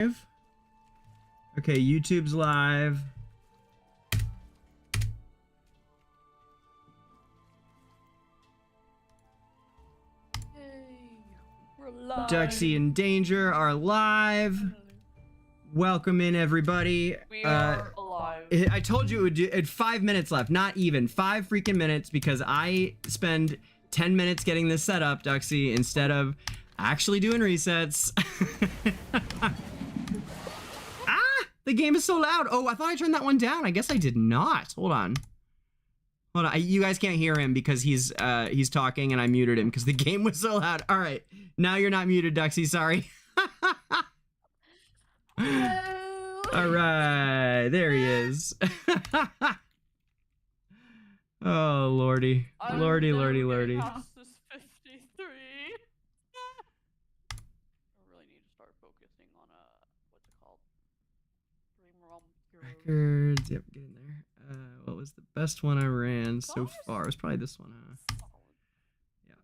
Okay, YouTube's live. We're live. Duxxie and Danger are live. Welcome in, everybody. We are alive. I told you it would do it. 5 minutes left, not even 5 freaking minutes, because I spend 10 minutes getting this set up, Duxxie, instead of actually doing resets. The game is so loud. Oh, I thought I turned that one down. I guess I did not. Hold on. Hold on. You guys can't hear him because he's talking, and I muted him because the game was so loud. All right. Now you're not muted, Duxxie. Sorry. Hello. All right. There he is. Oh, lordy. Lordy, lordy, lordy. Past this 53. I really need to start focusing on what's it called? Dream Realm Heroes. Records. Yep, get in there. What was the best one I ran so far? It was probably this one, huh? Yeah.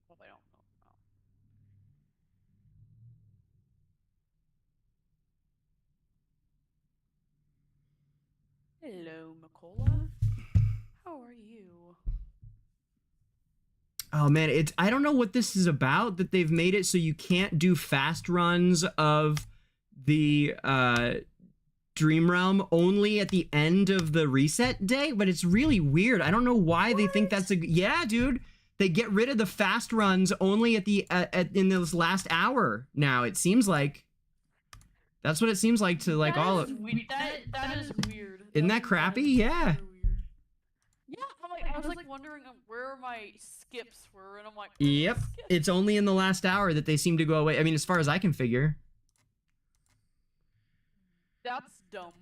Well, I don't know. Hello, Makola. How are you? Oh man, I don't know what this is about, that they've made it so you can't do fast runs of the Dream Realm only at the end of the reset day, but it's really weird. I don't know why they think that's a yeah, dude. They get rid of the fast runs only at the in this last hour now. It seems like that's what it seems like to like all of that is weird. Isn't that crappy? Yeah. Yeah, I was like wondering where my skips were, and I'm like, Yep, it's only in the last hour that they seem to go away. I mean, as far as I can figure. That's dumb.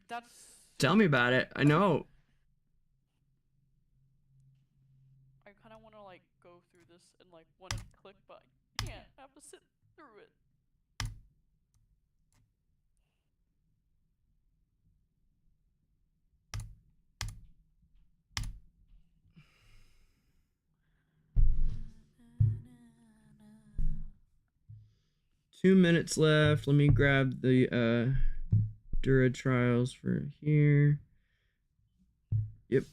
That's. Tell me about it. I know. I kind of want to like go through this in like one click, but I can't. I have to sit through it. Two minutes left. Let me grab the Dura trials for here. Yep.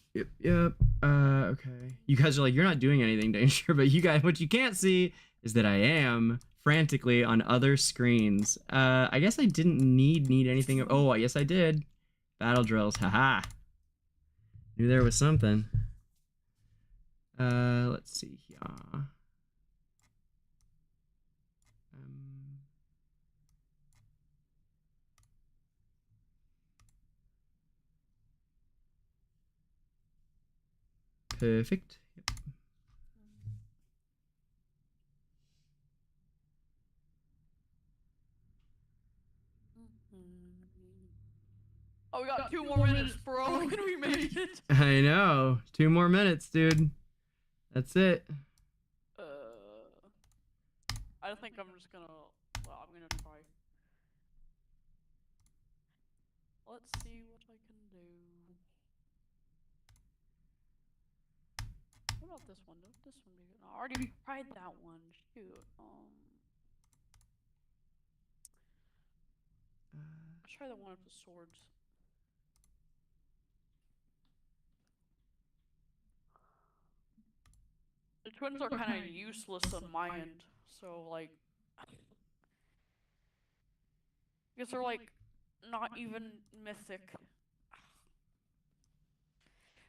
Okay. You guys are like, you're not doing anything, Danger, but you guys, what you can't see is that I am frantically on other screens. I guess I didn't need anything. Oh, yes I did. Battle drills, haha. Knew there was something. Let's see here. Perfect. Yep. Oh, we got 2 more minutes, bro. And we made it. I know. 2 more minutes, dude. That's it. I think I'm just gonna. Well, I'm gonna try. Let's see what I can do. What about this one? This one be good? No, I already tried that one. Shoot. Let's try the one with the swords. The twins are kind of useless on my end, so like, I guess they're like not even mythic. I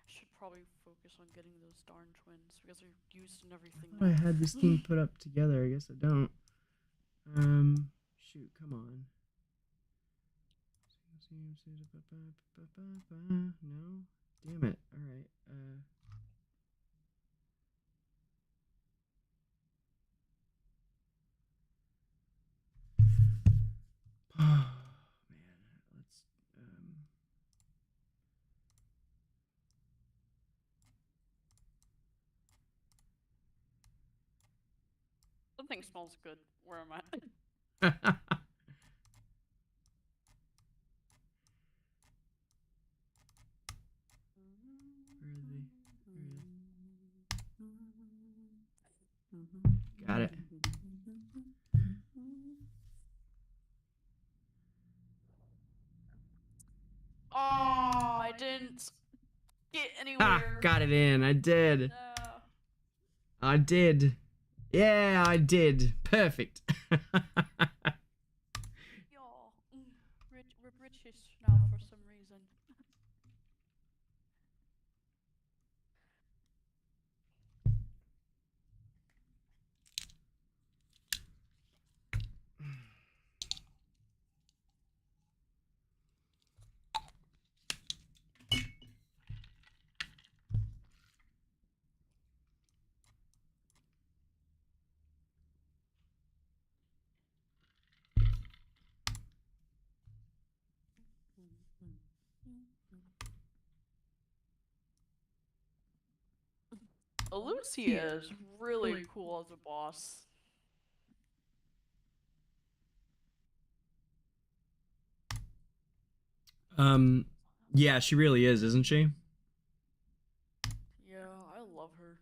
should probably focus on getting those darn twins because they're used in everything. I had this team put up together. I guess I don't. Shoot, come on. No? Damn it. Alright. Oh, man. Let's, Something smells good. Where am I? get Ah, anywhere. got it in. I did. No. I did. Yeah, I did. Perfect. Y'all, we're British now for some reason. Lucia is really cool as a boss. Yeah, she really is, isn't she? Yeah, I love her.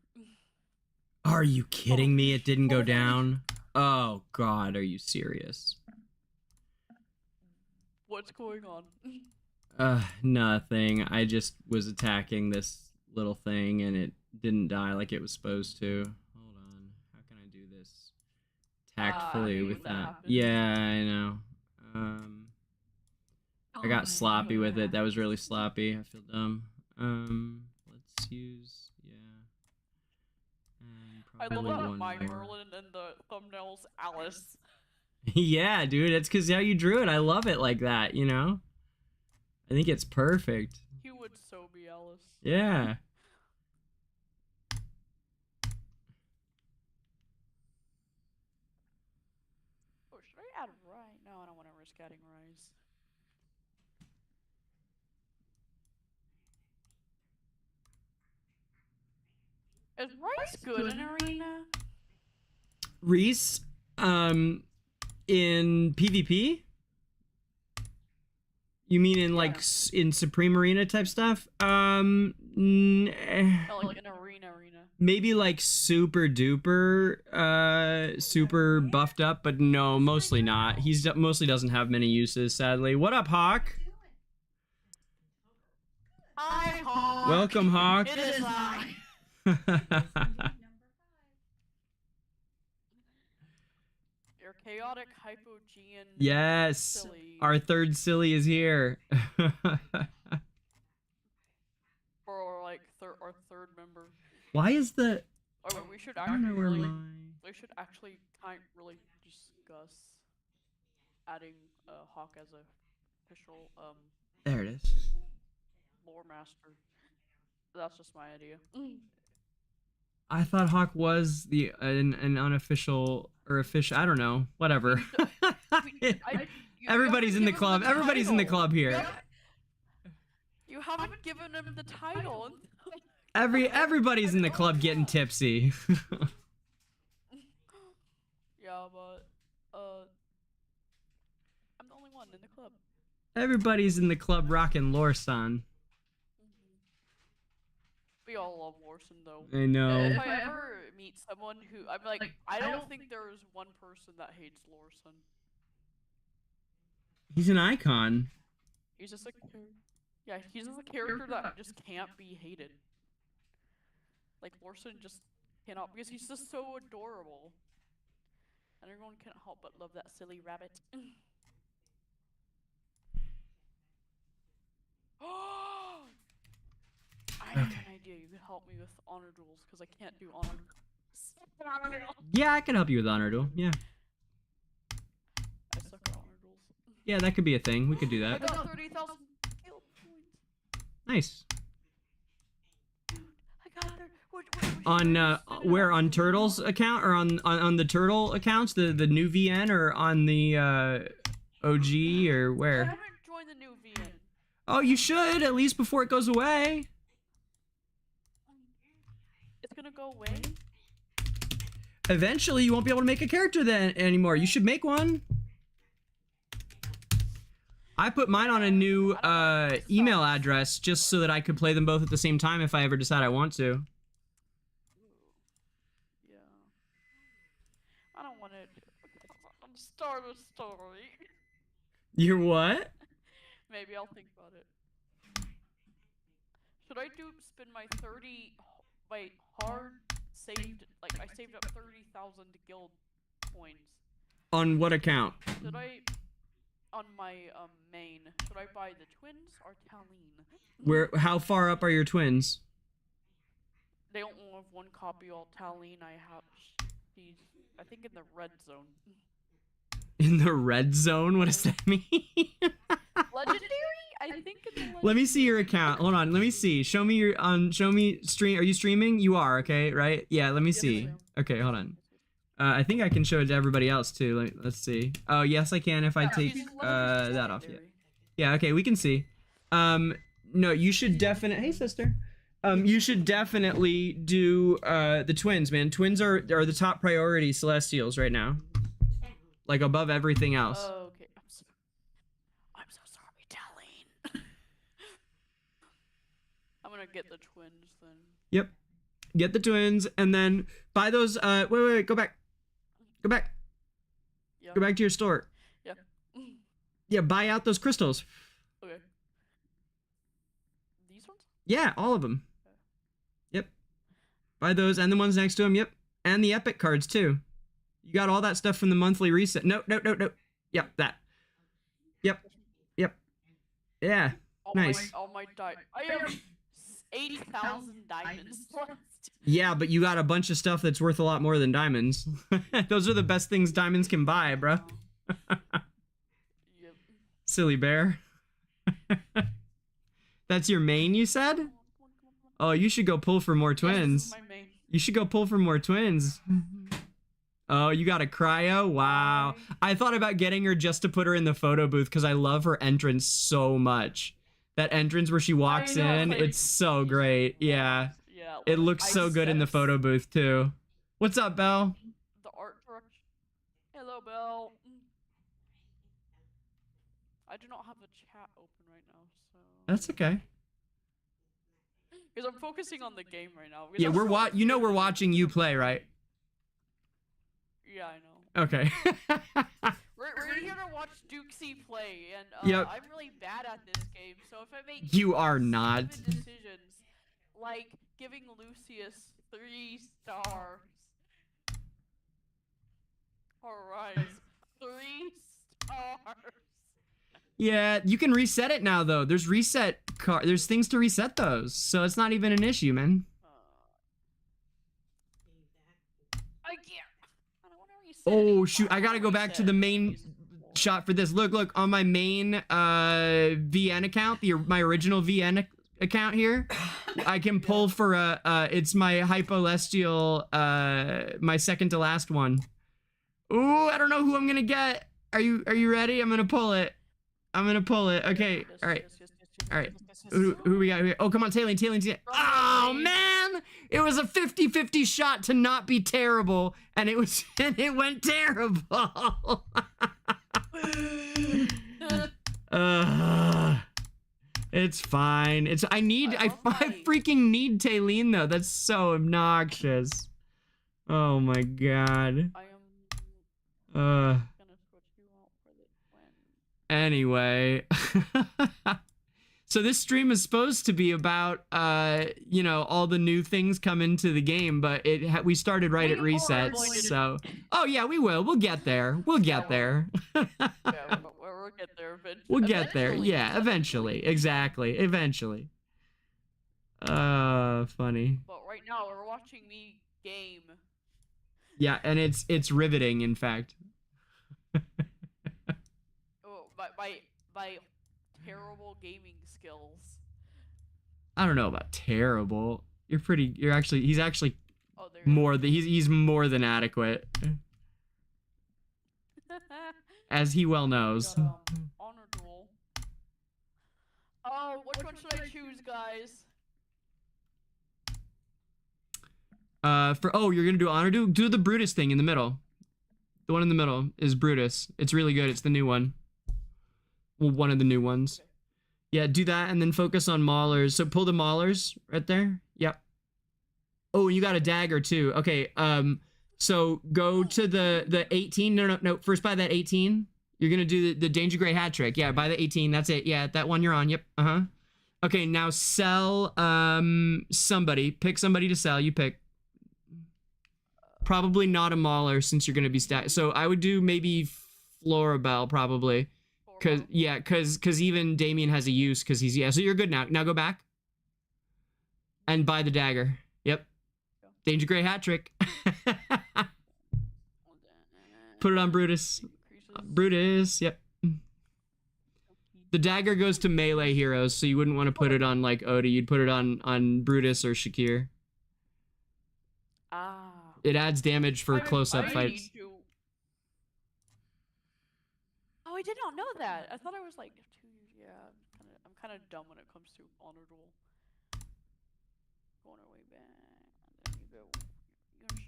Are you kidding me? It didn't go down. Oh God, are you serious? What's going on? Nothing. I just was attacking this little thing and it didn't die like it was supposed to. Hold on. How can I do this tactfully with that? Yeah, I know. I got sloppy with it. That was really sloppy. I feel dumb. Let's use, I love that my Merlin and the thumbnail's Alice. Yeah, dude, it's because how you drew it. I love it like that, you know? I think it's perfect. He would so be Alice. Yeah. Oh, should I add rye? No, I don't want to risk adding rice. Is rice good in arena? Reese, in PvP? You mean in like in Supreme Arena type stuff? No, like in arena. Maybe like super duper, super buffed up, but no, mostly not. He's mostly doesn't have many uses, sadly. What up, Hawk? Hi, Hawk. Welcome, Hawk. It is I. Your chaotic hypogean. Yes, silly. our third silly is here. For like our third member. Why is the? Or we should I don't know where my. We should actually really discuss adding Hawk as a official There it is. lore master. That's just my idea. I thought Hawk was the an unofficial or official. I don't know. Whatever. Everybody's in the club. Everybody's in the club here. You haven't given him the title. Everybody's in the club getting tipsy. Yeah, but I'm the only one in the club. Everybody's in the club rocking Lorsan. We all love Lorsan, though. I know. If I ever meet someone who I'm like, I don't think there is one person that hates Lorsan. He's an icon. He's just like, yeah, he's just a character that just can't be hated. Like Lorsan just cannot, because he's just so adorable, and everyone can't help but love that silly rabbit. I have an idea. You could help me with honor duels because I can't do honor duels. Yeah, I can help you with honor duel. Yeah. I suck at honor duels. Yeah, that could be a thing. We could do I that. got 30,000 skill points. Nice. I got there. On where, on Turtle's account or on the Turtle accounts, the new VN, or on the OG, or I where? haven't joined the new VN. Oh, you should, at least before it goes away. It's gonna go away? Eventually, you won't be able to make a character then anymore. You should make one. I put mine on a new email address just so that I could play them both at the same time if I ever decide I want to. Yeah. I don't want to start a story. You're what? Maybe I'll think about it. should I spend my 30 my hard saved I saved up 30,000 guild points. On what account? Should I on my main? Should I buy the twins or Taline? How far up are your twins? They don't have one copy of Taline. She's I think in the red zone. In the red zone? What does that mean? Legendary? I think it's legendary. Let me see your account. Hold on. Let me see. Show me your show me stream. Are you streaming? You are, okay, right? Yeah, let me see. Okay, hold on. I think I can show it to everybody else too. Let's see. Oh, yes, I can if I take that off. Yeah. Yeah, okay, we can see. No, you should definitely. Hey, sister. You should definitely do the twins, man. Twins are the top priority Celestials right now. Like above everything else. Oh, okay. I'm so sorry, Taline. I'm gonna get the twins then. Yep. Get the twins and then buy those wait, go back. Go back. Yeah. Go back to your store. Yeah. Yeah, buy out those crystals. Okay. These ones? Yeah, all of them. Okay. Yep. Buy those and the ones next to them, yep. And the epic cards too. You got all that stuff from the monthly reset. No. Yep, that. Yep. Yeah. Nice. All my I have 80,000 diamonds left. Yeah, but you got a bunch of stuff that's worth a lot more than diamonds. Those are the best things diamonds can buy, bro. Yep. Silly bear. That's your main, you said? Oh, you should go pull for more twins. Yes, this is my main. You should go pull for more twins. Oh, you got a cryo? Wow. I thought about getting her just to put her in the photo booth because I love her entrance so much. That entrance where she walks in, it's so great. Yeah. Yeah. It looks so good in the photo booth too. What's up, Belle? The art direction. Hello, Belle. I do not have the chat open right now, so. That's okay. Because I'm focusing on the game right now. Yeah, we're watching you play, right? Yeah, I know. Okay. We're here to watch Duxxie play, and Yep. I'm really bad at this game. So if I make You are not. stupid decisions, like giving Lucius 3 stars. Alright, 3 stars. Yeah, you can reset it now though. There's there's things to reset those, so it's not even an issue, man. I can't. I don't want to reset Oh it. shoot, I gotta go back to the main shot for this. Look, on my main VN account, my original VN account here, I can pull for it's my Hypolestial, my second to last one. Ooh, I don't know who I'm gonna get. Are you ready? I'm gonna pull it. Okay, alright. Alright. Who we got here? Oh, come on, Taylene. Oh, man! It was a 50-50 shot to not be terrible, and it went terrible. It's fine. I freaking need Taylene, though. That's so obnoxious. Oh, my God. Gonna switch you out for the twin. Anyway. So this stream is supposed to be about, you know, all the new things come into the game, but we started right at resets, so... Oh, yeah, we will. We'll get there. We'll get there. Yeah, but we'll get there eventually. We'll get there. Yeah, eventually. Exactly. Eventually. Funny. But right now, we're watching me game. Yeah, and it's riveting, in fact. Oh, by terrible gaming skills. I don't know about terrible. He's actually Oh, there. he's more than adequate, as he well knows. Got, honor duel. Oh, which one should I choose, guys? You're gonna do honor duel? Do the Brutus thing in the middle. The one in the middle is Brutus. It's really good. It's the new one. Well, one of the new ones. Okay. Yeah, do that and then focus on Maulers. So pull the Maulers right there. Yep. Oh, you got a dagger too. Okay, so go to the 18. No. First buy that 18. You're gonna do the DangerGrey hat trick. Yeah, buy the 18. That's it. Yeah, that one you're on. Yep. Okay, now sell somebody. Pick somebody to sell. You pick. Probably not a mauler since you're gonna be so I would do maybe Florabelle probably. Cause even Damien has a use because he's so you're good now. Now go back. And buy the dagger. Yep. DangerGrey hat trick. Put it on Brutus. Brutus, yep. The dagger goes to melee heroes, so you wouldn't want to put it on like Odie. You'd put it on Brutus or Shakir. Ah. It adds damage for close-up fights. Oh, I did not know that. I thought I was like 2 years. Yeah, I'm kind of dumb when it comes to honor duel. Going our way back, and then you go Shakir.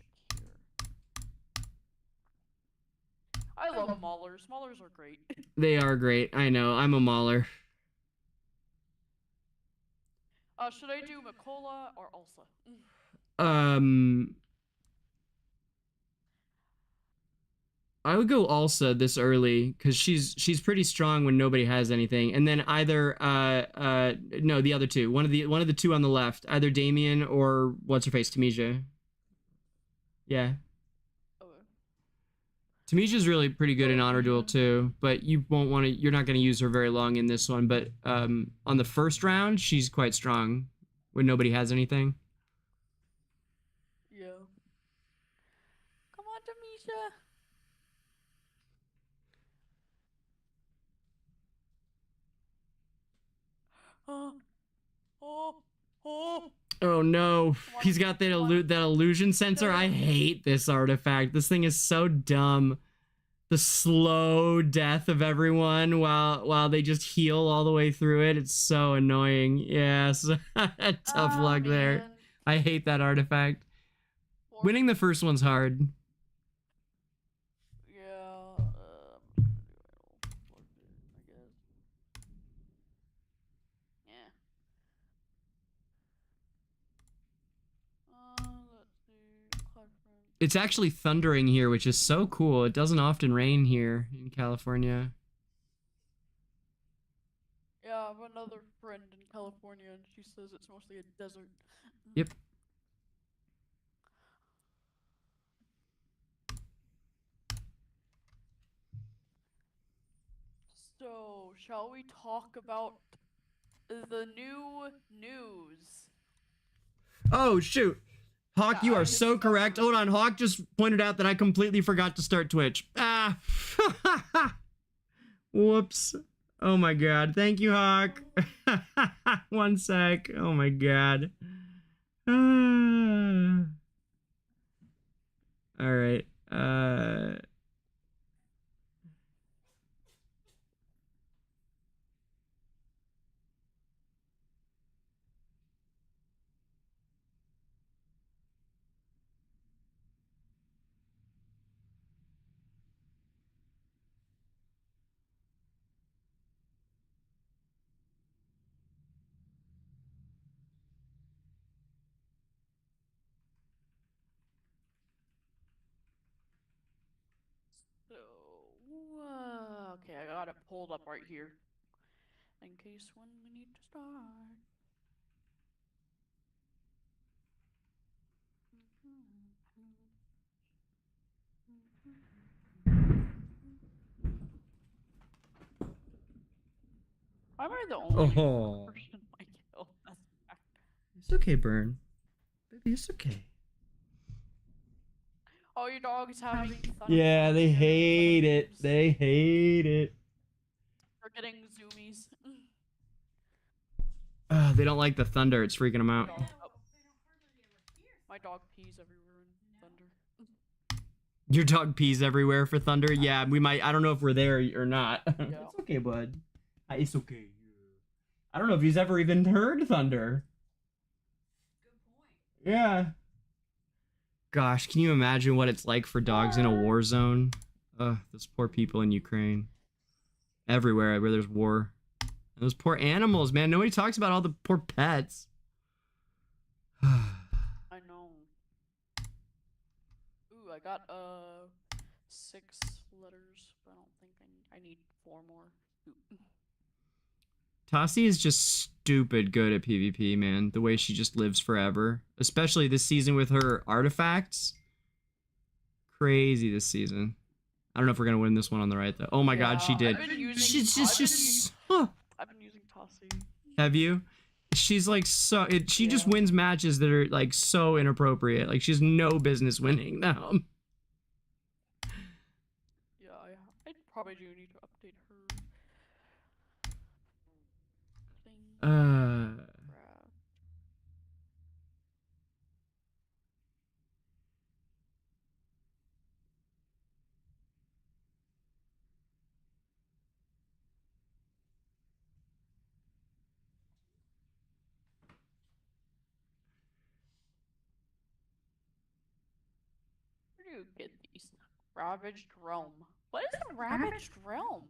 I love maulers. Maulers are great. They are great. I know. I'm a mauler. Should I do Makola or Ulsa? I would go Ulsa this early because she's pretty strong when nobody has anything, and then either no, the other two, one of the two on the left, either Damien or what's her face, Tamisia. Yeah. Tamisia's really pretty good in honor duel too, but you won't want to. You're not going to use her very long in this one. But on the first round, she's quite strong when nobody has anything. Yeah. Come on, Tamisia. Oh no, he's got that illusion sensor. I hate this artifact. This thing is so dumb. The slow death of everyone while they just heal all the way through it. It's so annoying. Yes. Tough luck there. I hate that artifact. Winning the first one's hard. It's actually thundering here, which is so cool. It doesn't often rain here in California. Yeah, I have another friend in California, and she says it's mostly a desert. Yep. So, shall we talk about the new news? Oh, shoot. Hawk, you are so correct. Hold on, Hawk just pointed out that I completely forgot to start Twitch. Ah. Whoops. Oh my god. Thank you, Hawk. 1 sec. Oh my god. Alright. Okay, I got it pulled up right here. In case when we need to start. Am I the only person I kill? It's okay, Burn. Baby, it's okay. Oh, your dog's having fun. Yeah, they hate it. They hate it. We're getting zoomies. They don't like the thunder. It's freaking them out. My dog pees everywhere in thunder. Your dog pees everywhere for thunder? Yeah, we might. I don't know if we're there or not. Yeah. It's okay, bud. It's okay. I don't know if he's ever even heard thunder. Good point. Yeah. Gosh, can you imagine what it's like for dogs in a war zone? Those poor people in Ukraine. Everywhere where there's war. And those poor animals, man. Nobody talks about all the poor pets. I know. Ooh, I got 6 letters, but I don't think I need 4 more. Ooh. Tassi is just stupid good at PvP, man. The way she just lives forever. Especially this season with her artifacts. Crazy this season. I don't know if we're gonna win this one on the right though. Oh my god, she did. She's just I've been using Tassi. Have you? She's like so she just wins matches that are like so inappropriate. Like she has no business winning them. Yeah, I probably do need to update her. You get these ravaged realm. What is a ravaged realm?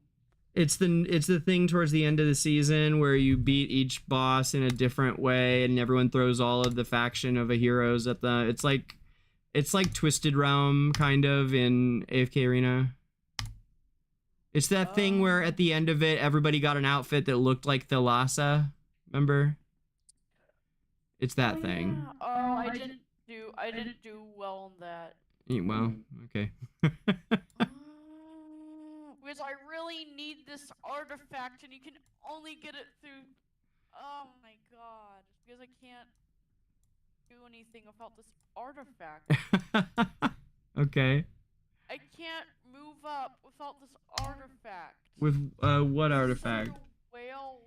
It's the thing towards the end of the season where you beat each boss in a different way and everyone throws all of the faction of a heroes at the it's like Twisted Realm kind of in AFK Arena. It's that thing where at the end of it everybody got an outfit that looked like Thalassa. Remember? It's that thing. Yeah. Oh, I didn't do well on that. Well, okay. Because I really need this artifact and you can only get it through... Oh my god. Because I can't do anything without this artifact. Okay. I can't move up without this artifact. With what artifact? Whale.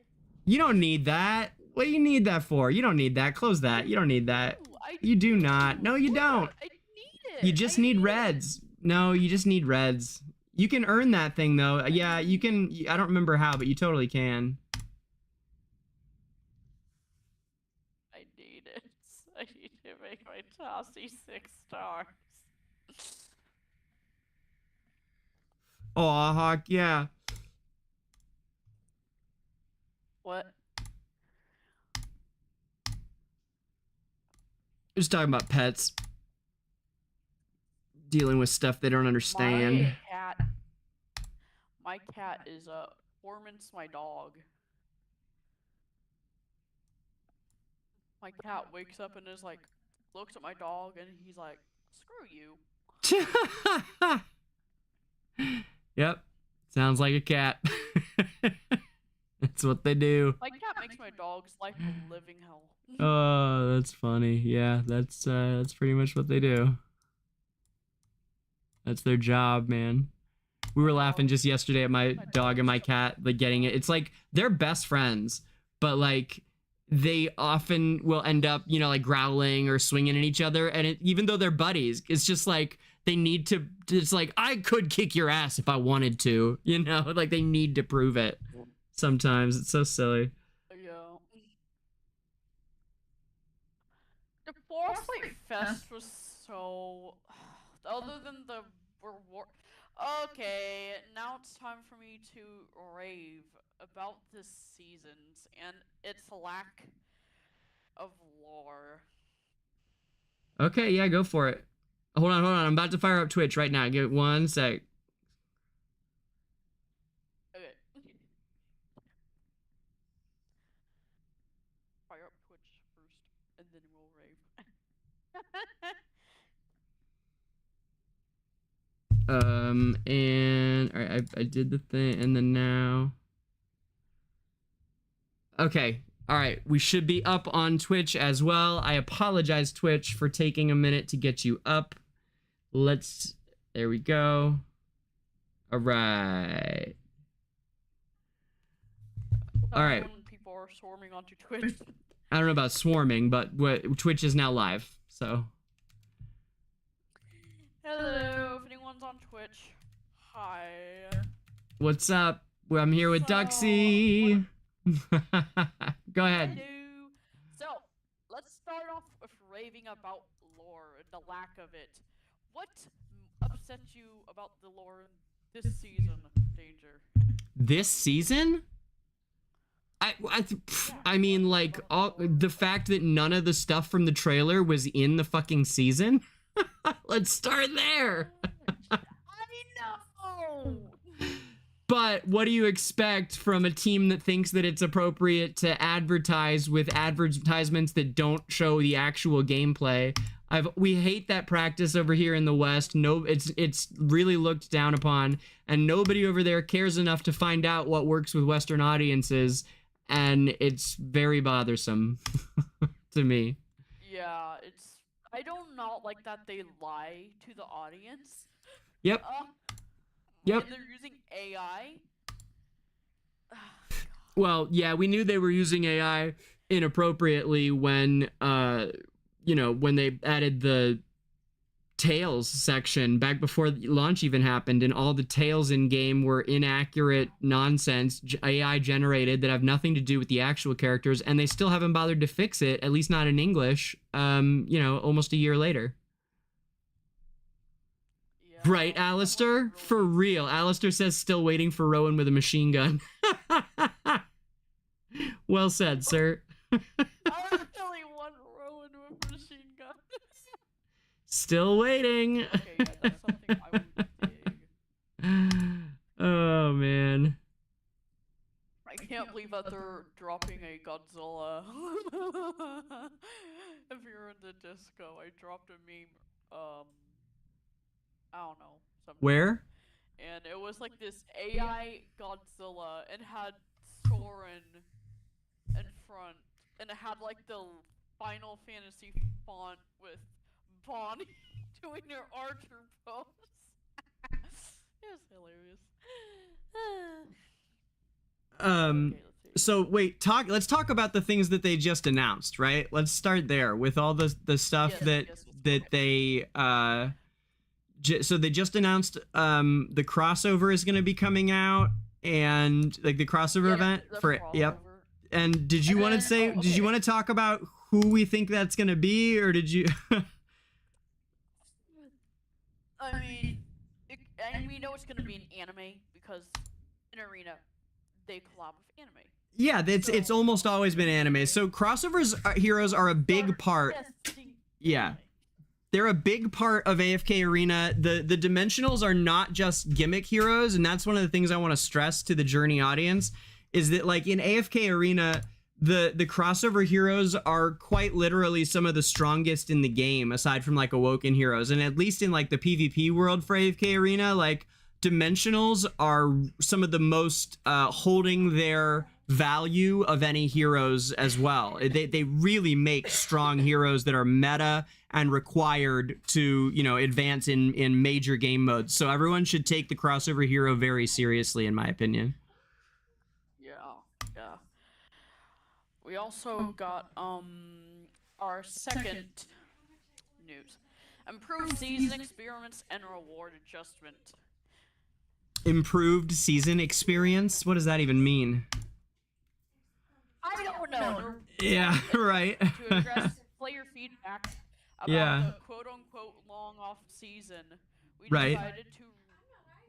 You don't need that. What do you need that for? You don't need that. Close that. You don't need that. You do not. No, you don't. I need it. You just need reds. No, you just need reds. You can earn that thing though. Yeah, you can. I don't remember how, but you totally can. I need it. I need to make my Tassi 6 stars. Oh, Hawk, yeah. What? Just talking about pets. Dealing with stuff they don't understand. My cat is Ormond's my dog. My cat wakes up and is like, looks at my dog and he's like, screw you. Yep. Sounds like a cat. That's what they do. My cat makes my dog's life a living hell. Oh, that's funny. Yeah, that's pretty much what they do. That's their job, man. We were laughing just yesterday at my dog and my cat, like getting it. It's like they're best friends, but like they often will end up, you know, like growling or swinging at each other. And even though they're buddies, it's just like they need to. It's like I could kick your ass if I wanted to, you know. Like they need to prove it. Sometimes it's so silly. Yeah. The Forest Light Fest was so. Other than the reward. Okay, now it's time for me to rave about this season's and its lack of lore. Okay, yeah, go for it. Hold on. I'm about to fire up Twitch right now. Give it 1 sec. Okay. Fire up Twitch first, and then we'll rave. And all right, I did the thing, and then now. Okay, all right, we should be up on Twitch as well. I apologize, Twitch, for taking a minute to get you up. There we go. All right. All right. People are swarming onto Twitch. I don't know about swarming, but Twitch is now live, so. Hello, if anyone's on Twitch, hi. What's up? Well, I'm here with Duxxie. Go ahead. Hello. So, let's start off with raving about lore and the lack of it. What upset you about the lore this season, Danger? This season? I mean, like, the fact that none of the stuff from the trailer was in the fucking season? Let's start there. I know. But what do you expect from a team that thinks that it's appropriate to advertise with advertisements that don't show the actual gameplay? We hate that practice over here in the West. No, it's really looked down upon, and nobody over there cares enough to find out what works with Western audiences, and it's very bothersome to me. Yeah, I don't not like that they lie to the audience. Yep. Yep. And they're using AI. Well, yeah, we knew they were using AI inappropriately when, you know, when they added the Tails section back before the launch even happened, and all the Tails in game were inaccurate nonsense, AI generated that have nothing to do with the actual characters, and they still haven't bothered to fix it, at least not in English, you know, almost a year later. Right, Alistair? For real. Alistair says still waiting for Rowan with a machine gun. Well said, sir. I really want Rowan with a machine gun. Still waiting. Okay, yeah, that's something I would dig. Oh, man. I can't believe that they're dropping a Godzilla. If you're in the disco, I dropped a meme, I don't know. Where? And it was like this AI Godzilla, and had Soren in front, and it had like the Final Fantasy font with Bonnie doing her archer pose. It was hilarious. Okay, so wait, let's talk about the things that they just announced, right? Let's start there with all the stuff that they so they just announced the crossover is going to be coming out, and like the crossover event for yep. And did you want to say did you want to talk about who we think that's going to be, or did you I mean, and we know it's going to be an anime because in Arena they collab with anime. Yeah, it's almost always been anime. So crossovers heroes are a big part. Yeah. They're a big part of AFK Arena. The dimensionals are not just gimmick heroes, and that's one of the things I want to stress to the Journey audience, is that like in AFK Arena, the crossover heroes are quite literally some of the strongest in the game, aside from like Awoken heroes. And at least in like the PvP world for AFK Arena, like dimensionals are some of the most holding their value of any heroes as well. They really make strong heroes that are meta and required to, you know, advance in major game modes. So everyone should take the crossover hero very seriously, in my opinion. Yeah. We also got our second news. Improved season experiments and reward adjustment. Improved season experience? What does that even mean? I don't know. Yeah, right. To address player feedback about the quote-unquote long-off season, we decided to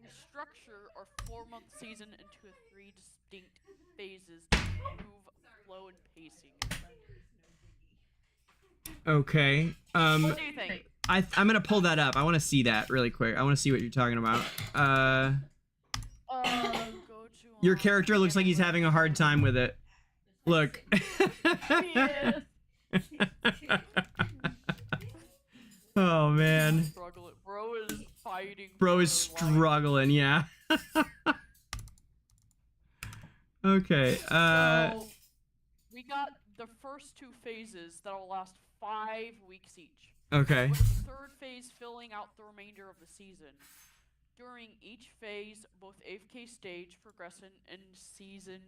restructure our 4-month season into 3 distinct phases to improve flow and pacing. Okay. What do you think? I'm gonna pull that up. I want to see that really quick. I want to see what you're talking about. Your character looks like he's having a hard time with it. Look. Oh man. Bro is fighting. Bro is struggling, yeah. Okay. So we got the first 2 phases that will last 5 weeks each. Okay. With the 3rd phase filling out the remainder of the season. During each phase, both AFK stage, progression, and season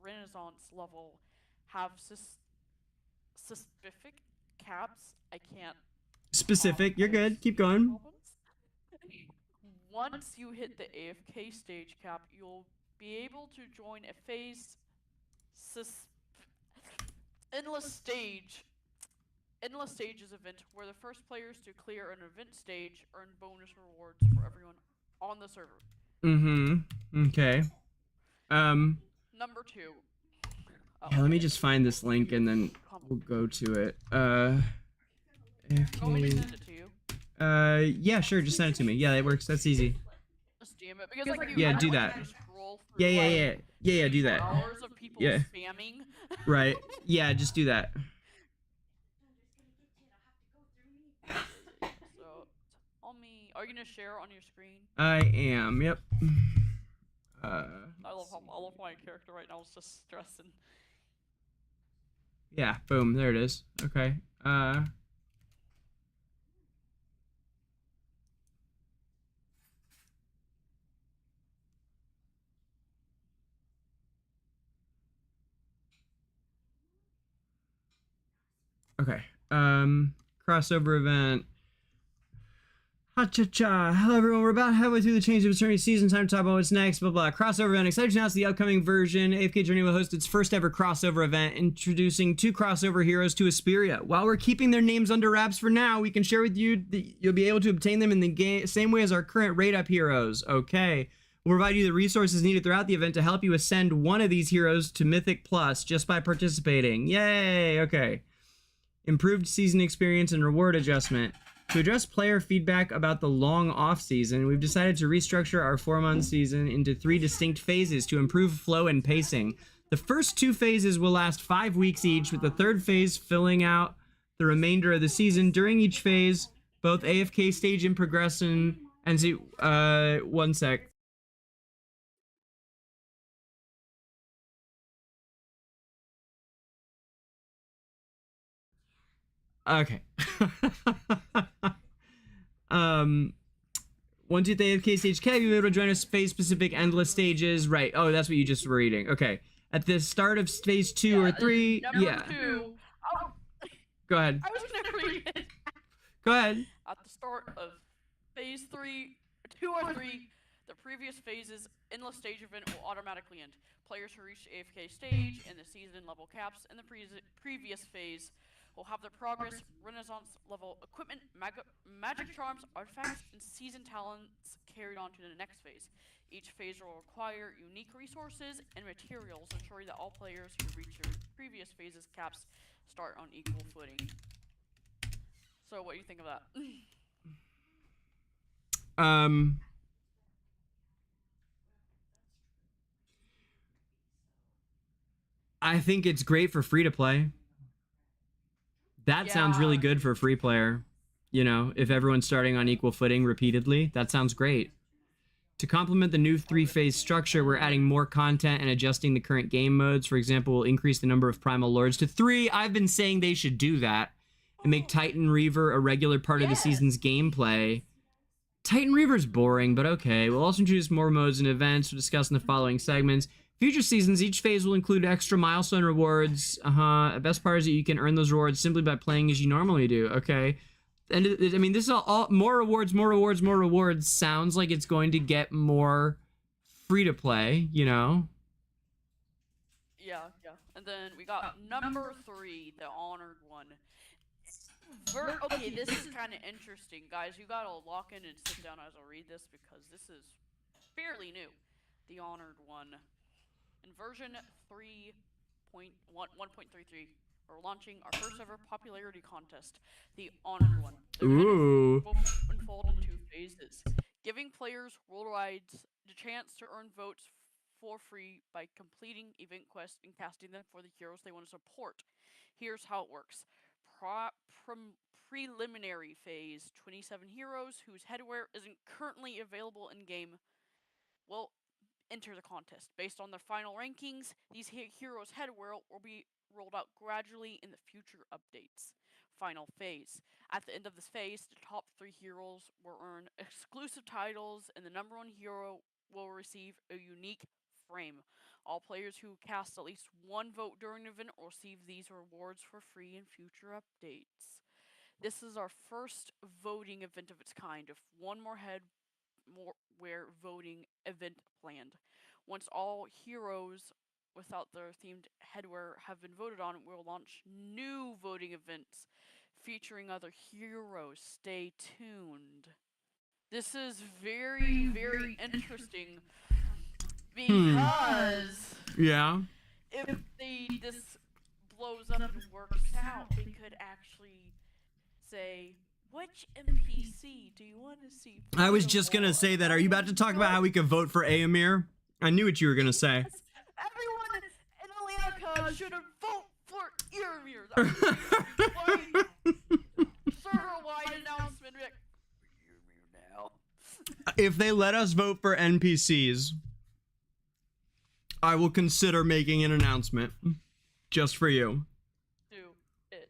renaissance level have specific caps. I can't. Specific, you're good. Keep going. Once you hit the AFK stage cap, you'll be able to join a phase endless stages event where the first players to clear an event stage earn bonus rewards for everyone on the server. Mm-hmm. Okay. Number 2. Yeah, let me just find this link and then we'll go to it. Want me to send it to you? Yeah, sure, just send it to me. Yeah, that works. That's easy. Just DM it because like Yeah, do that. Scroll scroll through Yeah, do that. hours of people Yeah. spamming. Right. Yeah, just do that. So, tell me, are you gonna share on your screen? I am. Yep. I love my character right now is just stressing. Yeah. Boom. There it is. Okay. Okay. Crossover event. Ha-cha-cha. Hello, everyone. We're about halfway through the change of eternity season. Time to talk about what's next. Blah, blah. Crossover event. Excited to announce the upcoming version. AFK Journey will host its first ever crossover event, introducing 2 crossover heroes to Esperia. While we're keeping their names under wraps for now, we can share with you that you'll be able to obtain them in the same way as our current rate-up heroes. Okay. We'll provide you the resources needed throughout the event to help you ascend one of these heroes to Mythic Plus just by participating. Yay! Okay. Improved season experience and reward adjustment. To address player feedback about the long off-season, we've decided to restructure our 4-month season into 3 distinct phases to improve flow and pacing. The first 2 phases will last 5 weeks each, with the 3rd phase filling out the remainder of the season. During each phase, both AFK stage and progression and see, one sec. Okay. Once you hit the AFK stage cap, you'll be able to join us phase-specific endless stages. Right. Oh, that's what you just were reading. Okay. At the start of phase 2 or 3, yeah. 2. Go ahead. I was gonna read it. Go ahead. At the start of phase 2 or 3, the previous phase's endless stage event will automatically end. Players who reach the AFK stage and the season level caps in the previous phase will have their progress, renaissance level equipment, magic charms, artifacts, and season talents carried on to the next phase. Each phase will require unique resources and materials, ensuring that all players who reach their previous phase's caps start on equal footing. So what do you think of that? I think it's great for free to play. That sounds really good for a free player. You know, if everyone's starting on equal footing repeatedly, that sounds great. To complement the new 3-phase structure, we're adding more content and adjusting the current game modes. For example, we'll increase the number of Primal Lords to 3. I've been saying they should do that. And make Titan Reaver a regular part of the season's gameplay. Titan Reaver's boring, but okay. We'll also introduce more modes and events to discuss in the following segments. Future seasons, each phase will include extra milestone rewards. The best part is that you can earn those rewards simply by playing as you normally do. Okay. And I mean, this is all more rewards, more rewards, more rewards. Sounds like it's going to get more free to play, you know? Yeah. And then we got number 3, the honored one. Okay, this is kind of interesting, guys. You gotta lock in and sit down as I read this because this is fairly new. The honored one. In version 3.1.33, we're launching our first ever popularity contest, the honored one. The Ooh. will unfold in 2 phases, giving players worldwide the chance to earn votes for free by completing event quests and casting them for the heroes they want to support. Here's how it works. Preliminary phase, 27 heroes whose headwear isn't currently available in game will enter the contest. Based on their final rankings, these heroes' headwear will be rolled out gradually in the future updates. Final phase. At the end of this phase, the top 3 heroes will earn exclusive titles, and the number 1 hero will receive a unique frame. All players who cast at least 1 vote during the event will receive these rewards for free in future updates. This is our first voting event of its kind, with 1 more headwear voting event planned. Once all heroes without their themed headwear have been voted on, we'll launch new voting events featuring other heroes. Stay tuned. This is very, very interesting because if this blows up and works out, they could actually say, which NPC do you want to see? I was just gonna say that. Are you about to talk about how we could vote for Eomir I knew what you were gonna say. Everyone in Analytica should vote for Eomir. Server-wide announcement. Like, Eomir now. If they let us vote for NPCs, I will consider making an announcement just for you. Do it.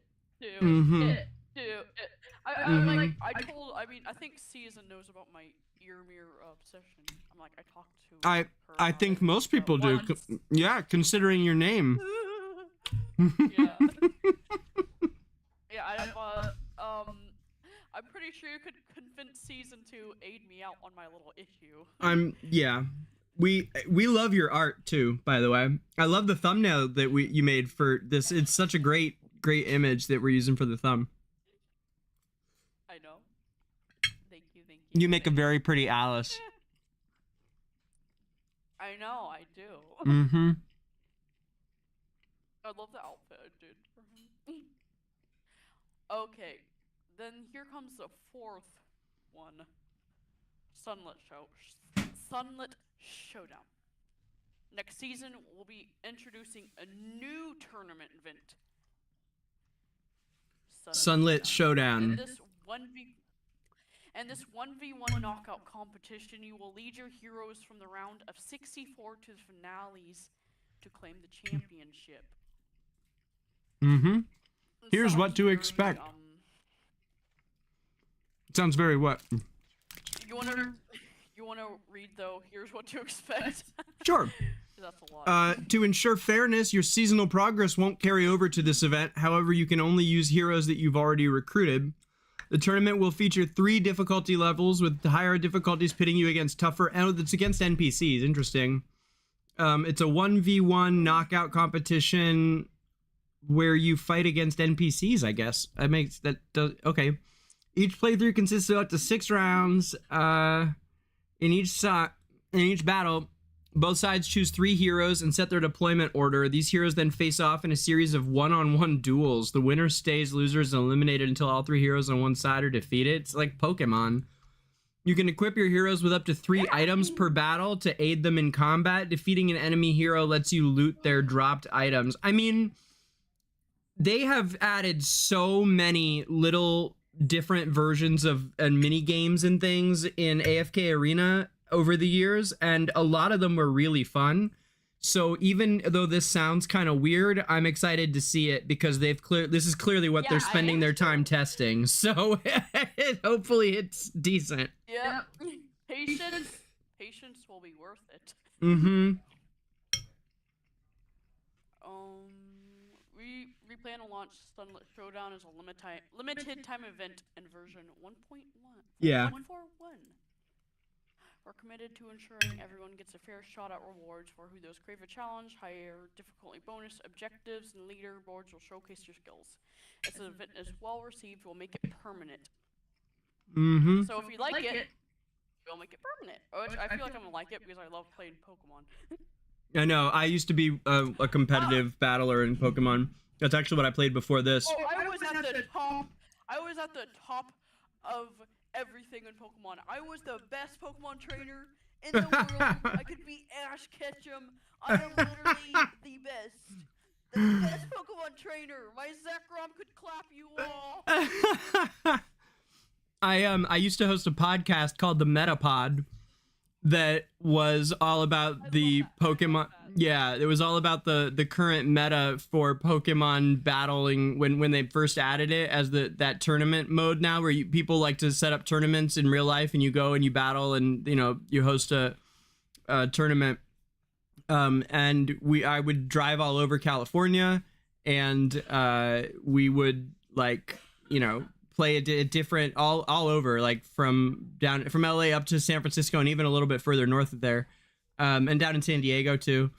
I think Season knows about my Eomir obsession. I'm like, I talked to her I about think it most people do. once. Yeah, considering your name. Yeah. Yeah, I'm pretty sure you could convince Season to aid me out on my little issue. Yeah. We love your art too, by the way. I love the thumbnail that you made for this. It's such a great image that we're using for the thumb. I know. Thank you. You make a very pretty Alice. I know, I do. Mm-hmm. I love the outfit I did for him. Okay, then here comes the fourth one. Sunlit Showdown. Next season, we'll be introducing a new tournament event. Sunlit Showdown. And this 1v1 knockout competition, you will lead your heroes from the round of 64 to the finales to claim the championship. Mm-hmm. Here's what to expect. Sounds very what? You wanna read though? Here's what to expect. Sure. That's a lot. To ensure fairness, your seasonal progress won't carry over to this event. However, you can only use heroes that you've already recruited. The tournament will feature 3 difficulty levels, with higher difficulties pitting you against tougher. Oh, it's against NPCs. Interesting. It's a 1v1 knockout competition where you fight against NPCs. I guess okay. Each playthrough consists of up to 6 rounds. In each battle, both sides choose 3 heroes and set their deployment order. These heroes then face off in a series of one-on-one duels. The winner stays, losers are eliminated until all 3 heroes on one side are defeated. It's like Pokemon. You can equip your heroes with up to 3 items per battle to aid them in combat. Defeating an enemy hero lets you loot their dropped items. I mean, they have added so many little different versions of mini games and things in AFK Arena over the years, and a lot of them were really fun. So even though this sounds kind of weird, I'm excited to see it because this is clearly what they're spending their time testing. So hopefully it's decent. Yep. Patience will be worth it. Mm-hmm. We plan to launch Sunlit Showdown as a limited time event in version 1.1. Yeah. 141. We're committed to ensuring everyone gets a fair shot at rewards for who those crave a challenge. Higher difficulty bonus objectives and leaderboards will showcase your skills. As the event is well received, we'll make it permanent. Mm-hmm. So if you like it, we'll make it permanent. I feel like I'm gonna like it because I love playing Pokemon. I know. I used to be a competitive battler in Pokemon. That's actually what I played before this. Oh, I was at the top. I was at the top of everything in Pokemon. I was the best Pokemon trainer in the world. I could beat Ash Ketchum. I am literally the best. The best Pokemon trainer. My Zekrom could clap you all. I used to host a podcast called the Metapod that was all about the Pokemon. Yeah, it was all about the current meta for Pokemon battling when they first added it as that tournament mode now, where people like to set up tournaments in real life and you go and you battle and you host a tournament. And I would drive all over California and we would play a different all over, like from LA up to San Francisco and even a little bit further north of there, and down in San Diego too.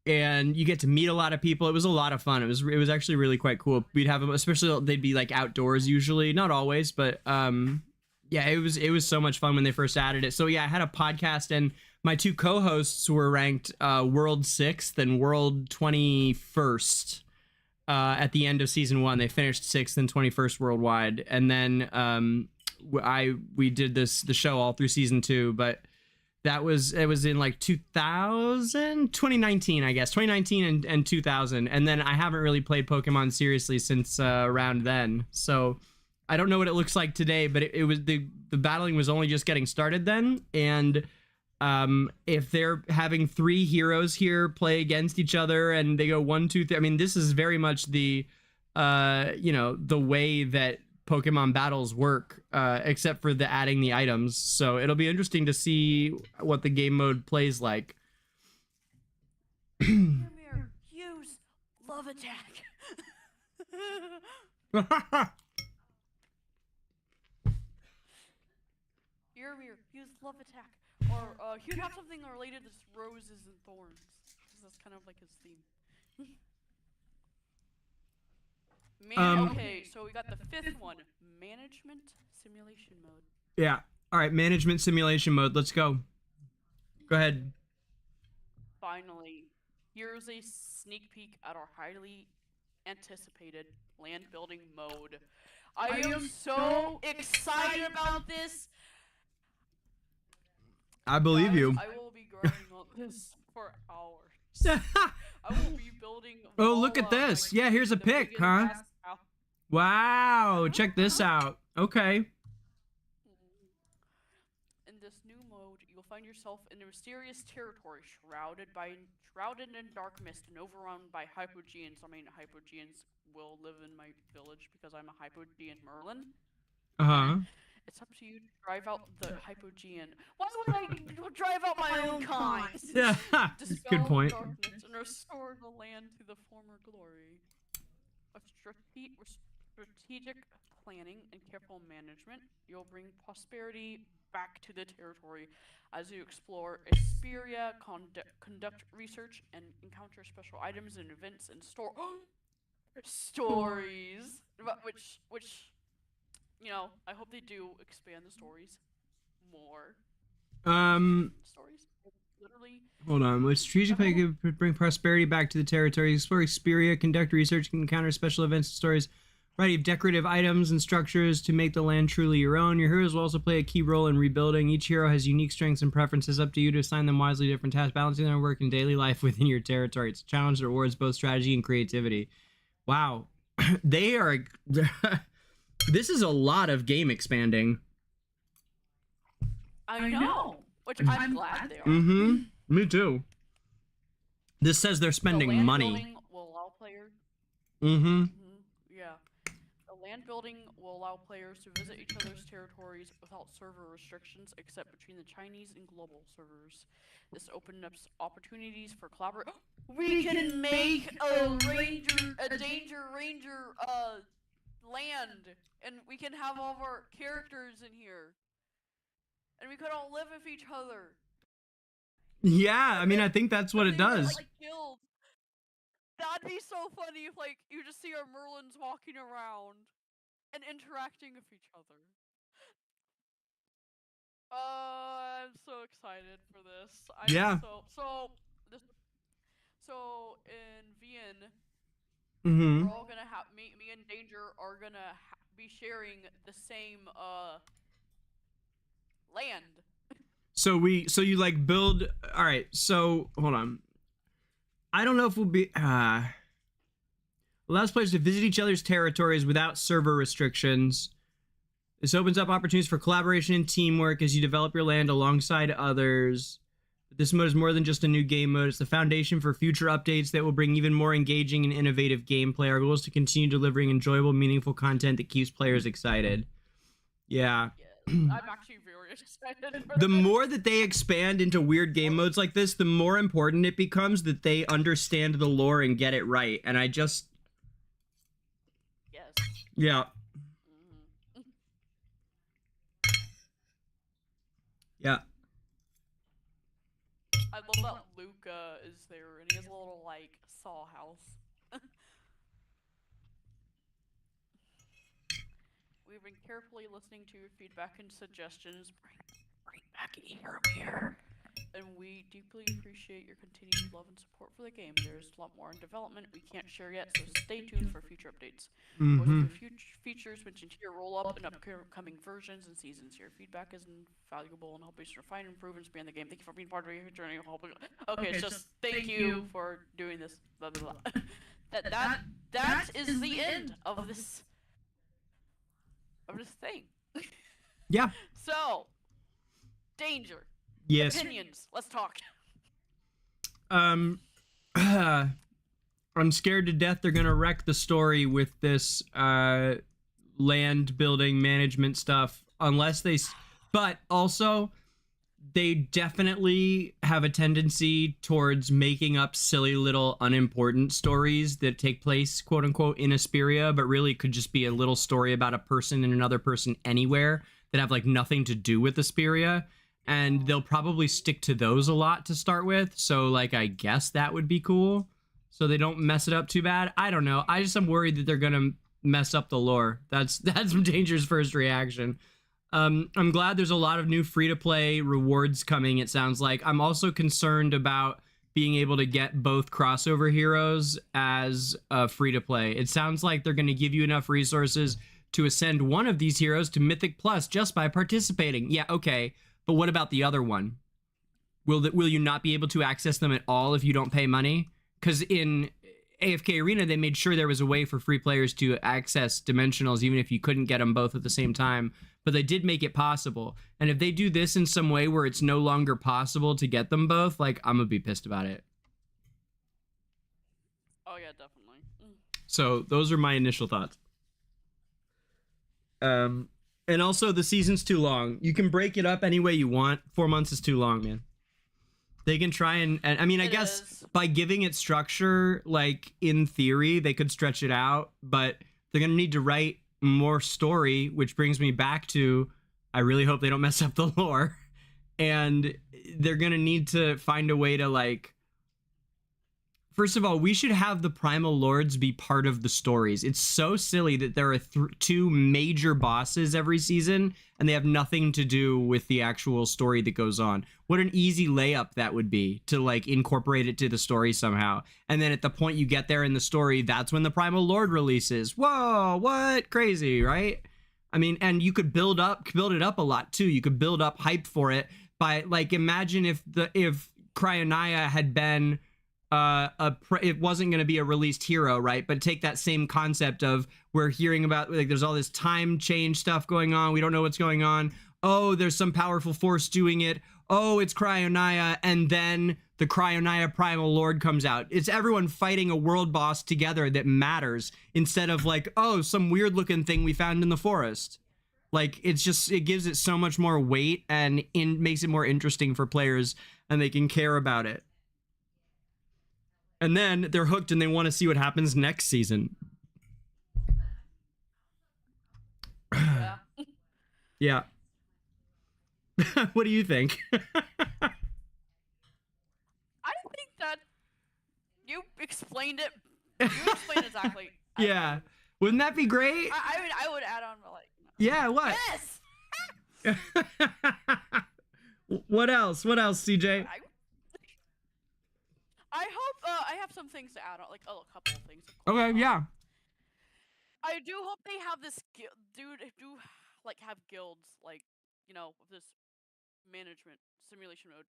And you get to meet a lot of people. It was a lot of fun. It was actually really quite cool. We'd have them, especially they'd be like outdoors usually, not always, but yeah, it was so much fun when they first added it. So yeah, I had a podcast and my 2 co-hosts were ranked world 6th and world 21st. At the end of season 1, they finished 6th and 21st worldwide, and then we did the show all through season 2. But It was in like 2019, I guess, 2019 and 2000, and then I haven't really played Pokemon seriously since around then. So I don't know what it looks like today, but it was the battling was only just getting started then, and if they're having 3 heroes here play against each other and they go 1, 2, 3, I mean, this is very much the you know, the way that Pokemon battles work, except for the adding the items. So it'll be interesting to see what the game mode plays like. Eomir, use love attack. Eomir, use love attack. Or he'd have something related to roses and thorns, because that's kind of like his theme. Okay, so we got the 5th one, management simulation mode. Yeah. All right, management simulation mode. Let's go. Go ahead. Finally, here's a sneak peek at our highly anticipated land building mode. I am so excited about this. I believe you. I will be grinding on this for hours. I will be building. Oh, look at this. Yeah, here's a pic, huh? Wow, check this out. Okay. In this new mode, you'll find yourself in a mysterious territory shrouded in dark mist and overrun by Hypogeans. I mean, Hypogeans will live in my village because I'm a Hypogean Merlin. Uh-huh. It's up to you to drive out the Hypogean. Why would I drive out my own kind? Yeah, good point. Darkness and restore the land to the former glory. With strategic planning and careful management, you'll bring prosperity back to the territory as you explore Esperia, conduct research, and encounter special items and events and stories. Which, you know, I hope they do expand the stories more. Stories, literally. Hold on. With strategic plan, bring prosperity back to the territory. Explore Esperia, conduct research, encounter special events and stories. Variety of decorative items and structures to make the land truly your own. Your heroes will also play a key role in rebuilding. Each hero has unique strengths and preferences. Up to you to assign them wisely to different tasks, balancing their work and daily life within your territory. It's a challenge that rewards both strategy and creativity. Wow. They are... This is a lot of game expanding. I know. Which I'm glad they are. Mm-hmm. Me too. This says they're spending money. Will allow players... Mm-hmm. Yeah. The land building will allow players to visit each other's territories without server restrictions except between the Chinese and global servers. This opens up opportunities for collaboration. We can make a danger ranger land, and we can have all of our characters in here. And we could all live with each other. Yeah, I mean, I think that's what it does. Like, guilds. That'd be so funny if, like, you just see our Merlins walking around and interacting with each other. I'm so excited for this. So in VN, we're all gonna have me and Danger are gonna be sharing the same land. So you like build. All right. So hold on. I don't know if we'll be allows players to visit each other's territories without server restrictions. This opens up opportunities for collaboration and teamwork as you develop your land alongside others. This mode is more than just a new game mode. It's the foundation for future updates that will bring even more engaging and innovative gameplay. Our goal is to continue delivering enjoyable, meaningful content that keeps players excited. Yeah. I'm actually very excited for the more that they expand into weird game modes like this, the more important it becomes that they understand the lore and get it right. And I just... Yes. Yeah. Yeah. I love that Luca is there, and he has a little, like, saw house. We've been carefully listening to your feedback and suggestions. Bring back Eomir. and we deeply appreciate your continued love and support for the game. There's a lot more in development we can't share yet, so stay tuned for future updates. Most of the features mentioned here roll up in upcoming versions and seasons. Your feedback is invaluable and helping us refine improvements beyond the game. Thank you for being part of your journey. Okay, it's just thank you for doing this. Blah blah blah. that is the end of this thing. Yeah. So, Danger. Yes. Opinions. Let's talk. I'm scared to death they're gonna wreck the story with this land building management stuff, unless they. But also, they definitely have a tendency towards making up silly little unimportant stories that take place, quote unquote, in Esperia, but really could just be a little story about a person and another person anywhere that have like nothing to do with Esperia. And they'll probably stick to those a lot to start with. So like, I guess that would be cool. So they don't mess it up too bad. I don't know. I just am worried that they're going to mess up the lore. That's Danger's first reaction. I'm glad there's a lot of new free-to-play rewards coming, it sounds like. I'm also concerned about being able to get both crossover heroes as free-to-play. It sounds like they're going to give you enough resources to ascend one of these heroes to Mythic Plus just by participating. Yeah, okay. But what about the other one? Will you not be able to access them at all if you don't pay money? Because in AFK Arena, they made sure there was a way for free players to access Dimensionals, even if you couldn't get them both at the same time. But they did make it possible. And if they do this in some way where it's no longer possible to get them both, like, I'm gonna be pissed about it. Oh yeah, definitely. So those are my initial thoughts. And also, the season's too long. You can break it up any way you want. 4 months is too long, man. They can try and I mean, I guess by giving it structure, like, in theory, they could stretch it out, but they're gonna need to write more story, which brings me back to, I really hope they don't mess up the lore. And they're gonna need to find a way to, like, first of all, we should have the Primal Lords be part of the stories. It's so silly that there are two major bosses every season, and they have nothing to do with the actual story that goes on. What an easy layup that would be to, like, incorporate it to the story somehow. And then at the point you get there in the story, that's when the Primal Lord releases. Whoa, what? Crazy, right? I mean, and you could build it up a lot too. You could build up hype for it by, like, imagine if Cryonia had been it wasn't going to be a released hero, right? But take that same concept of, we're hearing about, like, there's all this time change stuff going on. We don't know what's going on. Oh, there's some powerful force doing it. Oh, it's Cryonia. And then the Cryonia Primal Lord comes out. It's everyone fighting a world boss together that matters, instead of, like, oh, some weird looking thing we found in the forest. Like, it's just, it gives it so much more weight and makes it more interesting for players, and they can care about it. And then they're hooked and they want to see what happens next season. Yeah. Yeah. What do you think? I think that you explained it. You explained exactly. Yeah. Wouldn't that be great? I would add on, like, no. Yeah, what? Yes! What else? What else, CJ? I hope I have some things to add on, like, a couple of things. Okay, yeah. I do hope they have this like, have guilds, like, you know, with this management simulation mode.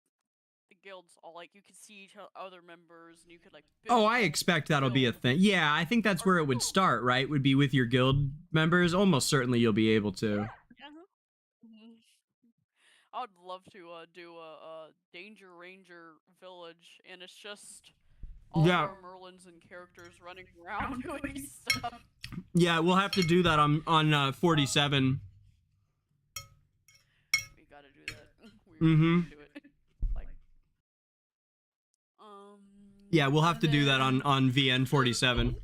The guilds all, like, you could see each other members, and you could, like, build. Oh, I expect that'll be a thing. Yeah, I think that's where it would start, right? Would be with your guild members. Almost certainly you'll be able to. I would love to do a Danger Ranger village, and it's just all our Merlins and characters running around doing stuff. Yeah, we'll have to do that on 47. We gotta do that. We do it. Like, yeah, we'll have to do that on VN 47.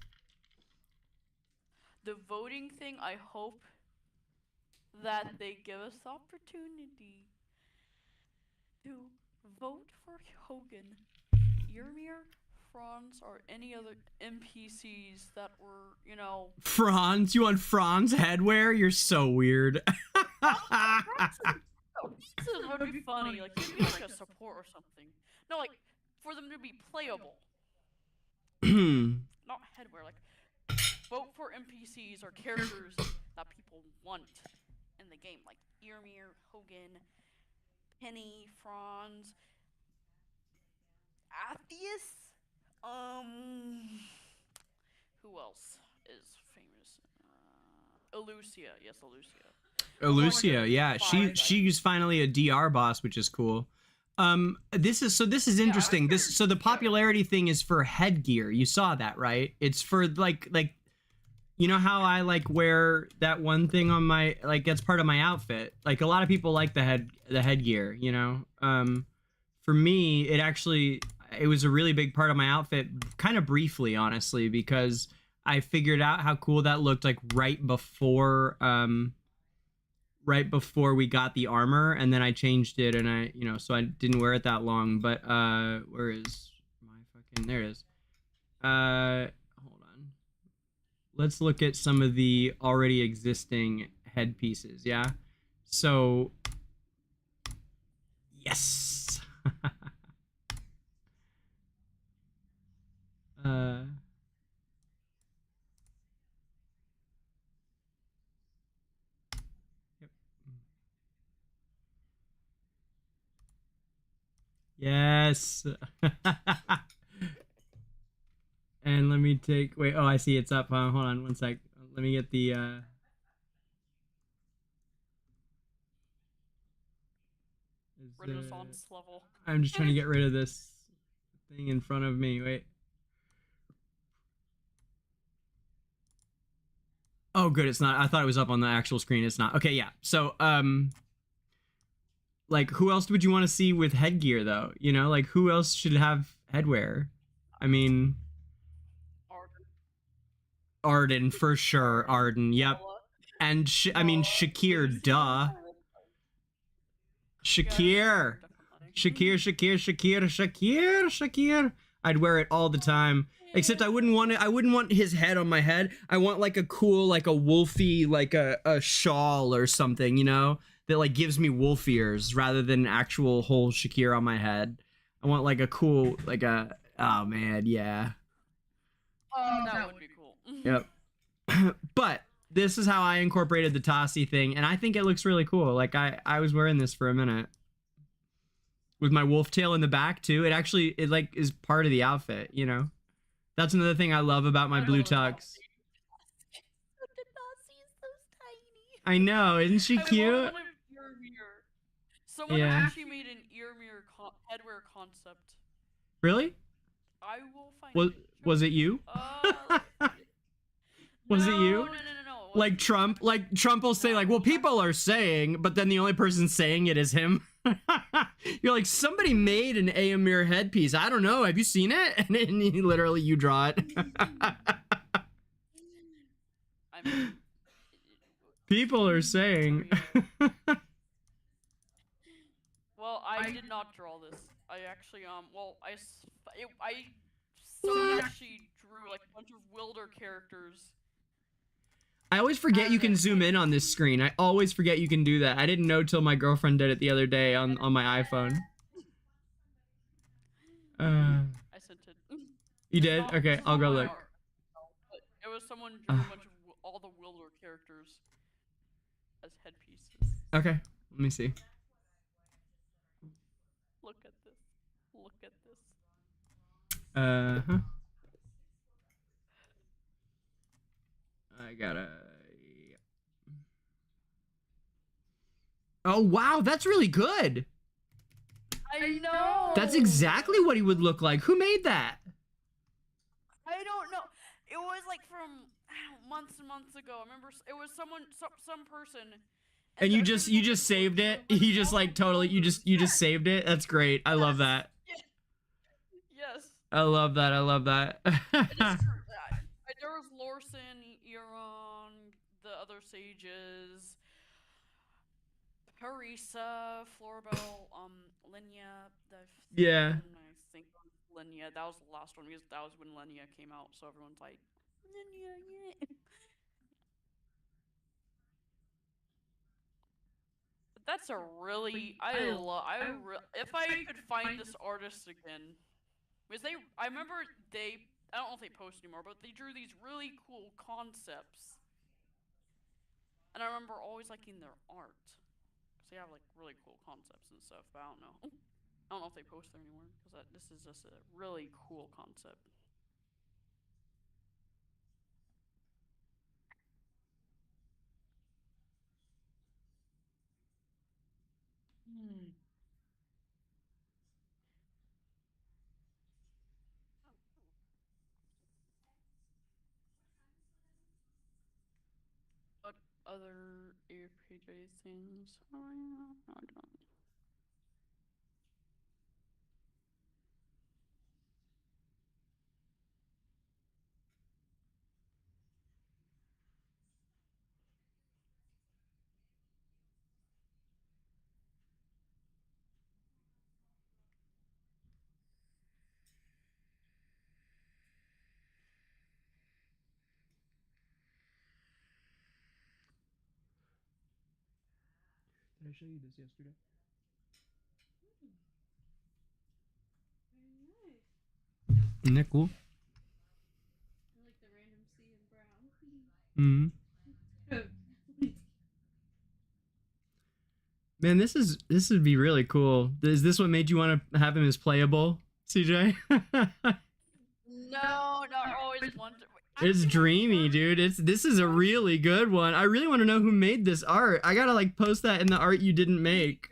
The voting thing, I hope that they give us the opportunity to vote for Hogan, Eomir, Franz, or any other NPCs that were, you know... Franz? You want Franz headwear? You're so weird. That would be funny. Like, he'd be like a support or something. No, like, for them to be playable. Not headwear. Like, vote for NPCs or characters that people want in the game. Like, Eomir, Hogan, Penny, Franz, Atheus. Who else is famous? Elucia. Yes, Elucia. Elucia, yeah, she's finally a DR boss, which is cool. This is interesting. So the popularity thing is for headgear. You saw that, right? It's for like you know how I like wear that one thing on my, like, that's part of my outfit. Like, a lot of people like the headgear, you know. For me, it was a really big part of my outfit, kind of briefly, honestly, because I figured out how cool that looked, like, right before we got the armor, and then I changed it, and so I didn't wear it that long. But where is my fucking, there it is. Hold on, let's look at some of the already existing headpieces. Yeah, so yes. Yep. Yes. And let me wait, oh, I see it's up. Hold on one sec. Let me get the Renaissance level. I'm just trying to get rid of this thing in front of me. Wait. Oh, good, it's not. I thought it was up on the actual screen. It's not. Okay, yeah. So, like, who else would you want to see with headgear, though? You know, like, who else should have headwear? I mean, Arden, for sure. Arden, yep. And, Shakir, duh. Shakir. Shakir. I'd wear it all the time. Except I wouldn't want his head on my head. I want like a cool, like a wolfy, like a shawl or something, you know, that like gives me wolf ears rather than actual whole Shakir on my head. I want like a cool, like a, oh man, yeah. Oh, that would be cool. Yep. But this is how I incorporated the Tossie thing, and I think it looks really cool. Like I was wearing this for a minute. With my wolf tail in the back too. It like is part of the outfit, you know? That's another thing I love about my blue tux. I know, isn't she cute? Someone actually made an Eomir headwear concept. Really? I will find it. Was it you? Was it you? No. Like Trump will say like, well, people are saying, but then the only person saying it is him. You're like, somebody made an Eomir headpiece. I don't know. Have you seen it? And then literally you draw it. People are saying. Well, I did not draw this. I actually someone actually drew like a bunch of Wilder characters. I always forget you can zoom in on this screen. I always forget you can do that. I didn't know till my girlfriend did it the other day on my iPhone. I sent it. You did? Okay, I'll go look. It was someone drew a bunch of all the Wilder characters as headpieces. Okay, let me see. Look at this. Look at this. Uh-huh. I gotta... Oh, wow, that's really good. I know. That's exactly what he would look like. Who made that? I don't know. It was like from months and months ago. I remember it was some person. And you just saved it. You just like totally you just saved it. That's great. I love that. Yes. I love that. I love that. There was Lorson, Euron, the other sages, Parisa, Floribel, Linya. Yeah. I think Linya. That was the last one because that was when Linya came out. So everyone's like, Linya, yeah. That's a really if I could find this artist again, because I remember I don't know if they post anymore, but they drew these really cool concepts, and I remember always liking their art, because they have like really cool concepts and stuff. But I don't know if they post there anymore, because this is just a really cool concept. What other AFKJ things? Oh, yeah, I don't. Did I show you this yesterday? Very nice. Isn't that cool? I like the random C and brown. Man, this would be really cool. Is this what made you want to have him as playable, CJ? No, not always wanted. It's dreamy, dude. This is a really good one. I really want to know who made this art. I gotta like post that in the art you didn't make.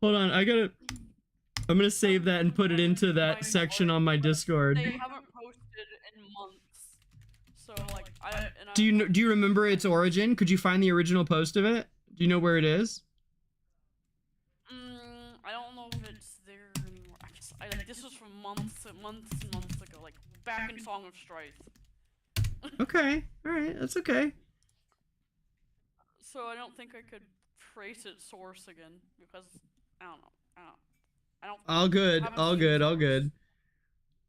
Hold on, I'm gonna save that and put it into that section on my Discord. They haven't posted in months, so like Do you remember its origin? Could you find the original post of it? Do you know where it is? I don't know if it's there anymore. This was from months and months ago, like back in Song of Strife. Okay, all right, that's okay. So I don't think I could trace its source again, because I don't know. All good.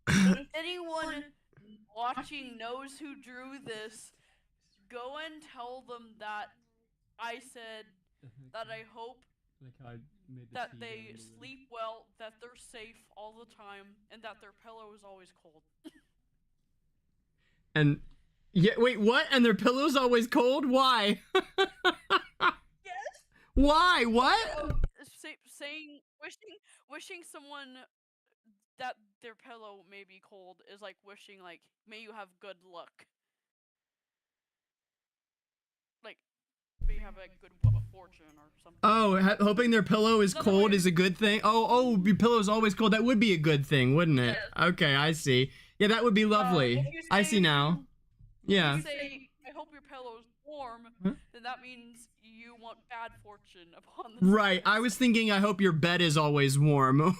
If anyone watching knows who drew this, go and tell them that I said that I hope that they sleep well, that they're safe all the time, and that their pillow is always cold. And yeah, wait, what? And their pillow's always cold? Why? Yes. Why? What? Wishing someone that their pillow may be cold is like wishing, like, may you have good luck. Like, may you have a good fortune or something. Oh, hoping their pillow is cold is a good thing? Oh, your pillow's always cold. That would be a good thing, wouldn't it? Yes. Okay, I see. Yeah, that would be lovely. I see now. Yeah. If you say, I hope your pillow's warm, then that means you want bad fortune upon the Right, I was thinking I hope your bed is always warm.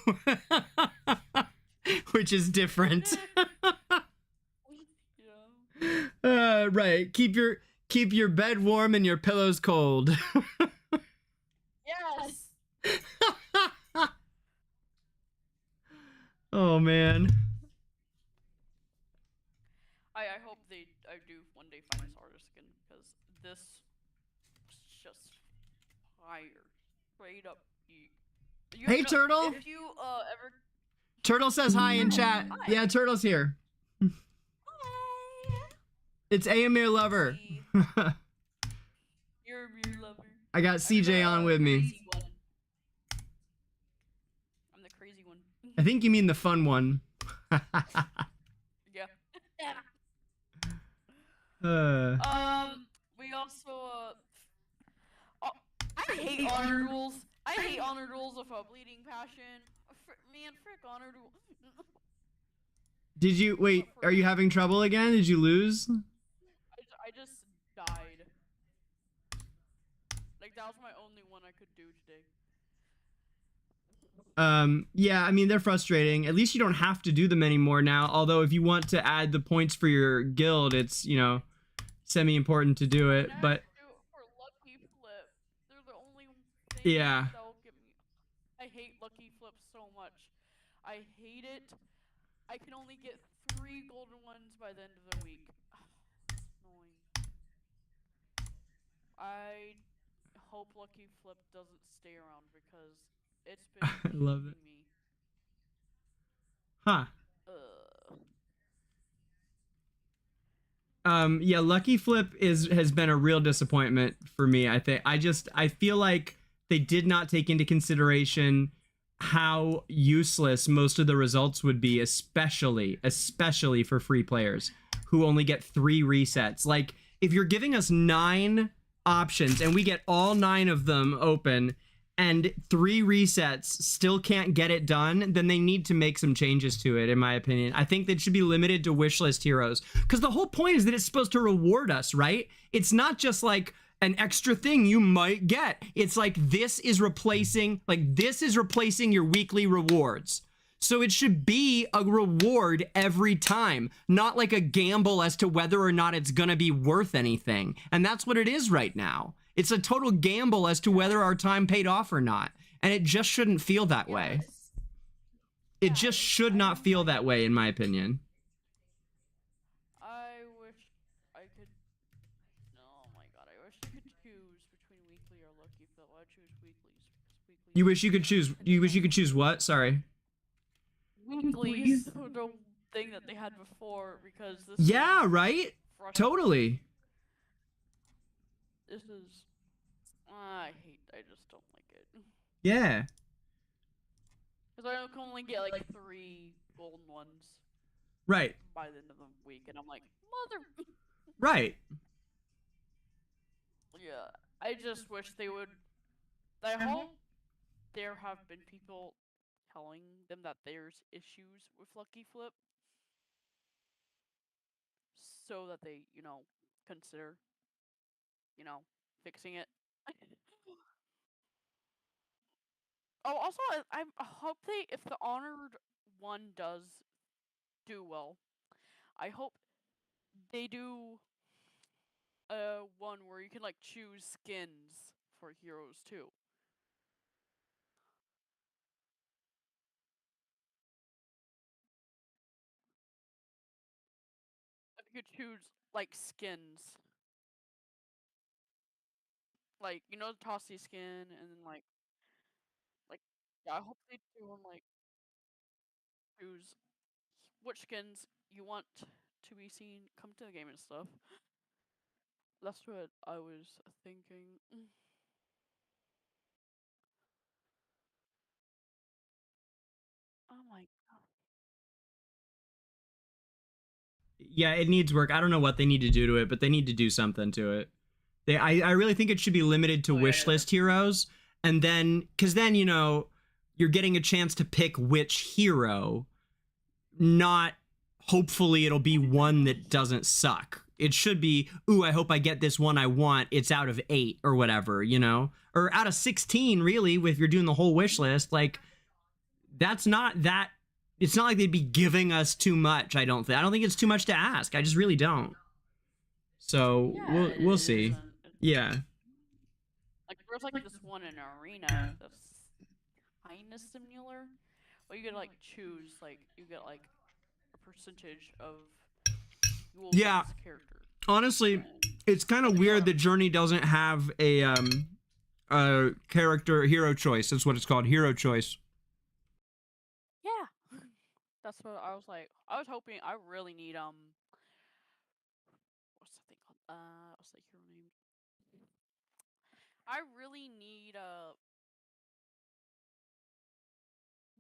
Which is different. Yeah. Right. Keep your bed warm and your pillows cold. Yes. Oh man. I hope I do one day find this artist again, because this is just fire. Straight up. Hey, Turtle. If you ever. Turtle says hi in chat. Hi. Yeah, Turtle's here. Hi. It's Eomir Lover. Eomir Lover. I got CJ on with me. I'm the crazy one. I think you mean the fun one. Yeah. We also I hate honor duels. I hate honor duels with a bleeding passion. Frick honor duel. Did you wait? Are you having trouble again? Did you lose? I just died. Like, that was my only one I could do today. Yeah, I mean, they're frustrating. At least you don't have to do them anymore now. Although if you want to add the points for your guild, it's, you know, semi-important to do it, but for Lucky Flip, they're the only thing yeah. that'll get me. I hate Lucky Flip so much. I hate it. I can only get 3 golden ones by the end of the week. It's annoying. hope Lucky Flip doesn't stay around because it's I been love it. keeping me. Huh. Uh, Yeah, Lucky Flip has been a real disappointment for me. I feel like they did not take into consideration how useless most of the results would be, especially for free players who only get 3 resets. Like, if you're giving us 9 options and we get all 9 of them open and 3 resets still can't get it done, then they need to make some changes to it, in my opinion. I think that should be limited to wishlist heroes, because the whole point is that it's supposed to reward us, right? It's not just like an extra thing you might get. It's like this is replacing your weekly rewards. So it should be a reward every time, not like a gamble as to whether or not it's gonna be worth anything. And that's what it is right now. It's a total gamble as to whether our time paid off or not. And it just shouldn't feel that way. It just should not feel that way, in my opinion. I wish I could. Oh my god, I wish I could choose between weekly or Lucky Flip. I choose weeklies because weeklies. You wish you could choose what? Sorry. Weeklies, the thing that they had before, because this. Yeah, right? Totally. This is. I just don't like it. Yeah. Because I can only get like 3 golden ones Right. by the end of the week, and I'm like, mother. Right. Yeah, I just wish they would. I hope there have been people telling them that there's issues with Lucky Flip, so that they, consider, fixing it. Oh, also, I hope if the honored one does do well, I hope they do one where you can like choose skins for heroes too. If you could choose like skins, like the Tossy skin, and then like yeah, I hope they do one like choose which skins you want to be seen come to the game and stuff. That's what I was thinking. Oh my god. Yeah, it needs work. I don't know what they need to do to it, but they need to do something to it. I really think it should be limited to wishlist heroes, and then, because then, you're getting a chance to pick which hero, not hopefully it'll be one that doesn't suck. It should be, ooh, I hope I get this one I want. It's out of 8 or whatever, or out of 16, really, if you're doing the whole wish list. Like, it's not like they'd be giving us too much. I don't think it's too much to ask. I just really don't. So Yeah, we'll see. Yeah. Like there's like this one in Arena that's kinda similar. But you could like choose, like you get like a percentage of your character. Honestly, it's kind of weird that Journey doesn't have a character hero choice. That's what it's called, hero choice. Yeah. That's what I was like. I was hoping. I really need what's the thing called? What's the hero name? I really need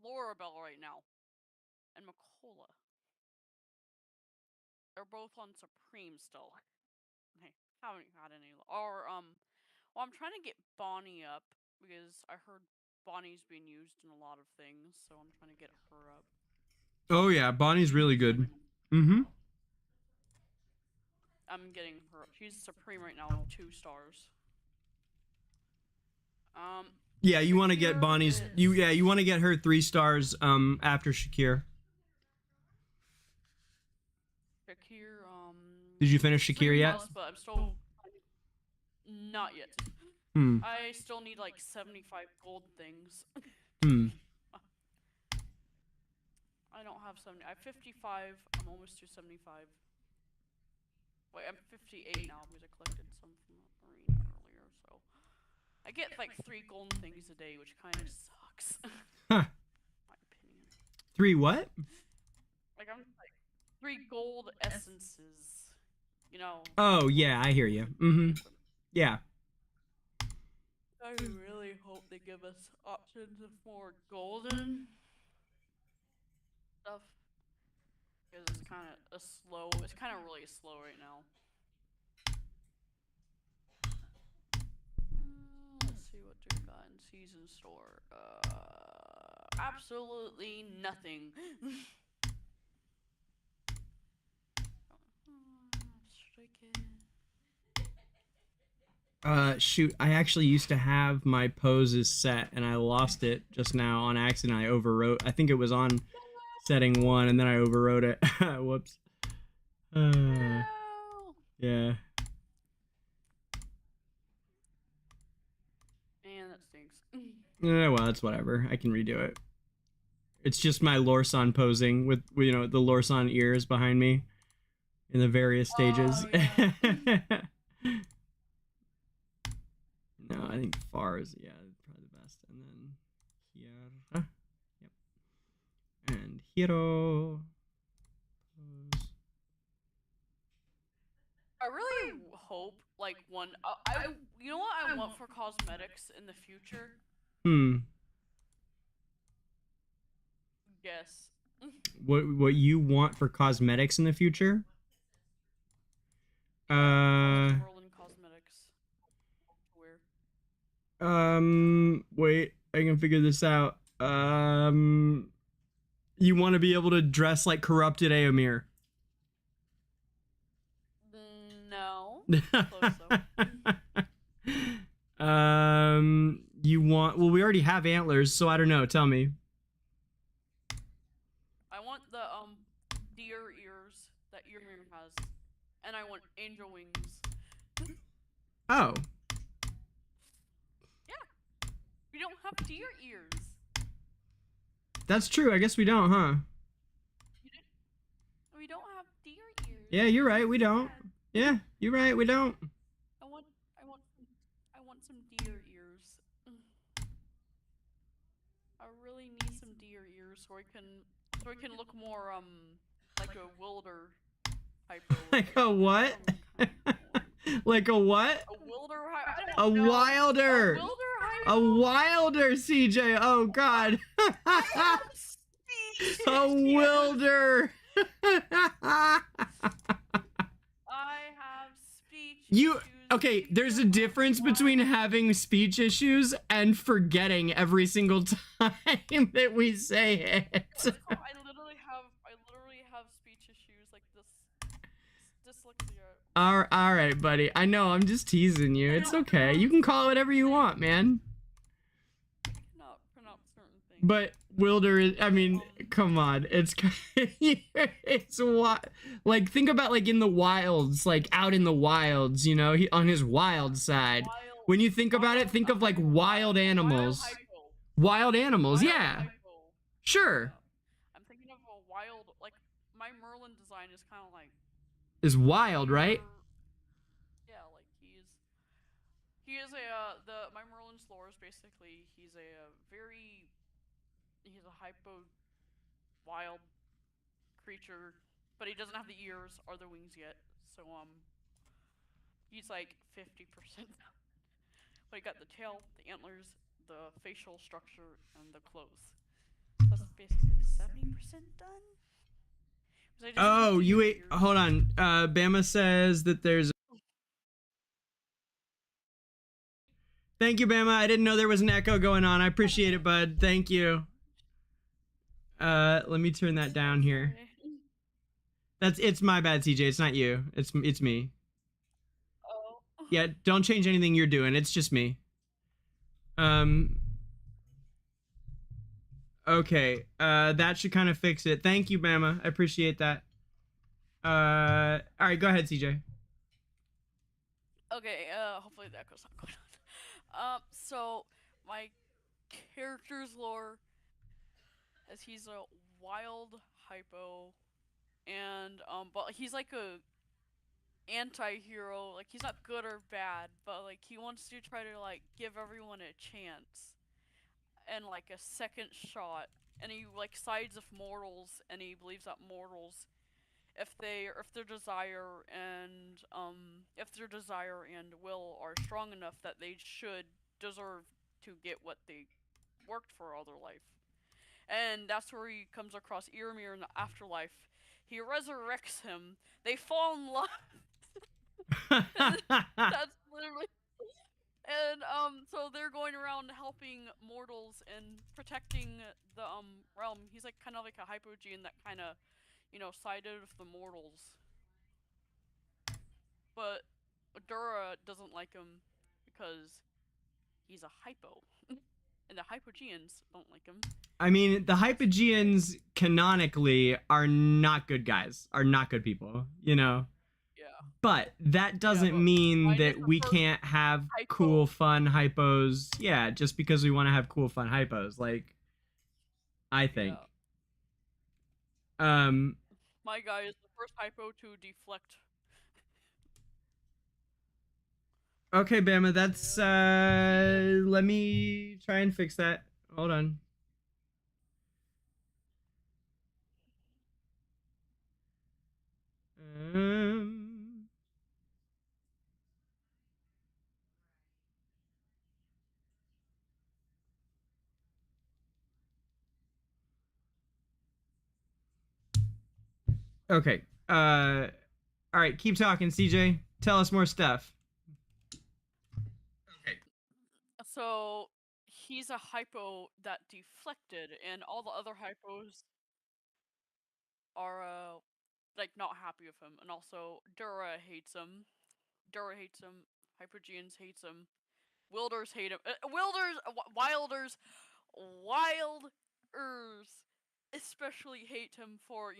Lorabelle right now, and Makola. They're both on Supreme still. Hey, haven't had any. Or well, I'm trying to get Bonnie up because I heard Bonnie's being used in a lot of things, so I'm trying to get her up. Oh yeah, Bonnie's really good. Mm-hmm. I'm getting her up. She's Supreme right now with 2 stars. Yeah, you want to get Bonnie's. You want to get her 3 stars. After Shakir. Shakir. Did you finish Shakir yet? Plus, but I'm still not yet. I still need like 75 gold things. I don't have 70. I have 55. I'm almost to 75. Wait, I'm 58 now because I collected some from the arena earlier, so I get like 3 golden things a day, which kind of sucks. Huh. My opinion. 3 what? Like I'm like 3 gold essences. You know. Oh yeah, I hear you. Mm-hmm. Yeah. I really hope they give us options of more golden stuff. Because it's kind of it's kind of really slow right now. Let's see what we got in season store. Absolutely nothing. Shoot, I actually used to have my poses set and I lost it just now on accident. I overwrote. I think it was on setting 1 and then I overwrote it. Whoops. No. Yeah. Man, that stinks. Well, that's whatever. I can redo it. It's just my Lorsan posing with you know, the Lorsan ears behind me in the various stages. Oh, yeah. No, I think far is, yeah, probably the best. And then here. Yep. And hero. I really hope, like, you know what I want for cosmetics in the future? Guess. What you want for cosmetics in the future? Merlin cosmetics. Where? Wait, I can figure this out. You want to be able to dress like corrupted Eomir. No. Close though. You want, well, we already have antlers, so I don't know, tell me. I want the deer ears that Eomir has, and I want angel wings. Oh. Yeah. We don't have deer ears. That's true, I guess we don't, huh? We don't have deer ears. Yeah, you're right, we don't. Yeah, you're right, we don't. I want some deer ears. I really need some deer ears so I can look more like a wilder hyper. Like a what? Like a what? A wilder hyper. A wilder. A wilder hyper. A wilder, CJ. Oh God. A wilder. I have speech You issues. okay? There's a difference between having speech issues and forgetting every single time that we say it. I literally have speech issues like this. Dyslexia. All right, buddy. I know. I'm just teasing you. It's okay. You can call it whatever you want, man. Not pronounce certain things. But wilder is, I mean, come on. It's what, like, think about like in the wilds, like out in the wilds, you know, on his wild side. When you think about it, think of like wild animals. Wild animals, yeah. Sure. I'm thinking of a wild, like my Merlin design is kind of like. Is wild, right? Yeah, like he is my Merlin's lore is basically he's a hypo wild creature, but he doesn't have the ears or the wings yet. So he's like 50%. But he got the tail, the antlers, the facial structure, and the clothes. That's basically 70% done. Oh, you wait. Hold on. Bama says that there's. Thank you, Bama. I didn't know there was an echo going on. I appreciate it, bud. Thank you. Let me turn that down here. It's my bad, CJ. It's not you. It's me. Oh. Yeah, don't change anything you're doing. It's just me. Okay. That should kind of fix it. Thank you, Bama. I appreciate that. All right, go ahead, CJ. Okay, hopefully the echo's not going on. So my character's lore is he's a wild hypo, and but he's like a anti-hero. Like, he's not good or bad, but like he wants to try to like give everyone a chance and like a second shot. And he like sides with mortals, and he believes that mortals, if their desire and will are strong enough, that they should deserve to get what they worked for all their life. And that's where he comes across Eomir in the afterlife. He resurrects him. They fall in love. That's literally. And so they're going around helping mortals and protecting the realm. He's like kind of like a hypogean that kind of, sided with the mortals. But Dura doesn't like him because he's a hypo. And the hypogeans don't like him. I mean, the hypogeans canonically are not good guys, are not good people, you know? Yeah. But that doesn't mean that we can't have cool, fun hypos. Yeah, just because we want to have cool, fun hypos. Like, I think. Yeah. My guy is the first hypo to deflect. Okay, Bama, that's, let me try and fix that. Hold on. Okay. All right, keep talking, CJ. Tell us more stuff. Okay. So he's a hypo that deflected, and all the other hypos are like not happy with him. And also Dura hates him. Hypogeans hates him. Wilders hate him. Wilders especially hate him for,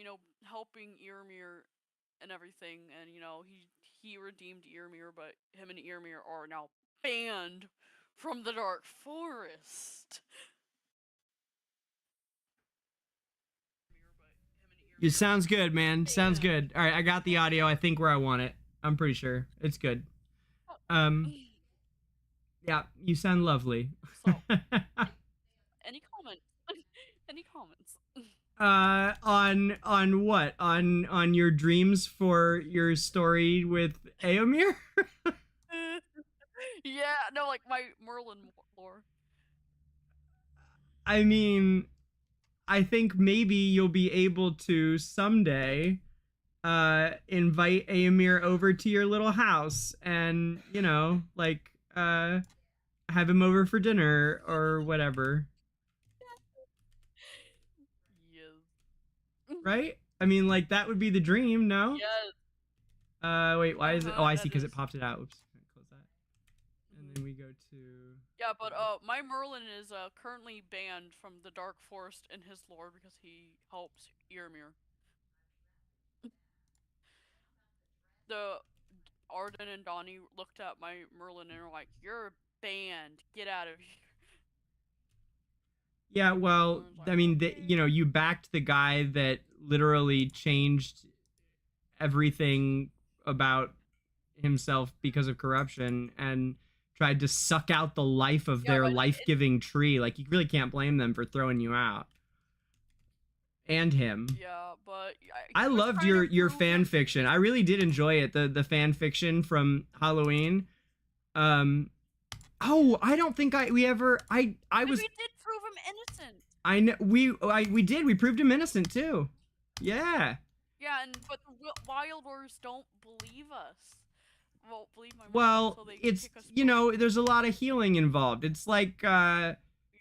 helping Eomir and everything. And, he redeemed Eomir, but him and Eomir are now banned from the Dark Forest. It sounds good, man. Sounds good. All right, I got the audio. I think where I want it. I'm pretty sure it's good. Yeah, you sound lovely. So, any comments? Any comments? On what? On your dreams for your story with Eomir? Yeah, no, like my Merlin lore. I mean, I think maybe you'll be able to someday invite Eomir over to your little house and, like have him over for dinner or whatever. Yes. Right? I mean, like, that would be the dream, no? Yes. Wait, why is it? Oh, I see, because it popped it out. Oops, close that. And then we go to... Yeah, but my Merlin is currently banned from the Dark Forest in his lore because he helps Eomir. The Arden and Donnie looked at my Merlin and were like, "You're banned. Get out of here." Yeah, well, I mean, you backed the guy that literally changed everything about himself because of corruption and tried to suck out the life of their life-giving tree. Like, you really can't blame them for throwing you out. And him. Yeah, but I loved your fan fiction. I really did enjoy it. The fan fiction from Halloween. Oh, I don't think we ever. I was. We did prove him innocent. I know we did. We proved him innocent too. Yeah. Yeah, but the Wilders don't believe us. Well, believe my well, so they it's there's a lot of healing involved. It's like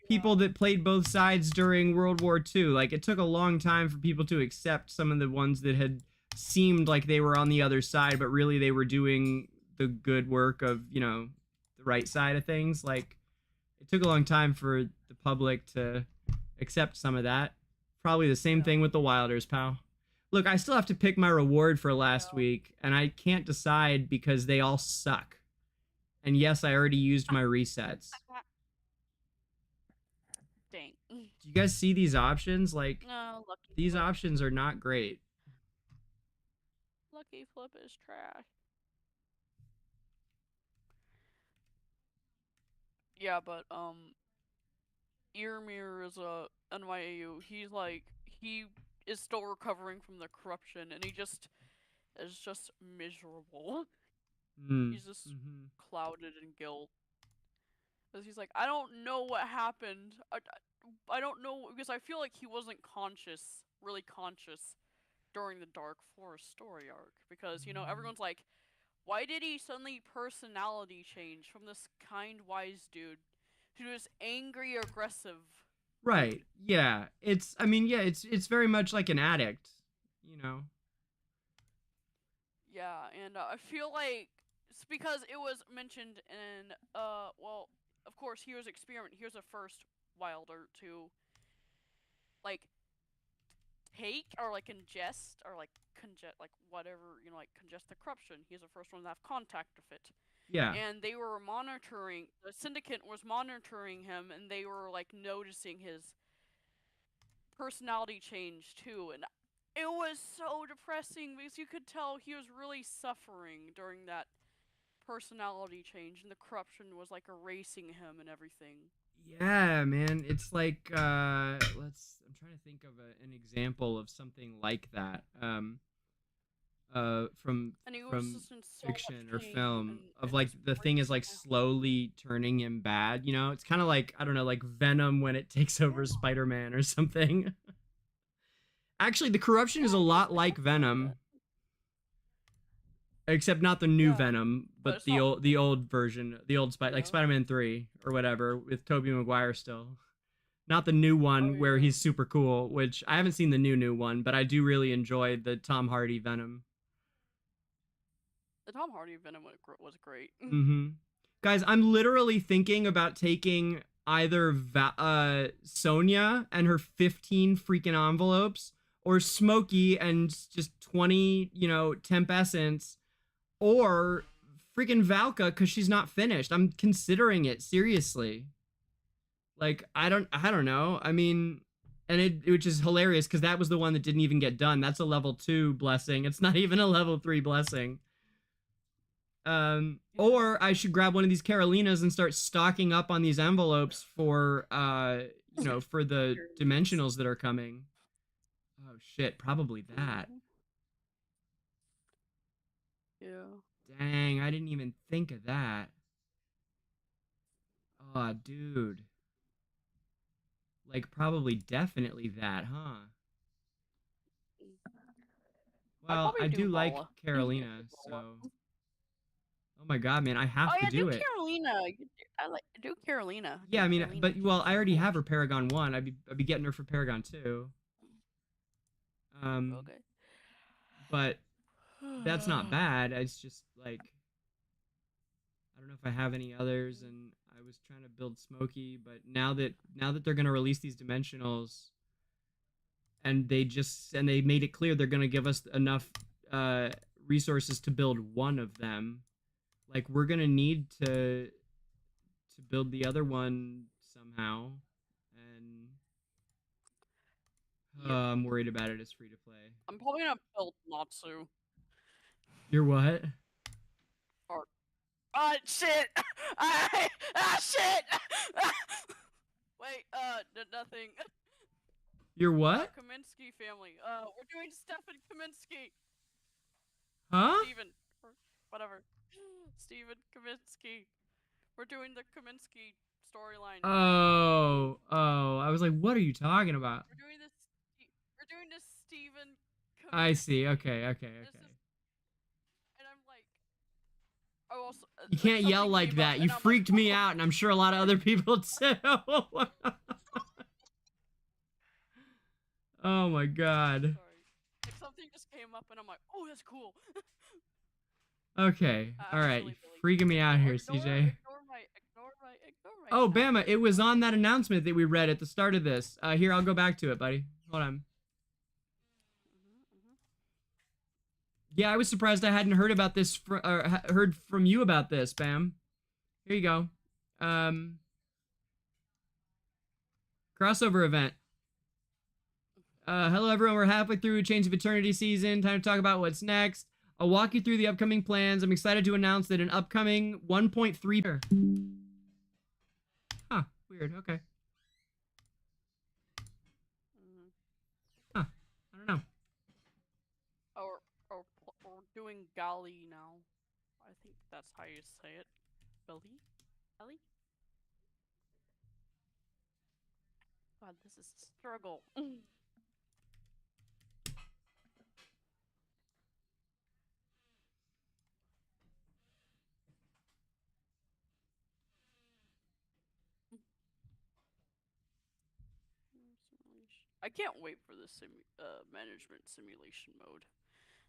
people that played both sides during World War II. Like, it took a long time for people to accept some of the ones that had seemed like they were on the other side, but really they were doing the good work of, the right side of things. Like, it took a long time for the public to accept some of that. Probably the same thing with the Wilders, pal. Look, I still have to pick my reward for last week, and I can't decide because they all suck. And yes, I already used my resets. Dang. Do you guys see these options? Like, no, these options are not great. Lucky Flip is trash. yeah, but Eomir is a NYAU. He's like he is still recovering from the corruption, and he just is just miserable. He's just clouded in guilt. Because he's like, I don't know what happened. I don't know, because I feel like he wasn't really conscious, during the Dark Forest story arc. Because, you know, everyone's like, why did he suddenly personality change from this kind, wise dude to this angry, aggressive? Right. Yeah. I mean, yeah, it's very much like an addict, you know. Yeah, and I feel like it's because it was mentioned in, well, of course, here's the first Wilder to, like, take or like ingest or like whatever, you know, like congest the corruption. He's the first one to have contact with it. Yeah. And they were monitoring, the syndicate was monitoring him, and they were like noticing his personality change too. And it was so depressing because you could tell he was really suffering during that personality change, and the corruption was like erasing him and everything. Yeah, man. It's like I'm trying to think of an example of something like that. From fiction or film, of like the thing is like slowly turning him bad, you know. It's kind of like, I don't know, like Venom when it takes over Spider-Man or something. Actually, the corruption is a lot like Venom, except not the new Venom, but the old version, the old like Spider-Man 3 or whatever with Tobey Maguire still. Not the new one where he's super cool, which I haven't seen the new one, but I do really enjoy the Tom Hardy Venom. The Tom Hardy Venom was great. Guys, I'm literally thinking about taking either Sonia and her 15 freaking envelopes, or Smokey and just 20, you know, temp essence, or freaking Valka because she's not finished. I'm considering it seriously. Like, I don't know. I mean, and which is hilarious because that was the one that didn't even get done. That's a level 2 blessing. It's not even a level 3 blessing. Or I should grab one of these Carolinas and start stocking up on these envelopes for, you know, for the dimensionals that are coming. Oh shit, probably that. Yeah. Dang, I didn't even think of that. Oh, dude. Like, probably definitely that, huh? Well, I do like Carolina, so... Oh my god, man, I have to do it. Carolina. I do Carolina. Yeah, I mean, but, well, I already have her Paragon 1. I'd be getting her for Paragon 2. Okay. But that's not bad. It's just, like... I don't know if I have any others, and I was trying to build Smokey, but now that they're gonna release these dimensionals, and they made it clear they're gonna give us enough resources to build one of them, like, we're gonna need to build the other one somehow, and I'm worried about it as free to play. I'm probably gonna build Natsu. You're what? Shit! Shit! Wait, nothing. You're what? Kaminsky family. We're doing Stefan Kaminsky. Huh? Steven. Whatever. Steven Kaminsky. We're doing the Kaminsky storyline. Oh, I was like, what are you talking about? We're doing this Steven Kaminsky. I see. Okay. And I'm like, also, you can't yell like that. You freaked me out, and I'm sure a lot of other people too. Oh my god. Sorry. Like, something just came up, and I'm like, oh, that's cool. Okay. All right. Freaking me out here, CJ. Ignore my Oh, Bama, it was on that announcement that we read at the start of this. Here, I'll go back to it, buddy. Hold on. Yeah, I was surprised I hadn't heard about this, heard from you about this, Bam. Here you go. Crossover event. Hello, everyone. We're halfway through Chains of Eternity season. Time to talk about what's next. I'll walk you through the upcoming plans. I'm excited to announce that an upcoming 1.3... weird. Okay. Mhm. Huh. I don't know. Or doing Gali now. I think that's how you say it. Gali? Gali? God, this is a struggle. I can't wait for this management simulation mode.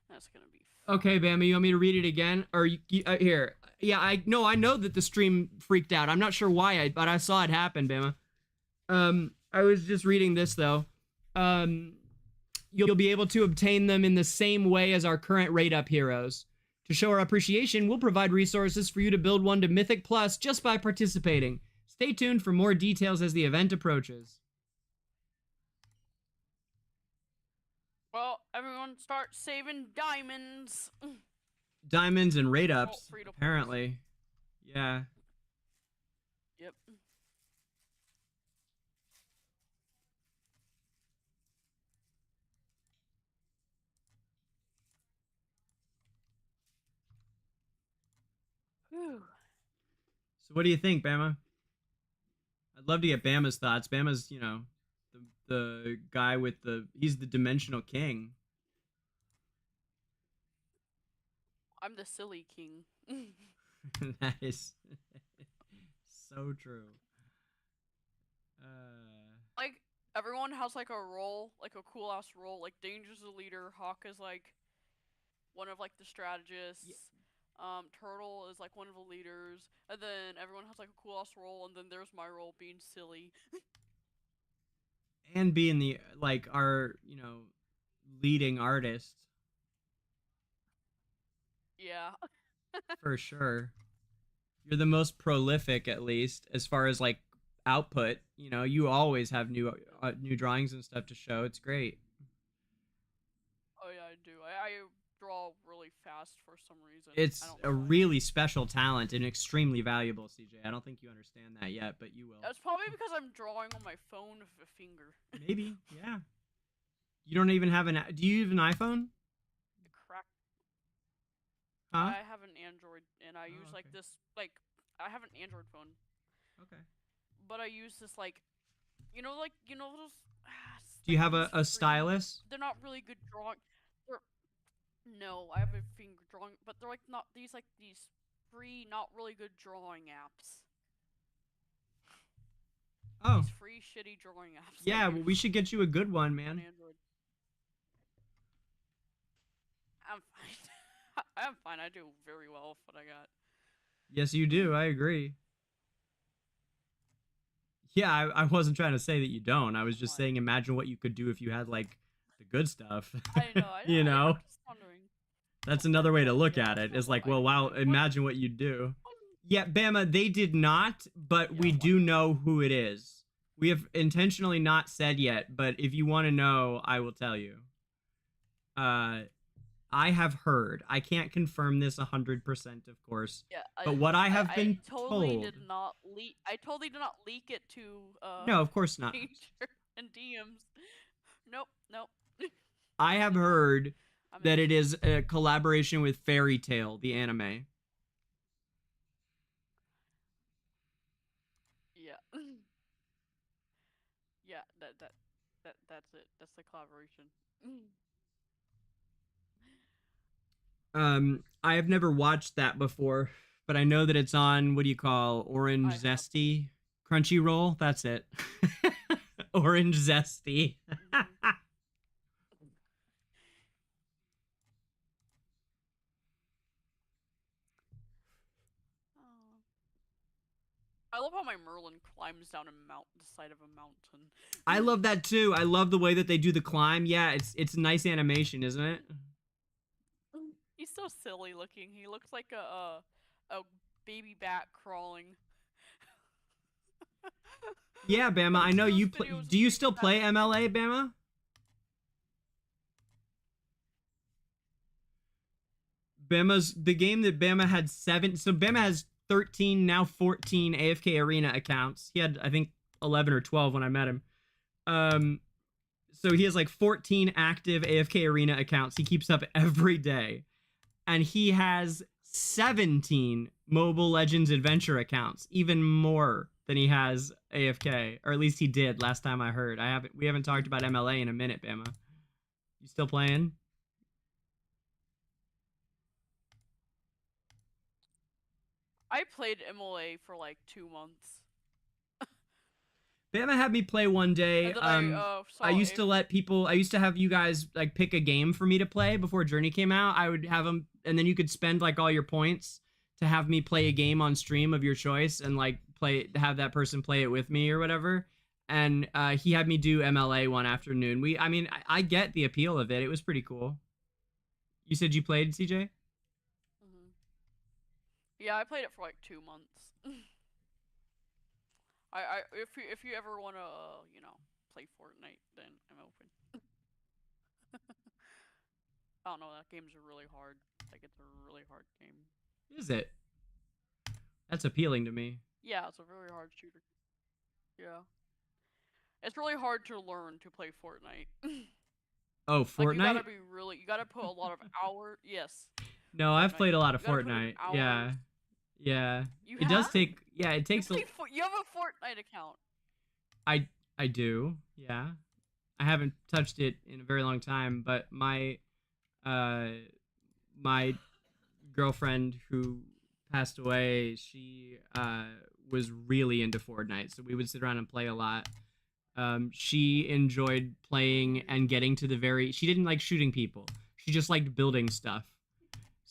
That's gonna be fun. Okay, Bama, you want me to read it again? Or here? Yeah, I know that the stream freaked out. I'm not sure why, but I saw it happen, Bama. I was just reading this though. You'll be able to obtain them in the same way as our current rate-up heroes. To show our appreciation, we'll provide resources for you to build one to Mythic Plus just by participating. Stay tuned for more details as the event approaches. Well, everyone start saving diamonds. Diamonds and rate-ups, free to apparently. Yeah. Yep. Whew. So what do you think, Bama? I'd love to get Bama's thoughts. Bama's, you know, the guy with he's the dimensional king. I'm the silly king. That is so true. Like, everyone has like a role, like a cool ass role. Like Danger's the leader, Hawk is like one of like the strategists. Yeah. Turtle is like one of the leaders, and then everyone has like a cool ass role, and then there's my role being silly. And being the like our, you know, leading artist. Yeah. For sure. You're the most prolific, at least, as far as like output. You know, you always have new drawings and stuff to show. It's great. Oh yeah, I do. I draw really fast for some reason. It's I don't a know why. really special talent and extremely valuable, CJ. I don't think you understand that yet, but you will. That's probably because I'm drawing on my phone with a finger. Maybe, yeah. You don't even have an... Do you have an iPhone? Crack. Huh? I have an Android, and I use like okay. this, like, I have an Android phone, Okay. but I use this, like, you know those... Do you have these a stylus? They're not really good drawing. No, I have a finger drawing, but they're like not these free, not really good drawing apps. Oh. These free shitty drawing apps. Yeah, well, we should get you a good one, man. On Android. I'm fine. I'm fine. I do very well with what I got. Yes, you do. I agree. Yeah, I wasn't trying to say that you don't. I was just saying imagine what you could do if you had, like, the good stuff. I know. You know? I'm just wondering. That's another way to look at it. It's like, well, wow, imagine what you'd do. Yeah, Bama, they did not, but we do know who it is. We have intentionally not said yet, but if you want to know, I will tell you. I have heard. I can't confirm this 100%, of course. Yeah, but what I have been told. Did not leak. I totally did not leak it to. No, of course not. And DMs. Nope. Nope. I have heard that it is a collaboration with Fairy Tail, the anime. Yeah. Yeah, that's it. That's the collaboration. I have never watched that before, but I know that it's on, what do you call, Orange Zesty? Crunchyroll? That's it. Orange Zesty. I love how my Merlin climbs down the side of a mountain. I love that too. I love the way that they do the climb. Yeah, it's nice animation, isn't it? He's so silly looking. He looks like a baby bat crawling. Yeah, Bama. I know you play. Do you still play MLA, Bama? Bama's the game that Bama had 7. So Bama has 13, now 14 AFK Arena accounts. He had, I think, 11 or 12 when I met him. So he has like 14 active AFK Arena accounts he keeps up every day. And he has 17 Mobile Legends Adventure accounts, even more than he has AFK, or at least he did last time I heard. We haven't talked about MLA in a minute, Bama. You still playing? I played MLA for like 2 months. Bama had me play one day. And then I used to let people. I used to have you guys like pick a game for me to play before Journey came out. I would have them, and then you could spend like all your points to have me play a game on stream of your choice, and like have that person play it with me or whatever. And he had me do MLA one afternoon. I get the appeal of it. It was pretty cool. You said you played, CJ? Yeah, I played it for like 2 months. If you ever want to, play Fortnite, then I'm open. I don't know, that game's really hard. Like, it's a really hard game. Is it? That's appealing to me. Yeah, it's a really hard shooter. Yeah. It's really hard to learn to play Fortnite. Oh, Fortnite? Like, you gotta put a lot of hours. Yes. No, I've played a lot of Fortnite. Yeah. Yeah. It does take, yeah, it takes you have a Fortnite account. I do. Yeah. I haven't touched it in a very long time, but my girlfriend who passed away, she was really into Fortnite, so we would sit around and play a lot. She enjoyed playing and getting to she didn't like shooting people. She just liked building stuff.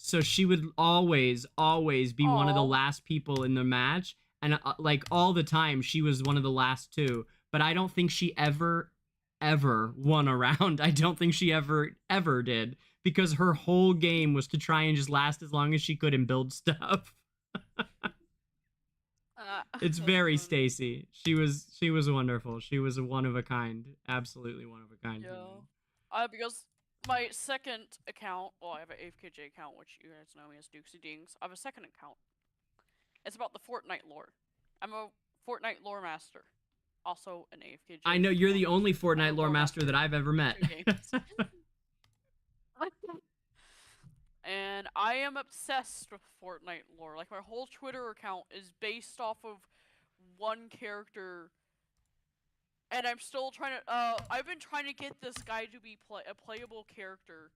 So she would always be one of the last people in the match, and like all the time she was one of the last two. But I don't think she ever won a round. I don't think she ever did, because her whole game was to try and just last as long as she could and build stuff. It's very Stacy. She was wonderful. She was a one of a kind, absolutely one of a kind. Yeah. Because my second account, well, I have an AFKJ account, which you guys know me as Duxxie Dings. I have a second account. It's about the Fortnite lore. I'm a Fortnite lore master. Also an AFKJ. I know you're the only Fortnite lore master that I've ever met. And I am obsessed with Fortnite lore. Like, my whole Twitter account is based off of one character. And I'm still trying to, I've been trying to get this guy to be a playable character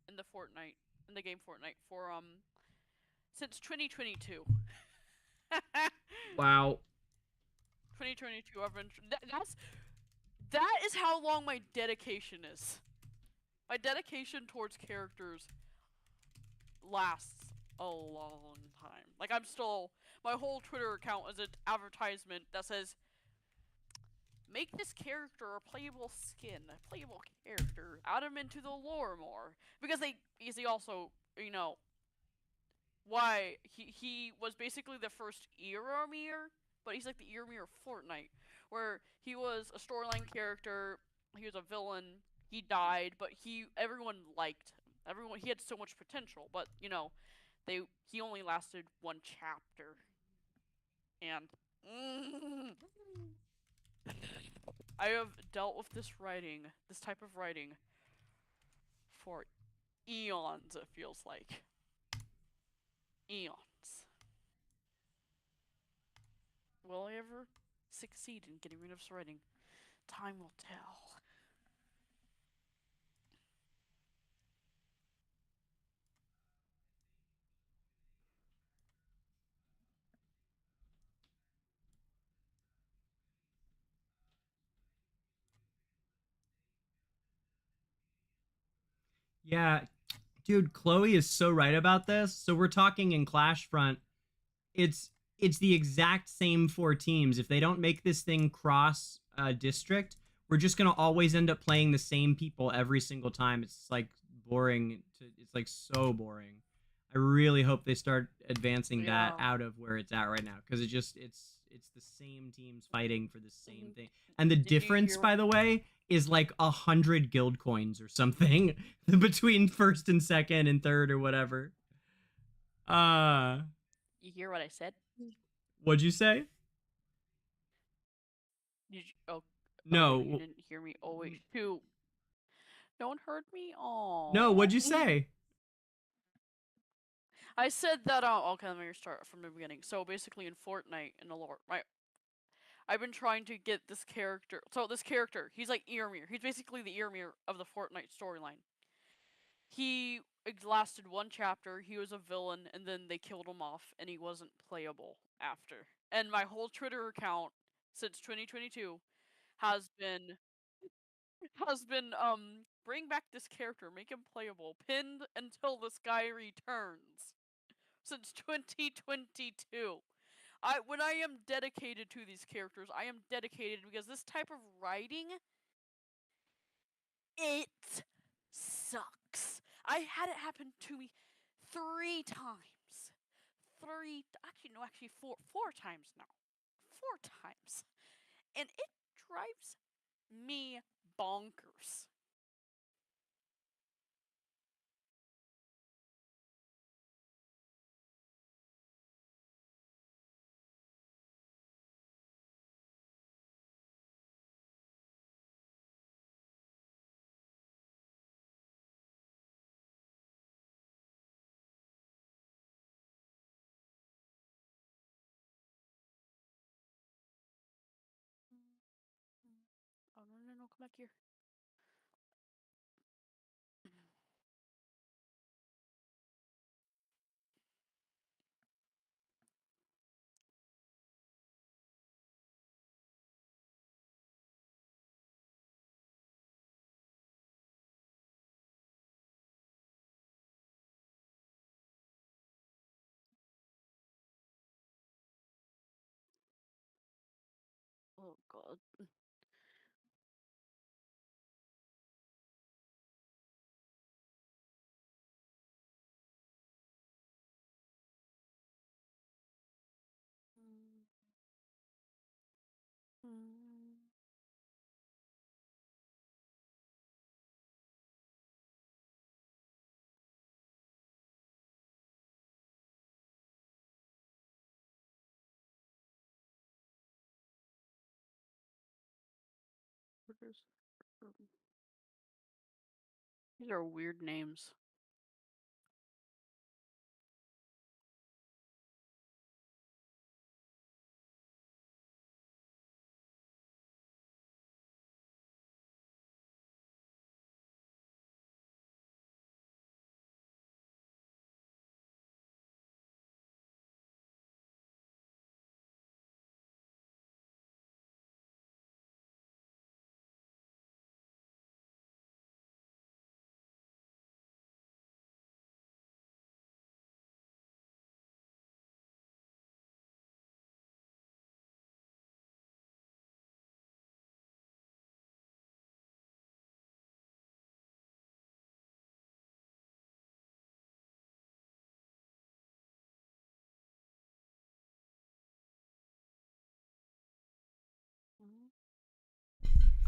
in the game Fortnite for, since 2022. Wow. 2022, I've been, that is how long my dedication is. My dedication towards characters lasts a long time. Like, my whole Twitter account is an advertisement that says, make this character a playable skin, a playable character, add him into the lore more. Because he also, why, he was basically the first Eomir, but he's like the Eomir of Fortnite, where he was a storyline character, he was a villain, he died, but everyone liked him. He had so much potential, but, he only lasted one chapter. And I have dealt with this type of writing, for eons, it feels like. Eons. Will I ever succeed in getting rid of this writing? Time will tell. Yeah, dude, Chloe is so right about this. So we're talking in Clash Front. It's the exact same 4 teams. If they don't make this thing cross district, we're just gonna always end up playing the same people every single time. It's like boring. It's like so boring. I really hope they start advancing that out of where it's at right now, because it's the same teams fighting for the same thing. And the difference, by the way, is like 100 guild coins or something between first and second and third or whatever. You hear what I said? What'd you say? Did you, oh, No. you didn't hear me. Oh wait, shoot. No one heard me. Oh. No, what'd you say? I said that. Okay, let me start from the beginning. So basically, in Fortnite, in the lore, I've been trying to get this character. So this character, he's like Eomir. He's basically the Eomir of the Fortnite storyline. He lasted one chapter. He was a villain, and then they killed him off, and he wasn't playable after. And my whole Twitter account since 2022 has been bring back this character, make him playable, pinned until this guy returns. Since 2022. When I am dedicated to these characters, I am dedicated because this type of writing, it sucks. I had it happen to me 3 times. Actually 4 times now. 4 times. And it drives me bonkers. Oh no, come back here. Oh god. These are weird names.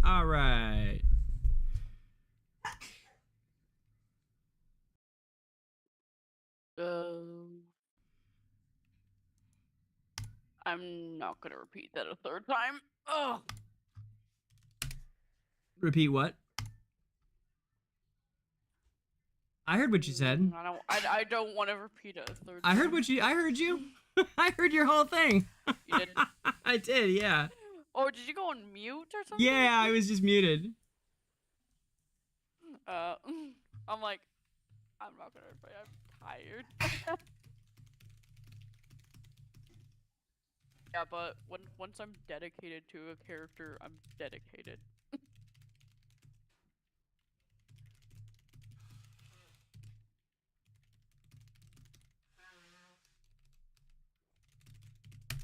All right. I'm not gonna repeat that a 3rd time. Ugh. Repeat what? I heard what you said. I don't want to repeat it a 3rd time. I heard you. I heard your whole thing. You did? I did, yeah. Oh, did you go on mute or something? Yeah, I was just muted. I'm like, I'm not gonna repeat. I'm tired. Yeah, but once I'm dedicated to a character, I'm dedicated.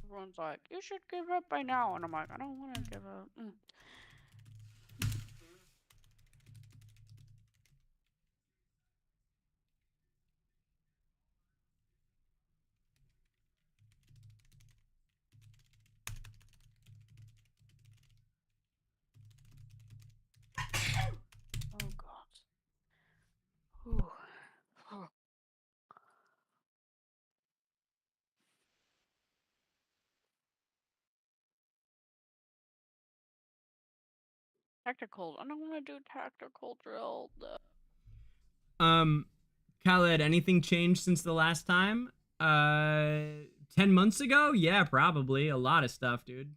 Everyone's like, you should give up by now, and I'm like, I don't want to give up. Oh god. Whew. Tactical. I don't want to do tactical drill. Khaled, anything changed since the last time? 10 months ago? Yeah, probably. A lot of stuff, dude.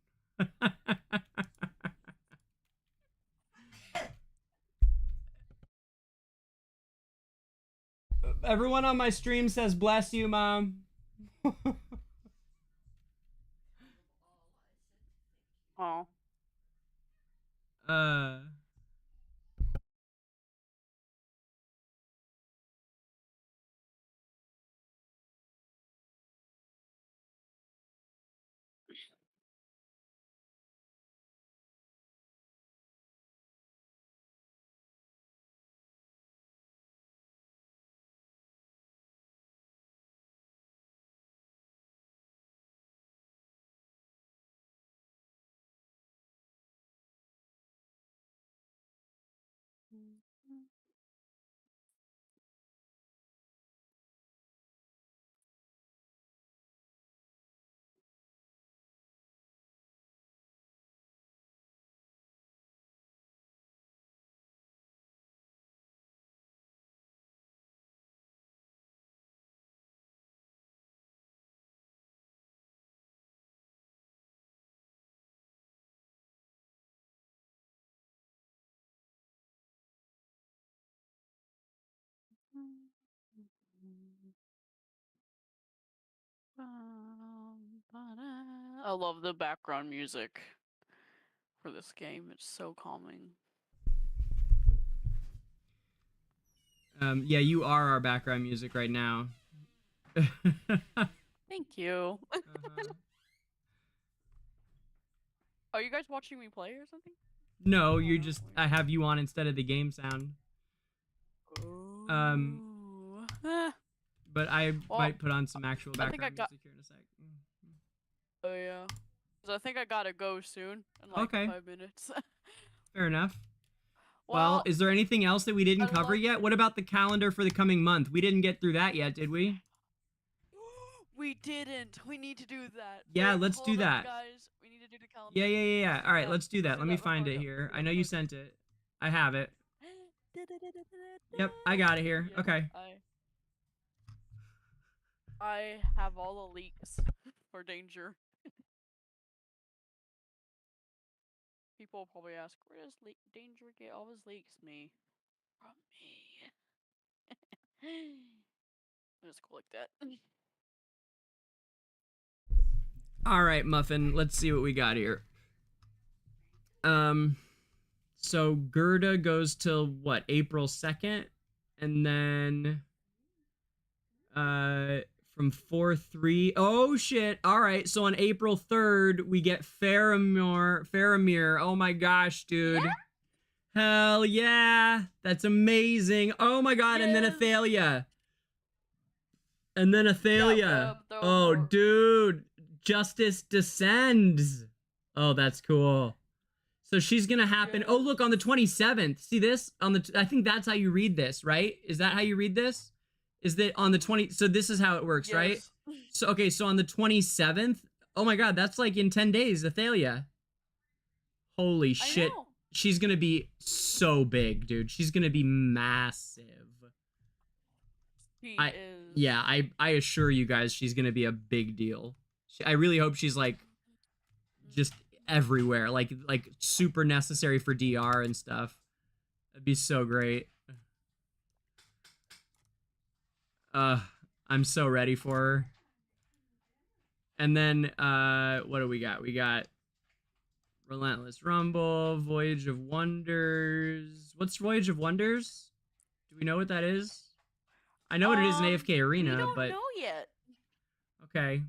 Everyone on my stream says bless you, Mom. Oh. I love the background music for this game. It's so calming. Yeah, you are our background music right now. Thank you. Uh-huh. Are you guys watching me play or something? No, Oh, you no, just wait. I have you on instead of the game sound. Ooh. But I Well, might put on some actual I think I background got- music here in a sec. Oh yeah. Cause I think I gotta go soon in like Okay. 5 minutes. Fair enough. Well, is there anything else that we didn't cover yet? What about the calendar for the coming month? We didn't get through that yet, did we? We didn't. We need to do that. Yeah, Wait, let's do hold up, that. guys. We need to do the calendar. Yeah. All right, let's do that. do Let me that find before it I go. here. Do I that know you before I sent it. I have it. Yep, I got it here. Yeah, Okay. I have all the leaks for Danger. People will probably ask, where does Danger get all his leaks? Me. From me. Just go like that. All right, Muffin. Let's see what we got here. So Gerda goes till what, April 2nd, and then from 4/3. Oh shit! All right, so on April 3rd we get Faramir. Oh my gosh, dude! Yeah? Hell yeah! That's amazing. Oh my god! And then Yes. Athalia. And then Athalia. Oh, dude. Justice descends. Oh, that's cool. So she's gonna happen. Oh, look, on the 27th. See this? On the I think that's how you read this, right? Is that how you read this? Is that on the 20? So this is how it works, right? So okay, so on the 27th. Oh my god, that's like in 10 days, Athalia. Holy shit. She's gonna be so big, dude. She's gonna be massive. Yeah, I assure you guys, she's gonna be a big deal. I really hope she's like just everywhere, like super necessary for DR and stuff. That'd be so great. I'm so ready for her. And then what do we got? We got Relentless Rumble, Voyage of Wonders. What's Voyage of Wonders? Do we know what that is? I know what it is in AFK Arena, we don't but know yet. Okay.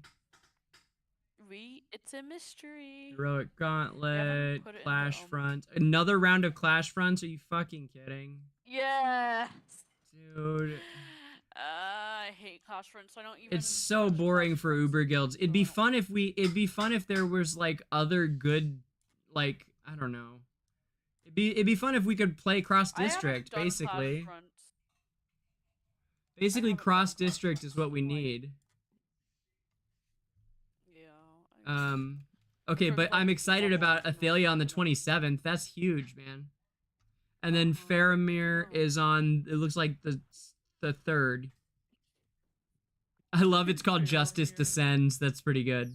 It's a mystery. Heroic Gauntlet, Clash Front. Another round of Clash Fronts? Are you fucking kidding? Yes. Dude. I hate Clash Fronts. I don't even. It's so boring for Uber guilds. It'd be fun if there was like other good, like, I don't know. It'd be fun if we could play cross district, basically. Basically, cross district is what we need. Yeah. Okay, Sure, but I'm totally excited double about option ATHALIA on the or something. 27th. That's huge, man. And then Uh-huh. Faramir Oh. is on, it looks like the 3rd. I love it's called Justice Faramir. Descends. That's pretty good.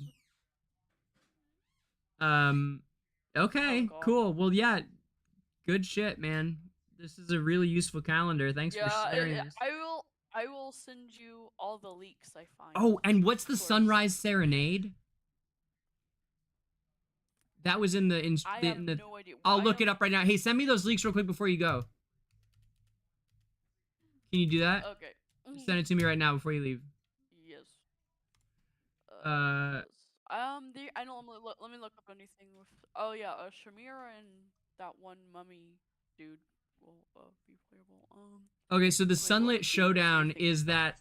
Oh Okay, god. cool. Well, yeah, good shit, man. This is a really useful calendar. Thanks for Yeah, sharing this. I will send you all the leaks I find. Oh, and what's of the course. Sunrise Serenade? That was in the I have no idea. I'll Why look it am- up right now. Hey, send me those leaks real quick before you go. Can you do that? Okay. Send it to me right now before you leave. Yes. Uh, I know. Let me look up anything with. Oh yeah, Shamira and that one mummy dude will be playable. Okay, so the what Sunlit is Showdown anything is that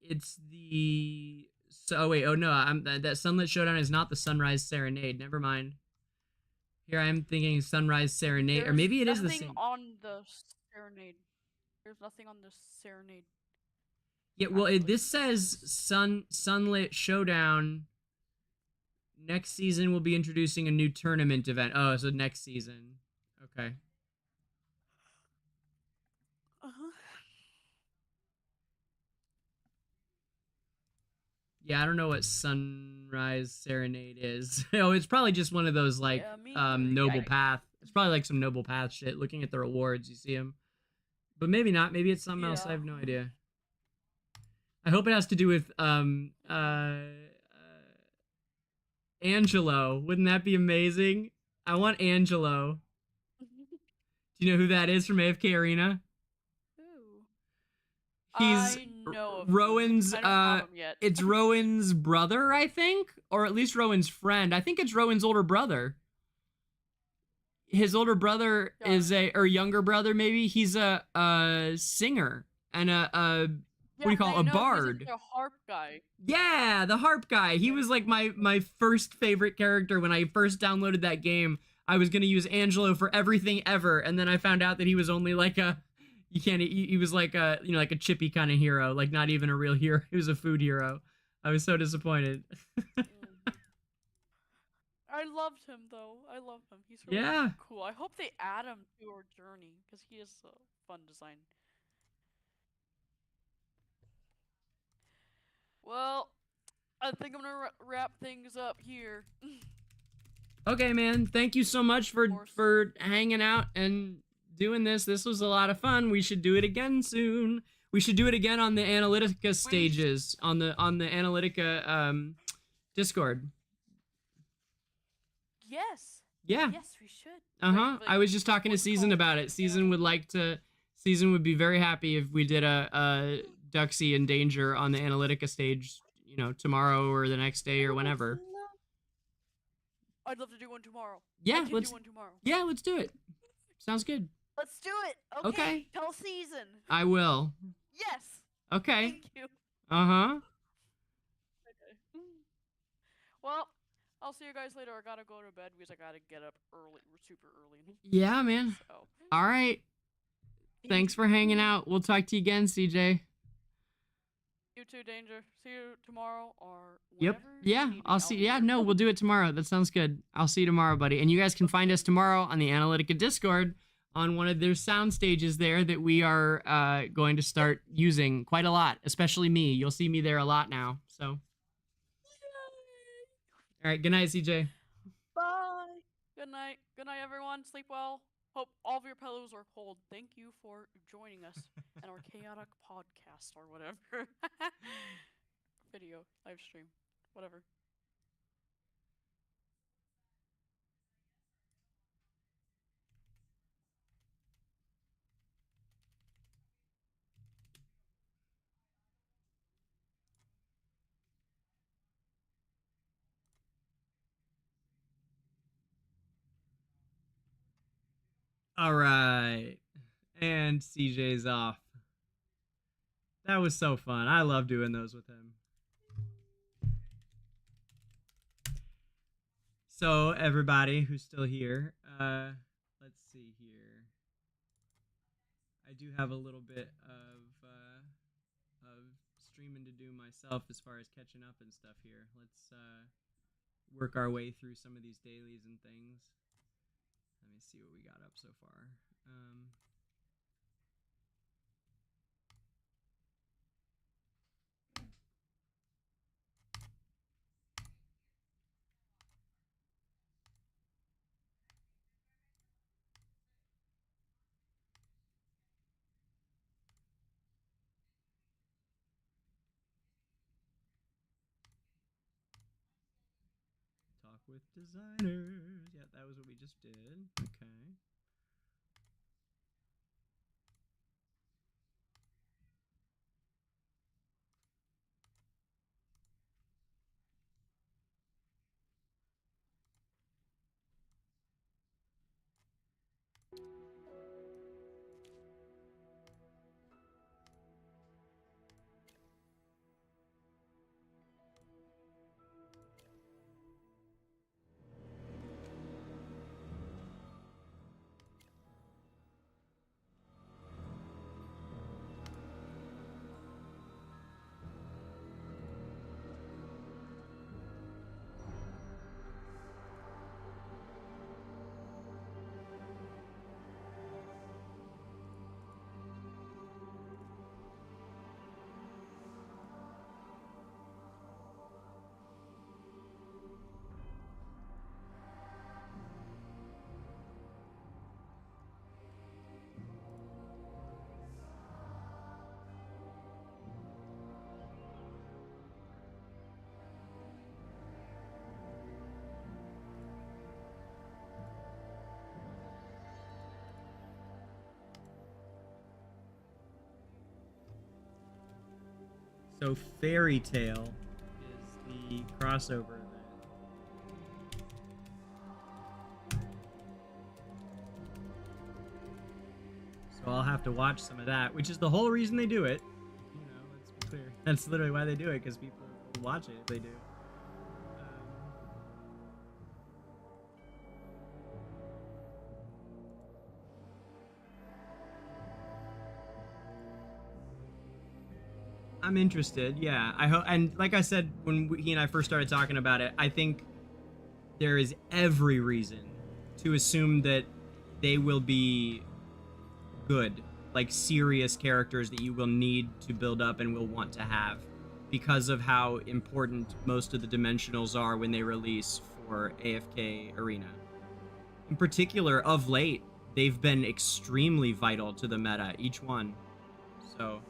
it's the oh wait, oh no, that Sunlit Showdown is not the Sunrise Serenade. Never mind. Here I am thinking Sunrise Serenade, or maybe it is the same. There's nothing on the serenade. There's nothing on the serenade. Yeah, well, actually. this says Sunlit Showdown. Next season we'll be introducing a new tournament event. Oh, so next season. Okay. Uh-huh. Yeah, I don't know what Sunrise Serenade is. Oh, it's probably just one of those like Yeah, me neither. Noble Path. It's probably like some Noble Path shit. Looking at the rewards, you see them. But maybe not. Maybe it's something else. I have no idea. I hope it has to do with Angelo. Wouldn't that be amazing? I want Angelo. Do you know who that is from AFK Arena? Ooh. He's I know of Rowan's him. I don't have him yet. it's Rowan's brother, I think, or at least Rowan's friend. I think it's Rowan's older brother. His older brother is or younger brother maybe. He's a singer and what do you call it? A bard. He's a harp guy. Yeah, the harp guy. He was like my first favorite character when I first downloaded that game. I was gonna use Angelo for everything ever, and then I found out that he was only like he was like a like a chippy kind of hero, like not even a real hero. He was a food hero. I was so disappointed. I loved him though. I love him. He's really cool. I hope they add him to our journey because he is a fun design. Well, I think I'm gonna wrap things up here. Okay, man. Thank you so much for hanging out and doing this. This was a lot of fun. We should do it again soon. We should do it again on the Analytica stages on the Analytica Discord. Yes. Yeah. Yes, we should. Uh-huh. I was just talking to Season about it. Season would be very happy if we did a Duxxie and Danger on the Analytica stage, tomorrow or the next day or whenever. I'd love to do one tomorrow. Yeah, let's do it. Sounds good. Let's do it. Okay. Tell Season. I will. Yes. Okay. Thank you. Uh-huh. Okay. Well, I'll see you guys later. I gotta go to bed because I gotta get up early, super early. Yeah, man. So. All right. Thanks for hanging out. We'll talk to you again, CJ. You too, Danger. See you tomorrow or whenever. Yep. Yeah, I'll see. Yeah, no, we'll do it tomorrow. That sounds good. I'll see you tomorrow, buddy. And you guys can find us tomorrow on the Analytica Discord on one of their sound stages there that we are going to start using quite a lot, especially me. You'll see me there a lot now. So. All right. Good night, CJ. Bye. Good night. Good night, everyone. Sleep well. Hope all of your pillows are cold. Thank you for joining us in our chaotic podcast or whatever. Video, live stream, whatever. All right. And CJ's off. That was so fun. I love doing those with him. So, everybody who's still here, let's see here. I do have a little bit of streaming to do myself as far as catching up and stuff here. work our way through some of these dailies and things. Let me see what we got up so far. Talk with designers. Yeah, that was what we just did. Okay. So Fairy Tale is the crossover event. So I'll have to watch some of that, which is the whole reason they do it. You know, let's be clear. That's literally why they do it, because people will watch it if they do. I'm interested, yeah. I hope, and like I said when he and I first started talking about it, I think there is every reason to assume that they will be good, like serious characters that you will need to build up and will want to have, because of how important most of the dimensionals are when they release for AFK Arena. In particular, of late, they've been extremely vital to the meta, each one. So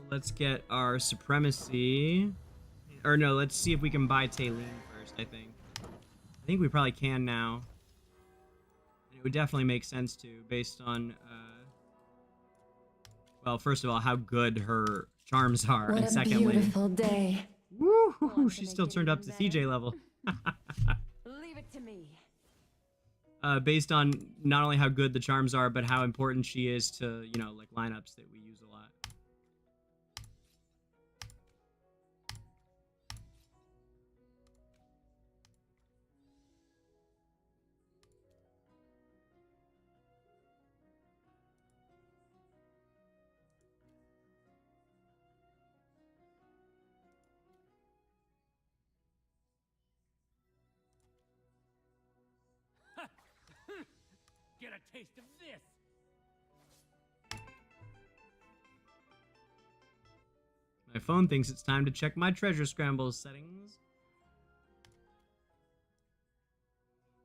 let's get our supremacy. Or no, let's see if we can buy Taylene first, I think. I think we probably can now. It would definitely make sense to, based on, well, first of all, how good her charms are, and secondly... What a beautiful day. Woo! She still turned up to CJ level. Leave it to me. Based on not only how good the charms are, but how important she is to, you know, like, lineups that we use a lot. Get a taste of this! My phone thinks it's time to check my treasure scramble settings.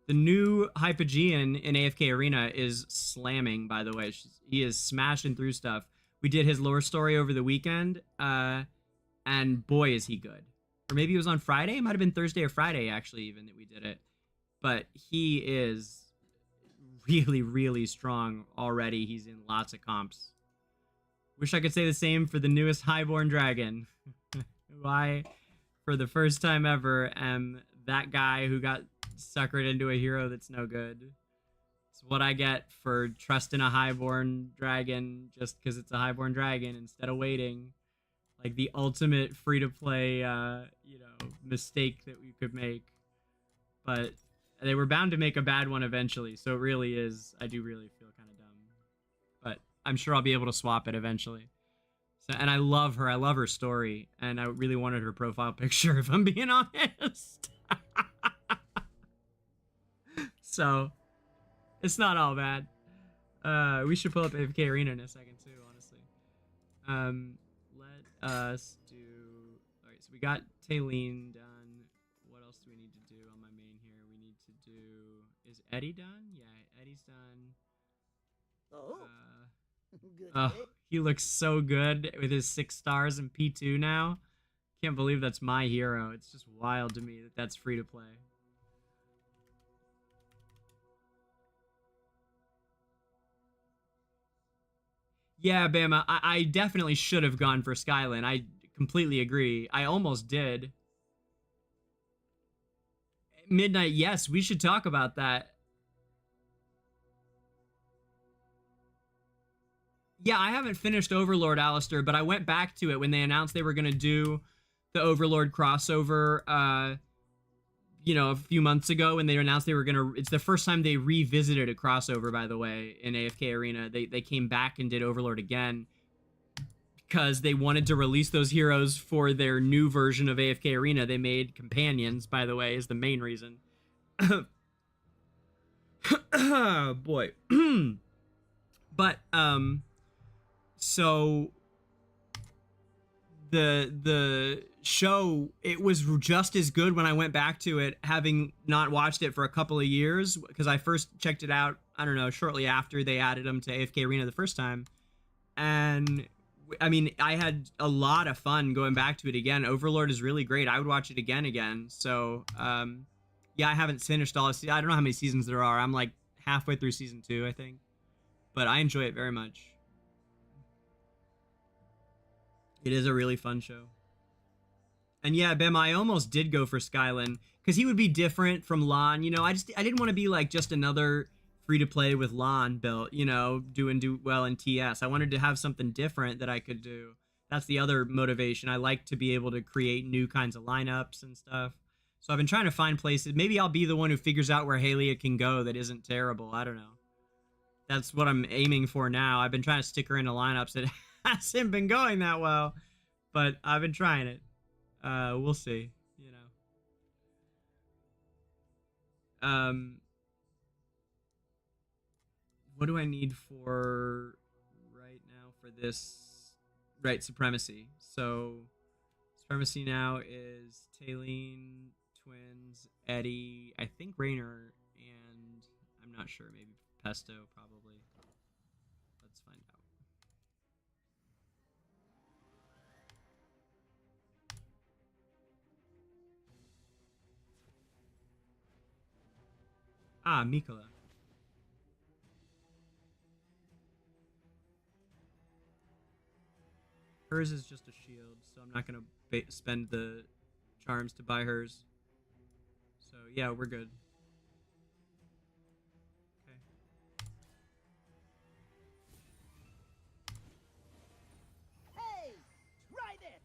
The new Hypogean in AFK Arena is slamming, by the way. He is smashing through stuff. We did his lore story over the weekend, and boy, is he good. Or maybe it was on Friday. It might have been Thursday or Friday, actually, even, that we did it. But he is really, really strong already. He's in lots of comps. Wish I could say the same for the newest Highborn Dragon. Who I, for the first time ever, am that guy who got suckered into a hero that's no good. It's what I get for trusting a Highborn Dragon just because it's a Highborn Dragon instead of waiting. Like the ultimate free-to-play, mistake that we could make. But they were bound to make a bad one eventually, so it really is, I do really feel kind of dumb. But I'm sure I'll be able to swap it eventually. So, and I love her. I love her story. And I really wanted her profile picture, if I'm being honest. So, it's not all bad. We should pull up AFK Arena in a second, too, honestly. Let us do... Alright, so we got Taylene done. What else do we need to do on my main here? We need to do... Is Eddie done? Yeah, Eddie's done. Oh. Good. Oh, he looks so good with his 6 stars in P2 now. Can't believe that's my hero. It's just wild to me that that's free to play. Yeah, Bama, I definitely should have gone for Skyline. I completely agree. I almost did. Midnight, yes, we should talk about that. Yeah, I haven't finished Overlord, Alistair, but I went back to it when they announced they were going to do the Overlord crossover, a few months ago, when they announced they were going to... It's the first time they revisited a crossover, by the way, in AFK Arena. They came back and did Overlord again because they wanted to release those heroes for their new version of AFK Arena. They made companions, by the way, is the main reason. Boy. But, so the show, it was just as good when I went back to it, having not watched it for a couple of years, because I first checked it out, I don't know, shortly after they added them to AFK Arena the first time. And I mean, I had a lot of fun going back to it again. Overlord is really great. I would watch it again. So, yeah, I haven't finished all of I don't know how many seasons there are. I'm like halfway through season 2, I think. But I enjoy it very much. It is a really fun show. And yeah, Bem, I almost did go for Skylan, because he would be different from Lon. You know, I didn't want to be like just another free-to-play with Lon built, do well in TS. I wanted to have something different that I could do. That's the other motivation. I like to be able to create new kinds of lineups and stuff. So I've been trying to find places. Maybe I'll be the one who figures out where Halia can go that isn't terrible. I don't know. That's what I'm aiming for now. I've been trying to stick her into lineups that hasn't been going that well, but I've been trying it. We'll see, what do I need for right now for this? Right, Supremacy. So Supremacy now is Taylene, Twins, Eddie, I think Raynor, and I'm not sure, maybe Pesto, probably. Let's find out. Ah, Mikola. Hers is just a shield, so I'm not going to spend the charms to buy hers. So, yeah, we're good. Okay. Hey, try this.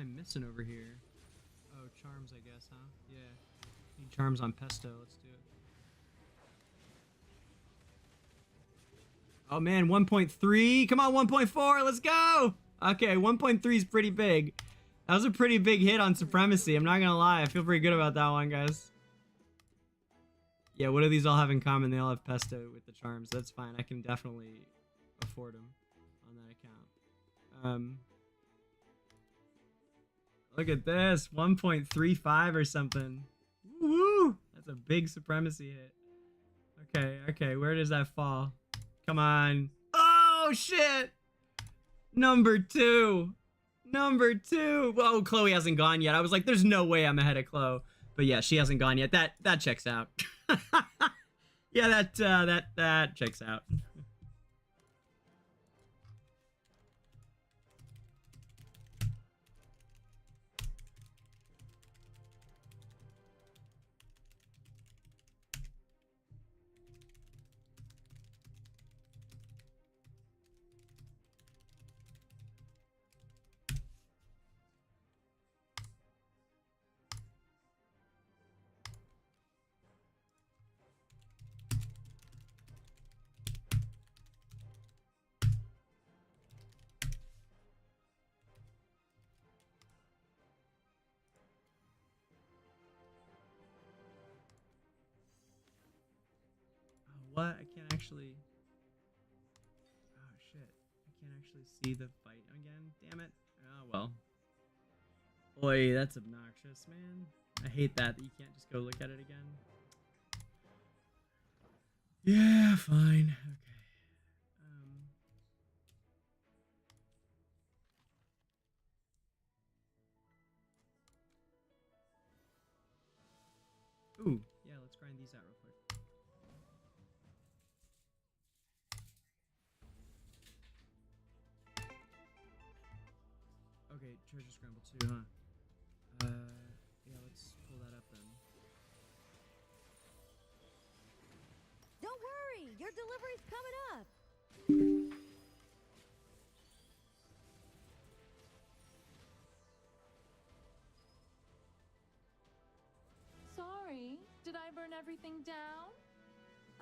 am I missing over here? Oh, charms, I guess, huh? Yeah. Need charms on pesto. Let's do it. Oh man, 1.3. Come on, 1.4. Let's go. Okay, 1.3 is pretty big. That was a pretty big hit on supremacy. I'm not gonna lie. I feel pretty good about that one, guys. Yeah, what do these all have in common? They all have pesto with the charms. That's fine. I can definitely afford them on that account. Look at this. 1.35 or something. Woo! That's a big supremacy hit. Okay, okay. Where does that fall? Come on. Oh, shit! Number 2. Number 2. Whoa, Chloe hasn't gone yet. I was like, there's no way I'm ahead of Chloe. But yeah, she hasn't gone yet. That checks out. Yeah, that checks out. What? I can't actually... Oh, shit. I can't actually see the fight again. Damn it. Oh, well. Boy, that's obnoxious, man. I hate that you can't just go look at it again. Yeah, fine. Okay. Ooh, yeah, let's grind these out real quick. Okay, treasure scramble too, huh? Yeah, let's pull that up then. Don't worry, your delivery's coming up. Sorry, did I burn everything down?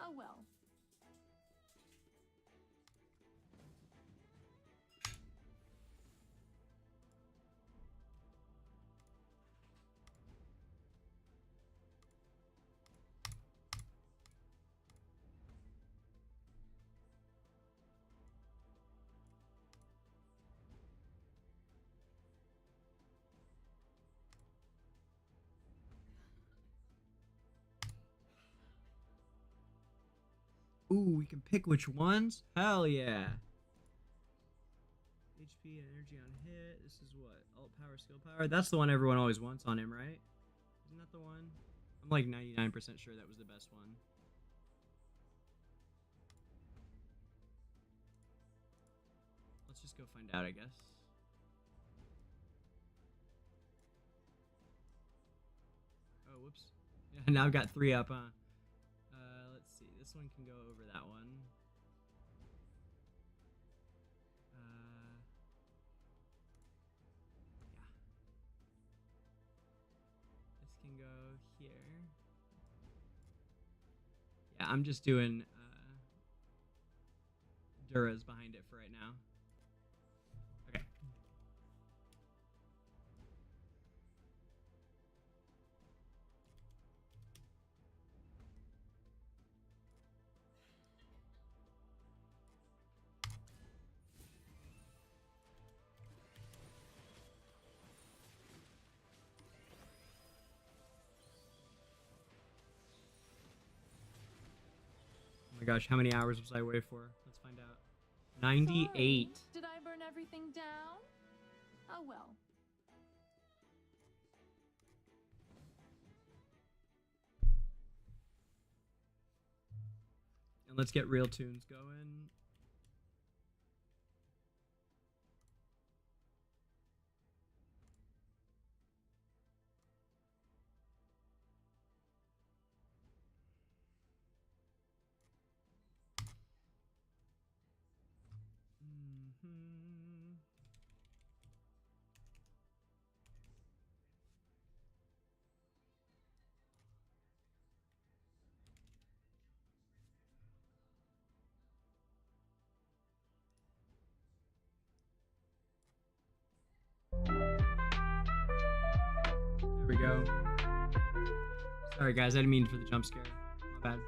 Oh well. Ooh, we can pick which ones? Hell yeah. HP and energy on hit. This is what? Alt power, skill power? That's the one everyone always wants on him, right? Isn't that the one? I'm like 99% sure that was the best one. Let's just go find out, I guess. Oh, whoops. Yeah, now I've got 3 up, huh? Let's see. This one can go over that one. Yeah. This can go here. Yeah, I'm just doing Duras behind it for right now. Okay. Oh my gosh, how many hours was I away for? Let's find out. 98. Sorry, did I burn everything down? Oh well. And let's get real tunes going. There we go. Sorry guys, I didn't mean for the jump scare. My bad.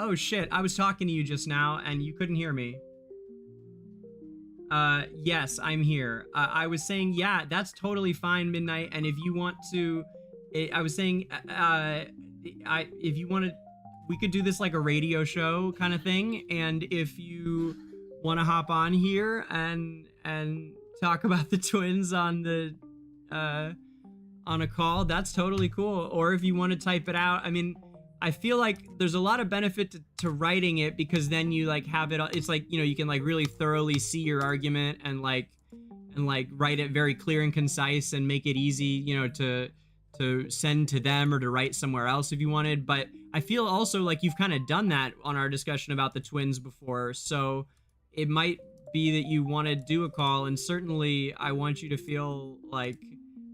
Oh shit, I was talking to you just now and you couldn't hear me. Yes, I'm here. I was saying, yeah, that's totally fine, Midnight, and if you want to, I was saying, if you want to, we could do this like a radio show kind of thing, and if you want to hop on here and talk about the twins on the, on a call, that's totally cool. Or if you want to type it out, I mean, I feel like there's a lot of benefit to writing it, because then you like have it, it's like, you know, you can like really thoroughly see your argument and like write it very clear and concise and make it easy, you know, to send to them or to write somewhere else if you wanted. But I feel also like you've kind of done that on our discussion about the twins before, so it might be that you want to do a call, and certainly I want you to feel like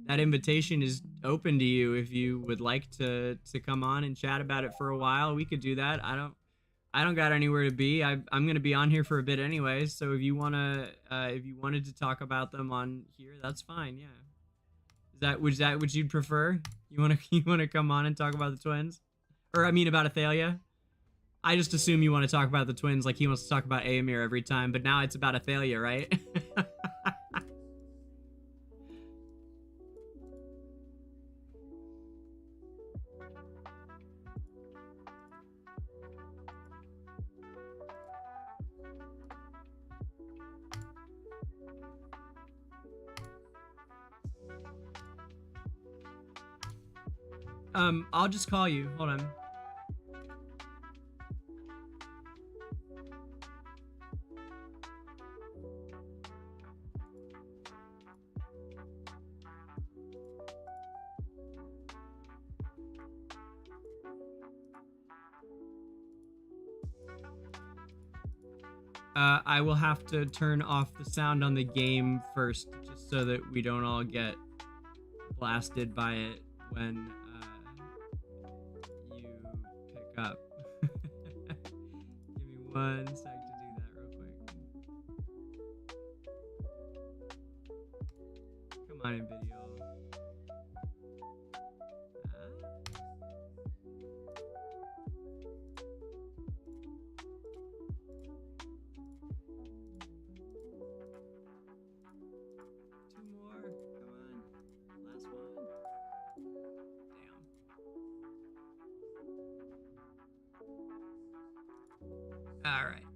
that invitation is open to you. If you would like to come on and chat about it for a while, we could do that. I don't got anywhere to be. I'm gonna be on here for a bit anyway, so if you wanted to talk about them on here, that's fine. Yeah. Is that what you'd prefer? You wanna come on and talk about the twins, or I mean about Athalia? I just assume you want to talk about the twins like he wants to talk about Eomir every time, but now it's about Athalia, right? I'll just call you. Hold on. I will have to turn off the sound on the game first, just so that we don't all get blasted by it when you pick up. Give me 1 sec to do that real quick. Come on in, video. Two more. Come on. Last one. Damn. All right.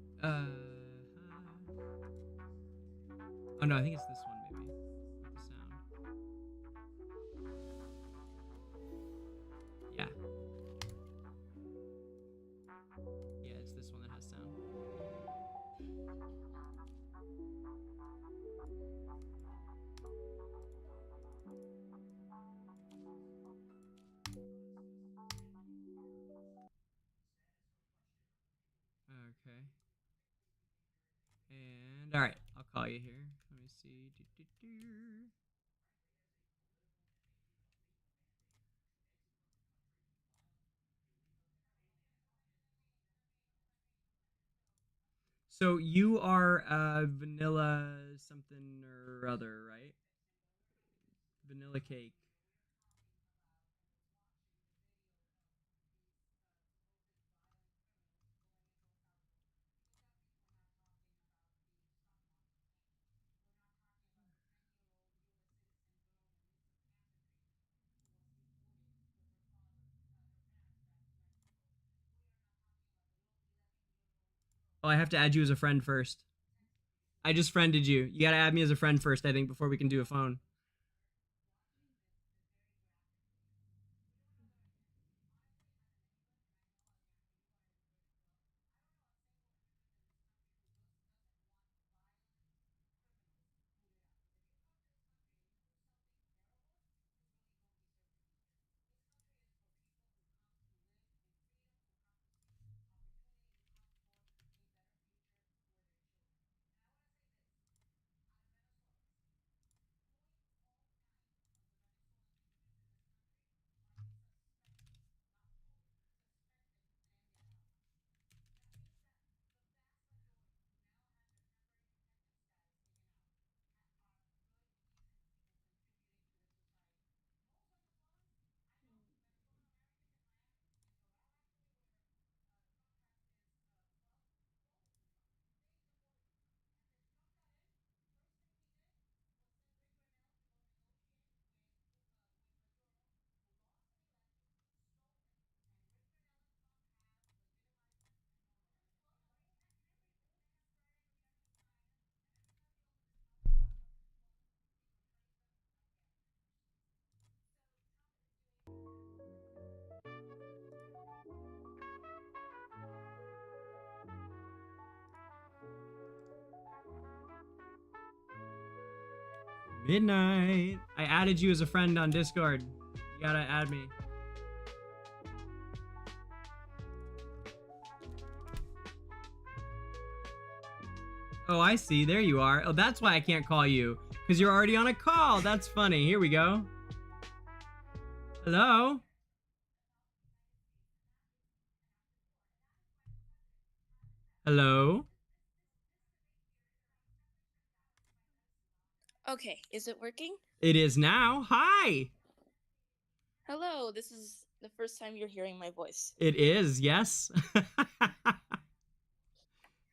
Oh no, I think it's this one maybe. With the sound. Yeah. Yeah, it's this one that has sound. Okay. And all right, I'll call you here. Let me see. So you are vanilla something or other, right? Vanilla cake. Oh, I have to add you as a friend first. I just friended you. You gotta add me as a friend first, I think, before we can do a phone. Midnight. I added you as a friend on Discord. You gotta add me. Oh, I see. There you are. Oh, that's why I can't call you. Because you're already on a call. That's funny. Here we go. Hello? Hello? Okay, is it working? It is now. Hi! Hello, this is the first time you're hearing my voice. It is, yes.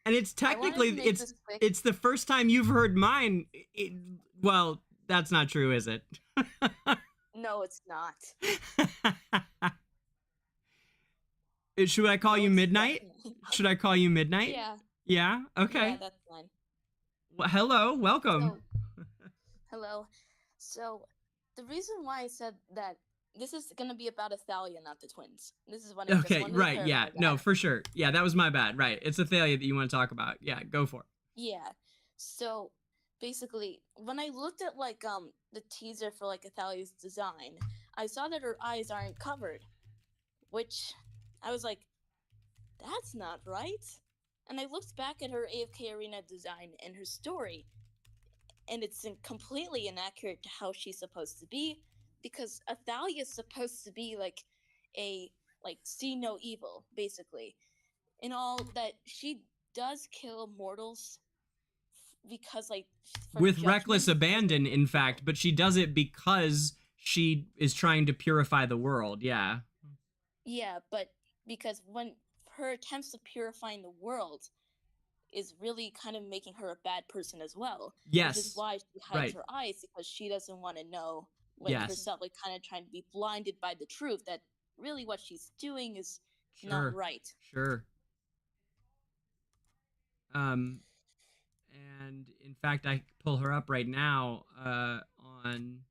And it's I wanted to technically, make this quick. it's the first time you've heard mine. Well, that's not true, is it? No, it's not. Should I call No, you it's Midnight? definitely not. Should I call you Midnight? Yeah. Yeah? Okay. Yeah, that's fine. Well, hello, welcome. Hello. So, the reason why I said that this is gonna be about Athalia, not the twins. This is one. Okay, right, yeah. No, for sure. Yeah, that was my bad. Right. It's Athalia that you want to talk about. Yeah, go for it. Yeah. So, basically, when I looked at like the teaser for like Athalia's design, I saw that her eyes aren't covered, which I was like, that's not right. And I looked back at her AFK Arena design and her story, and it's completely inaccurate to how she's supposed to be, because Athalia is supposed to be like a see no evil, basically. In all that she does kill mortals because for With reckless judgment. abandon, in fact, but she does it because she is trying to purify the world. Yeah. Yeah, but because when her attempts of purifying the world is really kind of making her a bad person as well. Yes. Which is why she hides Right. her eyes, because she doesn't want to know Yes. herself, kind of trying to be blinded by the truth that really what she's doing is Sure. not right. Sure. And in fact, I pull her up right now on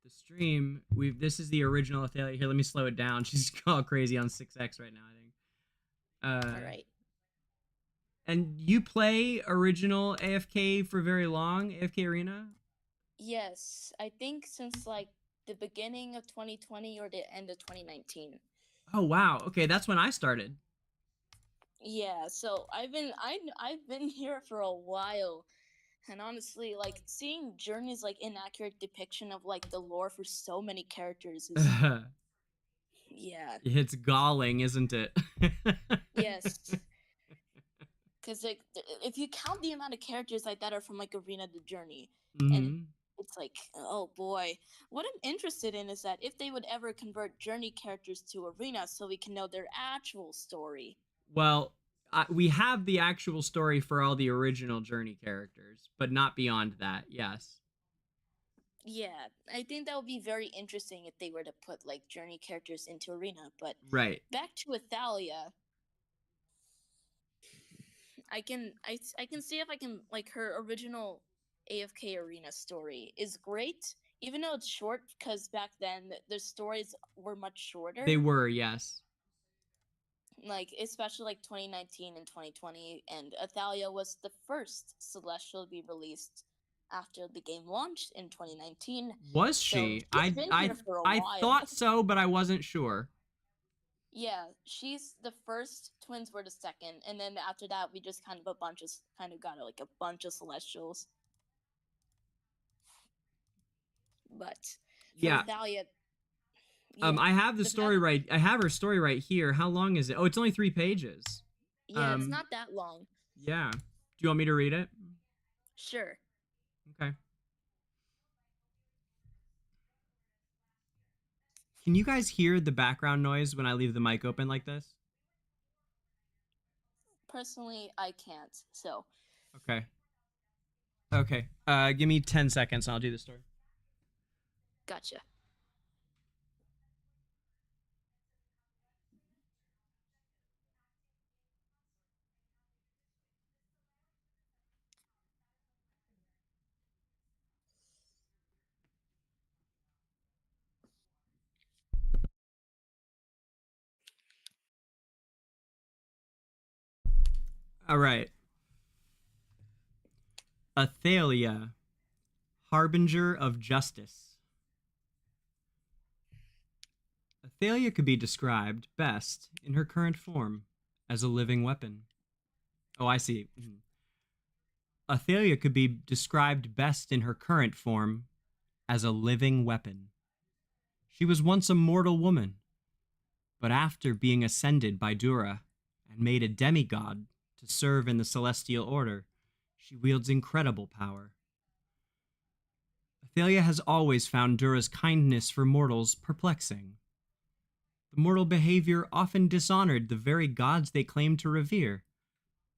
the stream. This is the original Athalia. Here, let me slow it down. She's all crazy on 6x right now, I think. All right. And you play original AFK for very long, AFK Arena? Yes, I think since like the beginning of 2020 or the end of 2019. Oh wow. Okay, that's when I started. Yeah, so I've been here for a while, and honestly, like seeing Journey's like inaccurate depiction of like the lore for so many characters is yeah. It's galling, isn't it? Yes. Because like if you count the amount of characters like that are from like Arena the Journey, and it's like, oh boy. What I'm interested in is that if they would ever convert Journey characters to Arena so we can know their actual story. Well, we have the actual story for all the original Journey characters, but not beyond that. Yes. Yeah, I think that would be very interesting if they were to put like Journey characters into Arena. But right. Back to Athalia, I can see if I can like her original AFK Arena story is great, even though it's short, because back then the stories were much shorter. They were, yes. Like especially like 2019 and 2020, and Athalia was the first Celestial to be released after the game launched in 2019. Was she? So I thought so, but I wasn't sure. Yeah, she's the first, twins were the second, and then after that we just kind of got like a bunch of Celestials. But for yeah. Athalia, I have the story right. I have her story right here. How long is it? Oh, it's only 3 pages. Yeah, it's not that long. Yeah. Do you want me to read it? Sure. Okay. Can you guys hear the background noise when I leave the mic open like this? Personally, I can't, so. Okay. Okay. Give me 10 seconds and I'll do the story. Gotcha. All right. Athalia, Harbinger of Justice. Athalia could be described best in her current form as a living weapon. Oh, I see. Athalia could be described best in her current form as a living weapon. She was once a mortal woman, but after being ascended by Dura and made a demigod to serve in the Celestial Order, she wields incredible power. Athalia has always found Dura's kindness for mortals perplexing. The mortal behavior often dishonored the very gods they claimed to revere,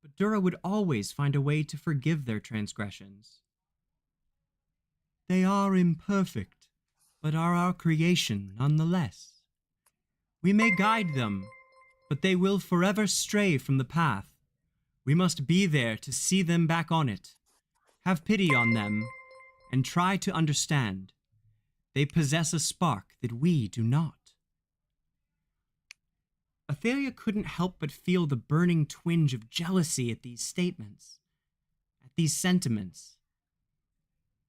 but Dura would always find a way to forgive their transgressions. They are imperfect, but are our creation nonetheless. We may guide them, but they will forever stray from the path. We must be there to see them back on it, have pity on them, and try to understand. They possess a spark that we do not. Athalia couldn't help but feel the burning twinge of jealousy at these statements, at these sentiments.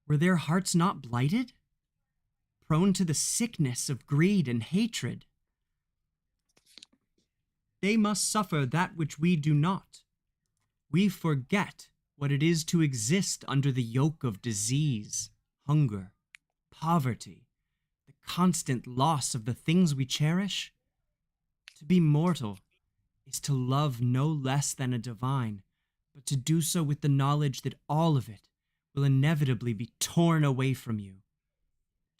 Were their hearts not blighted? Prone to the sickness of greed and hatred? They must suffer that which we do not. We forget what it is to exist under the yoke of disease, hunger, poverty, the constant loss of the things we cherish. To be mortal is to love no less than a divine, but to do so with the knowledge that all of it will inevitably be torn away from you.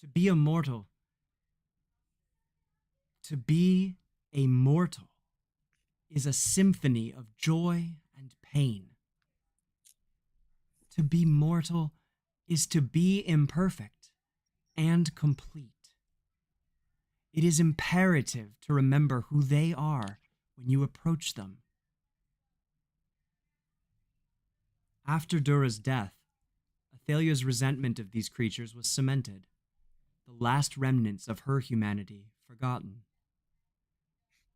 To be a mortal is a symphony of joy and pain. To be mortal is to be imperfect and complete. It is imperative to remember who they are when you approach them. After Dura's death, Athalia's resentment of these creatures was cemented, the last remnants of her humanity forgotten.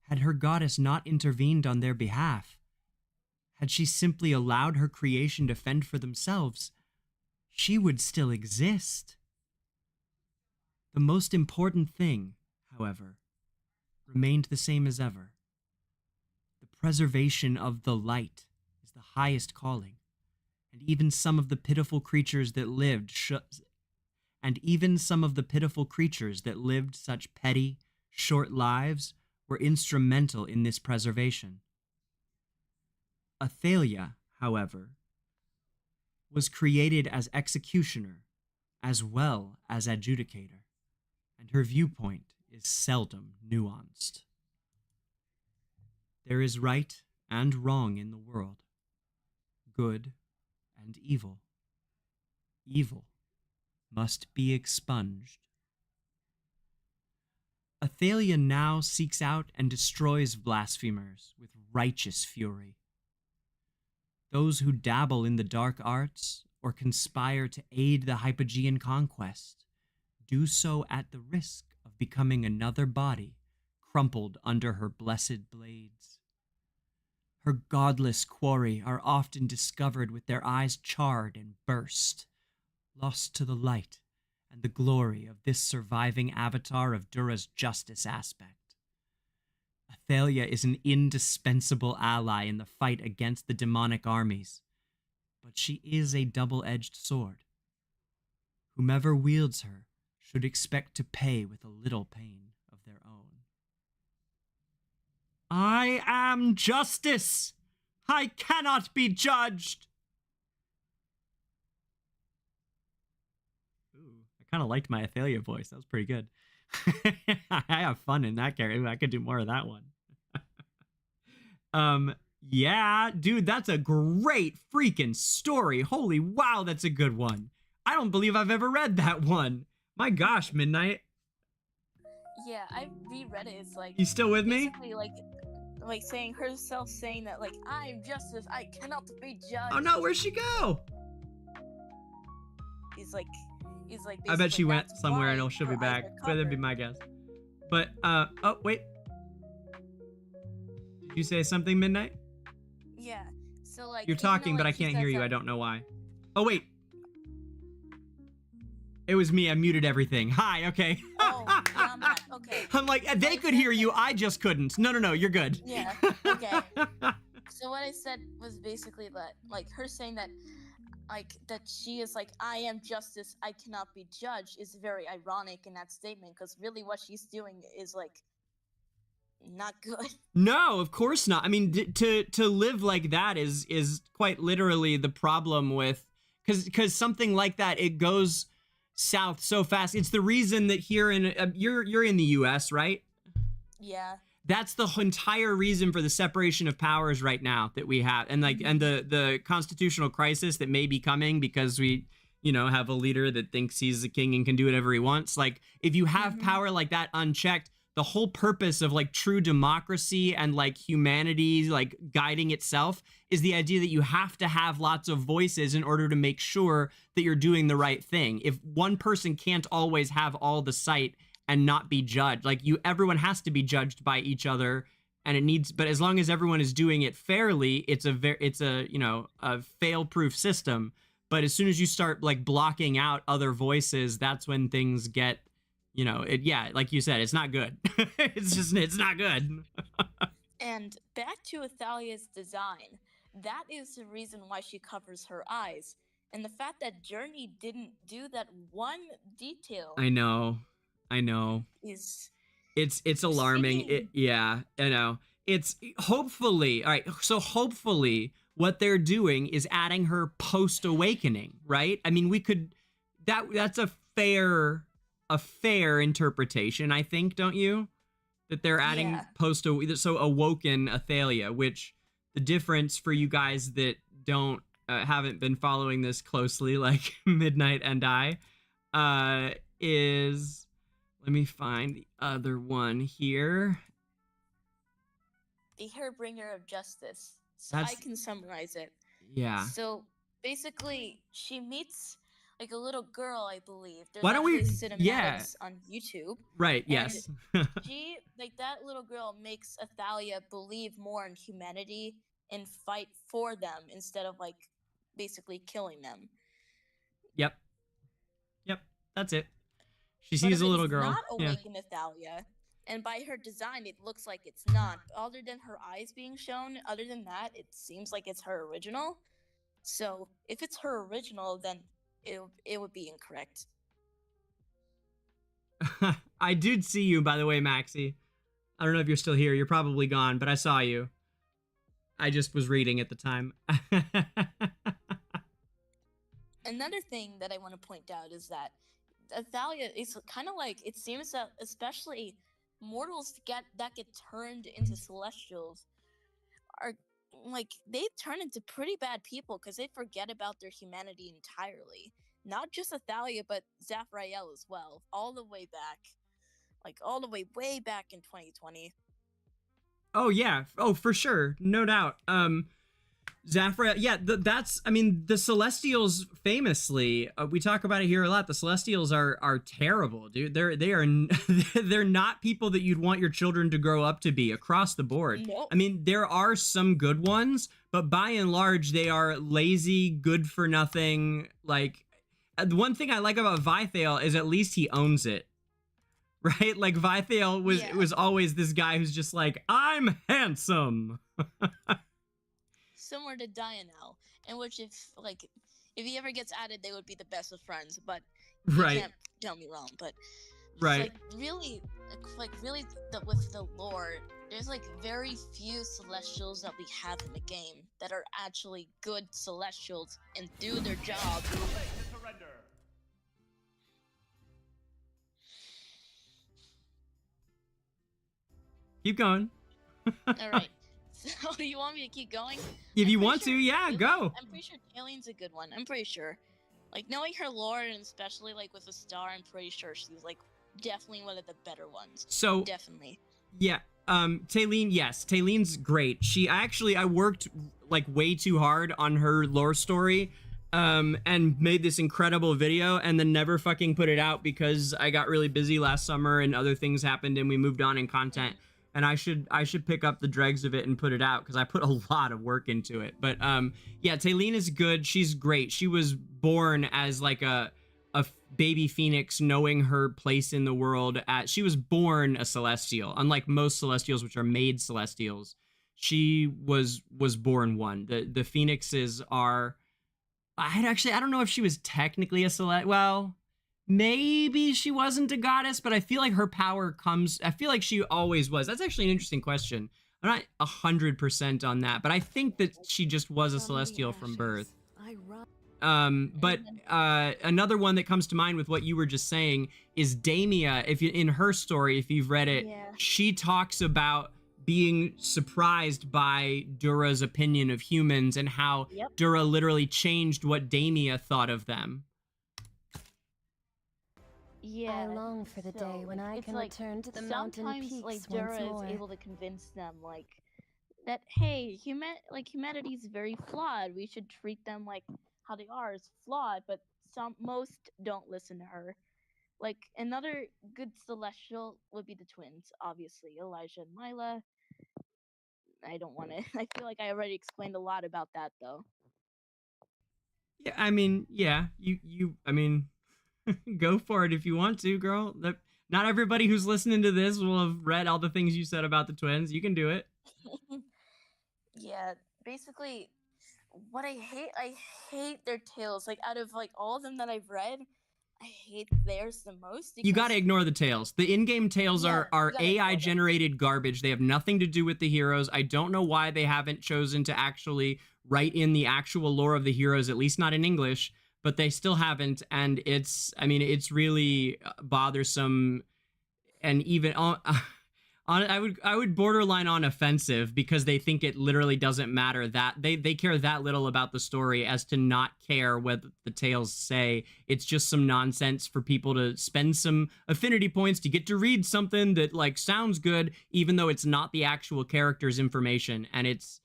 Had her goddess not intervened on their behalf, had she simply allowed her creation to fend for themselves, she would still exist. The most important thing, however, remained the same as ever. The preservation of the light is the highest calling, and even some of the pitiful creatures that lived such petty, short lives were instrumental in this preservation. Athalia, however, was created as executioner as well as adjudicator, and her viewpoint is seldom nuanced. There is right and wrong in the world, good and evil. Evil must be expunged. Athalia now seeks out and destroys blasphemers with righteous fury. Those who dabble in the dark arts or conspire to aid the Hypogean conquest do so at the risk of becoming another body crumpled under her blessed blades. Her godless quarry are often discovered with their eyes charred and burst, lost to the light and the glory of this surviving avatar of Dura's justice aspect. Athalia is an indispensable ally in the fight against the demonic armies, but she is a double-edged sword. Whomever wields her should expect to pay with a little pain of their own. I am justice! I cannot be judged! Ooh, I kind of liked my Athalia voice. That was pretty good. I have fun in that character. I could do more of that one. Yeah, dude, that's a great freaking story. Holy wow, that's a good one. I don't believe I've ever read that one. My gosh, Midnight. Yeah, I reread it. It's like, You still with me? basically like saying herself saying that like, I'm justice, I cannot be judged. Oh no, where'd she go? He's like I bet she basically, went that's somewhere why and she'll be her eyes back. are But that'd be covered. my guess. But, oh, wait. Did you say something, Midnight? Yeah. So like You're even though, talking, but I like, he can't says hear you. that- I don't know why. Oh, wait. It was me. I muted everything. Hi. Okay. Oh, yeah, I'm back. Okay. I'm like, they could hear you. I just couldn't. No, no, no. You're good. Yeah. Okay. So what I said was basically that, like, her saying that, like, that she is like, I am justice, I cannot be judged, is very ironic in that statement, because really what she's doing is, like, not good. No, of course not. I mean, to live like that is quite literally the problem with, because something like that, it goes south so fast. It's the reason that here in you're in the U.S., right? Yeah. That's the entire reason for the separation of powers right now that we have, and like, and the constitutional crisis that may be coming because we, you know, have a leader that thinks he's the king and can do whatever he wants. Like, if you have power like that unchecked, the whole purpose of like true democracy and like humanity like guiding itself is the idea that you have to have lots of voices in order to make sure that you're doing the right thing. If one person can't always have all the sight and not be judged, like everyone has to be judged by each other, and it needs, but as long as everyone is doing it fairly, it's a you know, a fail-proof system. But as soon as you start like blocking out other voices, that's when things get, you know, yeah, like you said, it's not good. It's not good. And back to Athalia's design, that is the reason why she covers her eyes. And the fact that Journey didn't do that one detail I know. is... It's alarming. Yeah, I know. It's hopefully, all right, so hopefully what they're doing is adding her post-awakening, right? I mean, we could, that's a fair interpretation, I think, don't you? That they're adding so awoken Athalia, which the difference for you guys that haven't been following this closely, like Midnight and I, is, let me find the other one here. The Hairbringer of Justice. So I can summarize it. Yeah. So basically, she meets like a little girl, I believe. There's Why don't we? cinematics on YouTube. Right. Yes. She, like, that little girl makes Athalia believe more in humanity and fight for them instead of like basically killing them. Yep. That's it. She sees a little girl. Not awaken Athalia, and by her design, it looks like it's not. Other than her eyes being shown, other than that, it seems like it's her original. So if it's her original, then it would be incorrect. I did see you, by the way, Maxie. I don't know if you're still here. You're probably gone, but I saw you. I just was reading at the time. Another thing that I want to point out is that Athalia is kind of like, it seems that especially mortals that get turned into celestials are like, they turn into pretty bad people because they forget about their humanity entirely. Not just Athalia, but Zafrael as well, all the way back, like all the way back in 2020. Oh yeah, oh for sure, no doubt. Zafrael, yeah, that's, I mean, the Celestials famously, we talk about it here a lot. The Celestials are terrible, dude. They're not people that you'd want your children to grow up to be across the board. Nope. I mean, there are some good ones, but by and large, they are lazy, good for nothing. Like, the one thing I like about Vithael is at least he owns it. Right? Like, Vithael was always this guy who's just like, I'm handsome. Similar to Dianel, in which if he ever gets added, they would be the best of friends. But you can't tell me wrong. But right, with the lore, there's like very few Celestials that we have in the game that are actually good Celestials and do their job. Keep going. All right. So you want me to keep going? If you want to, yeah, go. I'm pretty sure Taline's a good one. I'm pretty sure. Like, knowing her lore, and especially like with a star, I'm pretty sure she's like definitely one of the better ones. So definitely. Yeah. Taline, yes, Taline's great. I worked like way too hard on her lore story, and made this incredible video and then never fucking put it out because I got really busy last summer and other things happened and we moved on in content. And I should pick up the dregs of it and put it out because I put a lot of work into it. But yeah, Taline is good. She's great. She was born as like a baby phoenix knowing her place in the world. She was born a celestial, unlike most celestials, which are made celestials. She was born one. The phoenixes are. I don't know if she was technically a celestial. Well, maybe she wasn't a goddess, but I feel like her power comes. I feel like she always was. That's actually an interesting question. I'm not 100% on that, but I think that she just was a celestial from birth. But another one that comes to mind with what you were just saying is Damia. In her story, if you've read it, she talks about being surprised by Dura's opinion of humans and how Dura literally changed what Damia thought of them. Yeah, I long for the day when I can return to the mountain peaks like once Dura more. is able to convince them like that hey, humanity is very flawed. We should treat them like how they are is flawed, but most don't listen to her. Like another good celestial would be the twins, obviously, Elijah and Mila. I don't want to. I feel like I already explained a lot about that though. Yeah, I mean, yeah, I mean, go for it if you want to, girl. Not everybody who's listening to this will have read all the things you said about the twins. You can do it. Yeah, basically, what I hate their tales. Like, out of, like, all of them that I've read, I hate theirs the most. You gotta ignore the tales. The in-game tales are AI-generated garbage. They have nothing to do with the heroes. I don't know why they haven't chosen to actually write in the actual lore of the heroes, at least not in English, but they still haven't, and it's really bothersome, and even I would borderline on offensive, because they think it literally doesn't matter, that they care that little about the story as to not care what the tales say. It's just some nonsense for people to spend some affinity points to get to read something that like sounds good, even though it's not the actual character's information, and it's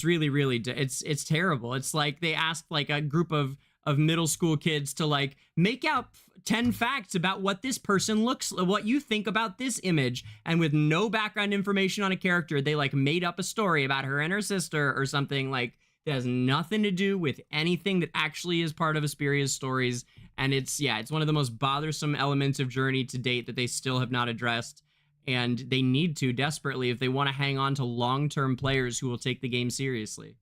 really it's terrible. It's like they asked like a group of middle school kids to like make out 10 facts about what this person what you think about this image, and with no background information on a character, they like made up a story about her and her sister or something like that has nothing to do with anything that actually is part of Esperia's stories. And it's one of the most bothersome elements of Journey to date that they still have not addressed, and they need to desperately if they want to hang on to long-term players who will take the game seriously.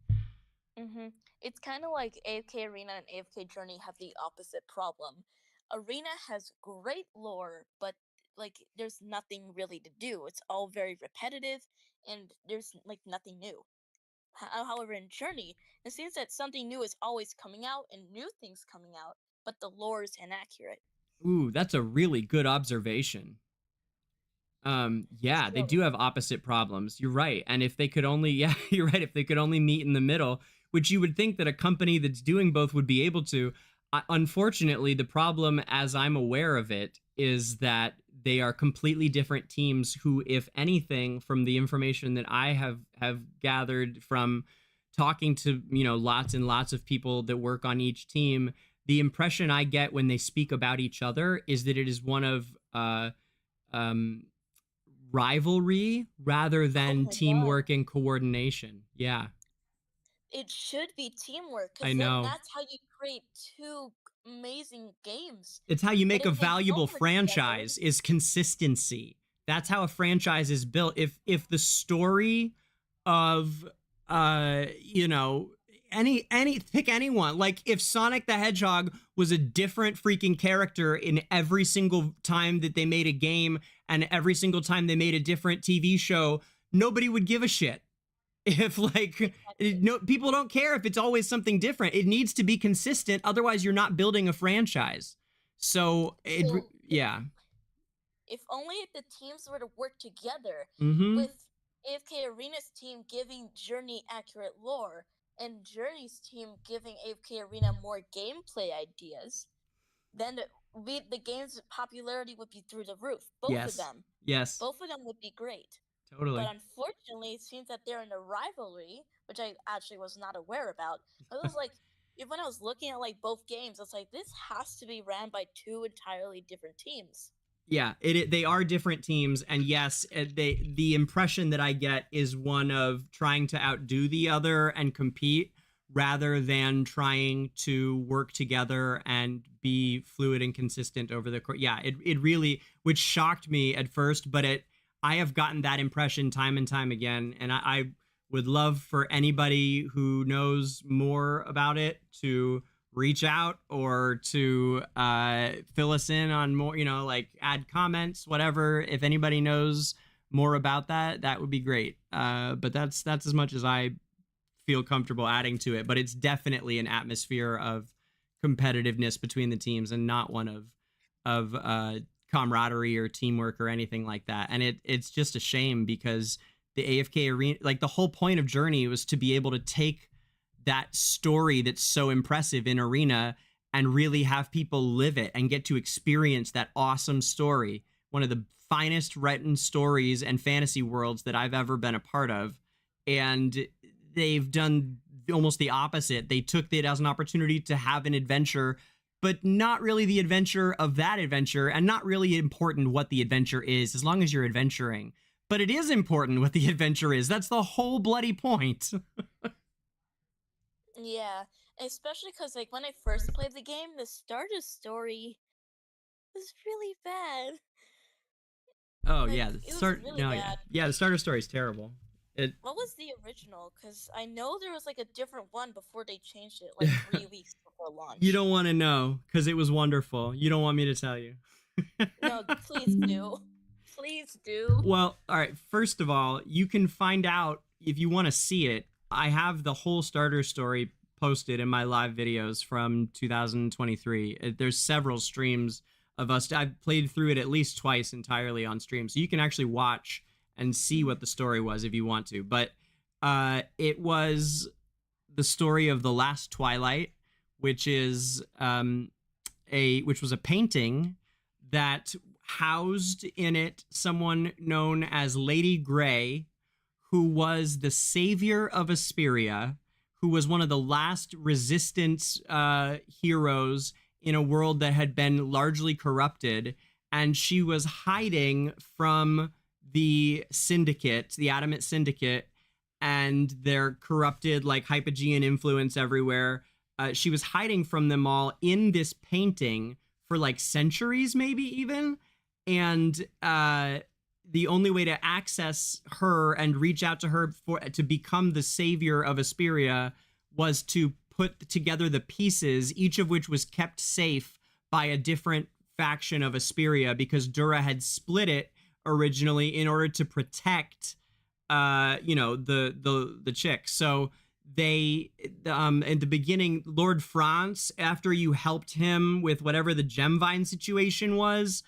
It's kind of like AFK Arena and AFK Journey have the opposite problem. Arena has great lore, but like there's nothing really to do. It's all very repetitive, and there's like nothing new. However, in Journey, it seems that something new is always coming out and new things coming out, but the lore is inaccurate. Ooh, that's a really good observation. Yeah, they do have opposite problems. You're right. And if they could only, you're right. If they could only meet in the middle, which you would think that a company that's doing both would be able to. Unfortunately, the problem, as I'm aware of it, is that they are completely different teams who, if anything, from the information that I have gathered from talking to, lots and lots of people that work on each team, the impression I get when they speak about each other is that it is one of rivalry rather than teamwork and coordination. Yeah. It should be teamwork. I know. That's how you create two amazing games. It's how you make a valuable franchise, is consistency. That's how a franchise is built. If the story of pick anyone, like if Sonic the Hedgehog was a different freaking character in every single time that they made a game and every single time they made a different TV show, nobody would give a shit. If people don't care if it's always something different. It needs to be consistent, otherwise you're not building a franchise. So If only if the teams were to work together, Mm-hmm. with AFK Arena's team giving Journey accurate lore and Journey's team giving AFK Arena more gameplay ideas, then the game's popularity would be through the roof. Both of them. Yes. Both of them would be great. Totally. But unfortunately, it seems that they're in a rivalry, which I actually was not aware about. I was like, when I was looking at like both games, I was like, this has to be ran by two entirely different teams. Yeah, they are different teams, and yes, the impression that I get is one of trying to outdo the other and compete, rather than trying to work together and be fluid and consistent over the course. Yeah, it really, which shocked me at first, but I have gotten that impression time and time again, and I would love for anybody who knows more about it to reach out or to fill us in on more, like add comments, whatever. If anybody knows more about that, that would be great. But that's as much as I feel comfortable adding to it. But it's definitely an atmosphere of competitiveness between the teams and not one of camaraderie or teamwork or anything like that. And it's just a shame because the AFK arena, like the whole point of Journey was to be able to take that story that's so impressive in arena and really have people live it and get to experience that awesome story. One of the finest written stories and fantasy worlds that I've ever been a part of. And they've done almost the opposite. They took it as an opportunity to have an adventure, but not really the adventure of that adventure, and not really important what the adventure is, as long as you're adventuring. But it is important what the adventure is. That's the whole bloody point. Yeah, especially because, like, when I first played the game, the starter story was really bad. Oh, Like, yeah. it was really bad. Yeah, the starter story is terrible. What was the original? Because I know there was, like, a different one before they changed it, like, 3 weeks before launch. You don't want to know, because it was wonderful. You don't want me to tell you. No, please do. Please do. Well, all right. First of all, you can find out if you want to see it. I have the whole starter story posted in my live videos from 2023. There's several streams of us. I've played through it at least twice entirely on stream, so you can actually watch and see what the story was if you want to. But it was the story of The Last Twilight, which is which was a painting that housed in it someone known as Lady Grey, who was the savior of Esperia, who was one of the last resistance heroes in a world that had been largely corrupted. And she was hiding from the Syndicate, the Adamant Syndicate, and their corrupted, like, Hypogean influence everywhere. She was hiding from them all in this painting for, like, centuries, maybe even. And the only way to access her and reach out to her to become the savior of Esperia was to put together the pieces, each of which was kept safe by a different faction of Esperia, because Dura had split it originally in order to protect the chick. So they in the beginning, Lord France, after you helped him with whatever the Gemvine situation was,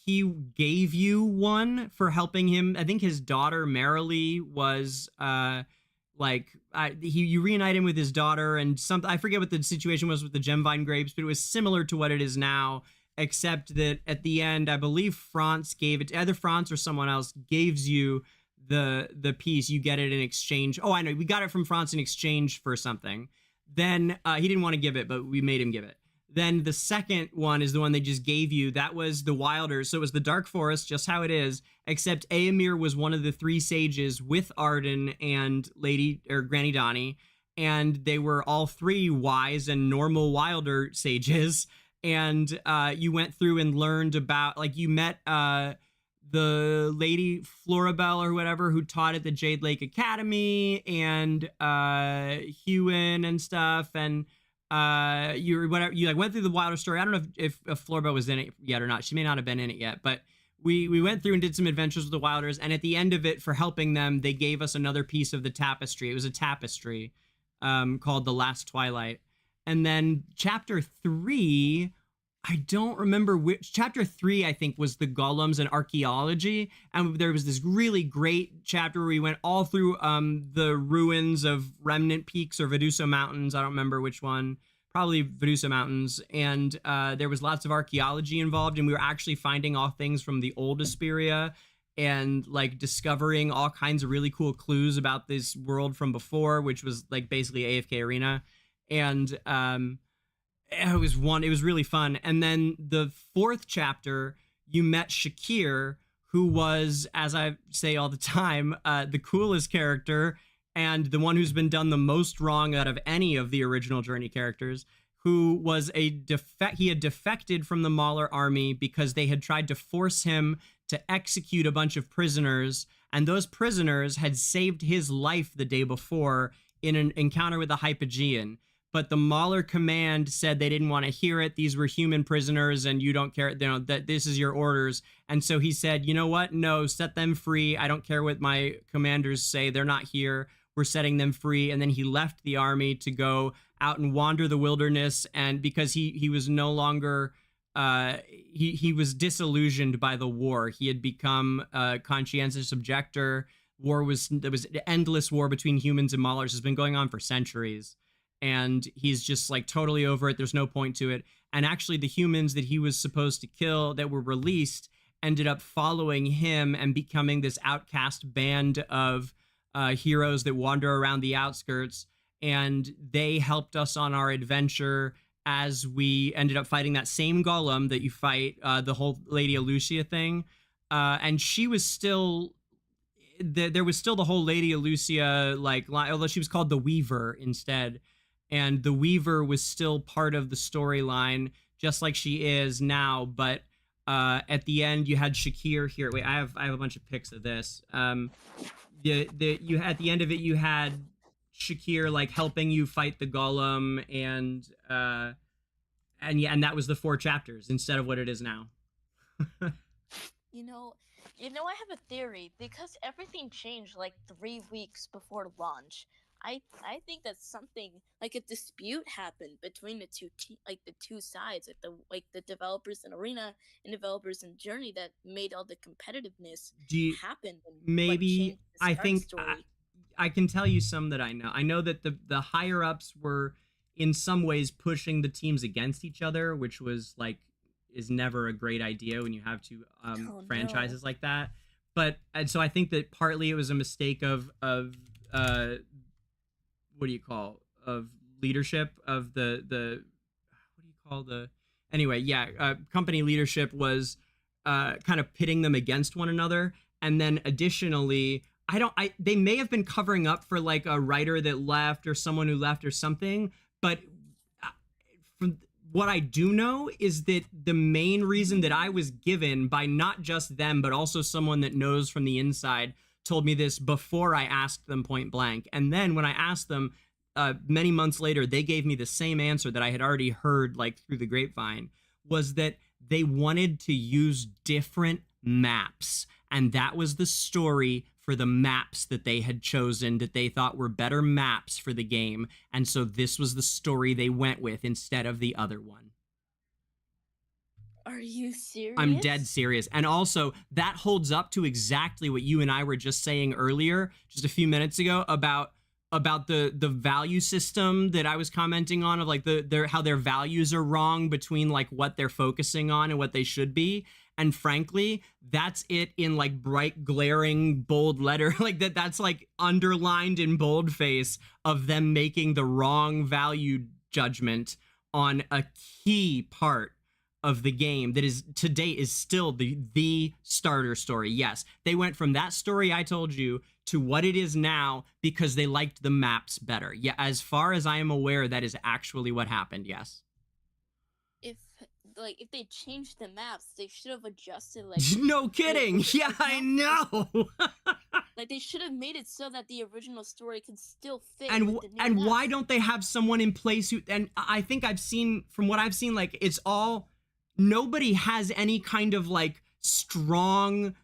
he gave you one for helping him. I think his daughter Marilee was you reunite him with his daughter, and I forget what the situation was with the Gemvine grapes, but it was similar to what it is now, except that at the end, I believe France gave it to either France or someone else gives you the piece. You get it in exchange. Oh, I know. We got it from France in exchange for something. Then he didn't want to give it, but we made him give it. Then the second one is the one they just gave you. That was the Wilders. So it was the Dark Forest, just how it is, except Eomir was one of the 3 sages with Arden and Granny Donnie, and they were all 3 wise and normal Wilder sages. And you went through and learned about, like, you met the lady Florabelle or whatever who taught at the Jade Lake Academy, and Hewin and stuff, and you went through the Wilder story. I don't know if Florabelle was in it yet or not. She may not have been in it yet, but we went through and did some adventures with the Wilders, and at the end of it, for helping them, they gave us another piece of the tapestry. It was a tapestry called The Last Twilight. And then chapter 3, I don't remember which. Chapter 3, I think, was the golems and archaeology. And there was this really great chapter where we went all through the ruins of Remnant Peaks or Veduso Mountains. I don't remember which one. Probably Veduso Mountains. And there was lots of archaeology involved. And we were actually finding all things from the old Esperia and, like, discovering all kinds of really cool clues about this world from before, which was, like, basically AFK Arena. And it was really fun. And then the 4th chapter, you met Shakir, who was, as I say all the time, the coolest character and the one who's been done the most wrong out of any of the original Journey characters, who was he had defected from the Mauler army because they had tried to force him to execute a bunch of prisoners, and those prisoners had saved his life the day before in an encounter with a Hypogean. But the Mauler command said they didn't want to hear it. These were human prisoners, and you don't care, that this is your orders. And so he said, you know what? No, set them free. I don't care what my commanders say. They're not here. We're setting them free. And then he left the army to go out and wander the wilderness. And because he was no longer, he was disillusioned by the war. He had become a conscientious objector. There was an endless war between humans and Maulers. Has been going on for centuries. And he's just like totally over it. There's no point to it. And actually the humans that he was supposed to kill that were released ended up following him and becoming this outcast band of heroes that wander around the outskirts. And they helped us on our adventure as we ended up fighting that same golem that you fight, the whole Lady Alucia thing. And she was still... there was still the whole Lady Alucia, like, although she was called the Weaver instead. And the Weaver was still part of the storyline, just like she is now. But at the end, you had Shakir here. Wait, I have a bunch of pics of this. You at the end of it, you had Shakir like helping you fight the golem, and that was the 4 chapters instead of what it is now. You know, I have a theory, because everything changed like 3 weeks before launch. I think that something like a dispute happened between the two sides, like the developers in Arena and developers in Journey, that made all the competitiveness happen. And, maybe I think I can tell you some that I know. I know that the higher ups were in some ways pushing the teams against each other, which was like is never a great idea when you have two franchises like that. And so I think that partly it was a mistake of what do you call, of leadership of the company leadership was kind of pitting them against one another. And then additionally, they may have been covering up for like a writer that left or someone who left or something, but from what I do know is that the main reason that I was given by not just them, but also someone that knows from the inside, told me this before I asked them point blank. And then when I asked them many months later, they gave me the same answer that I had already heard like through the grapevine, was that they wanted to use different maps. And that was the story for the maps that they had chosen, that they thought were better maps for the game. And so this was the story they went with instead of the other one. Are you serious? I'm dead serious. And also, that holds up to exactly what you and I were just saying earlier, just a few minutes ago, about the value system that I was commenting on, of like how their values are wrong between like what they're focusing on and what they should be. And frankly, that's it in like bright, glaring, bold letter. Like that's like underlined in boldface of them making the wrong value judgment on a key part of the game that is to date is still the starter story. Yes, they went from that story I told you to what it is now because they liked the maps better. Yeah, as far as I am aware, that is actually what happened. Yes. If they changed the maps, they should have adjusted no kidding. Yeah, I know. Like they should have made it so that the original story could still fit. And with the new and maps. why don't they have someone in place who? And I think I've seen from what I've seen, like it's all. Nobody has any kind of like strong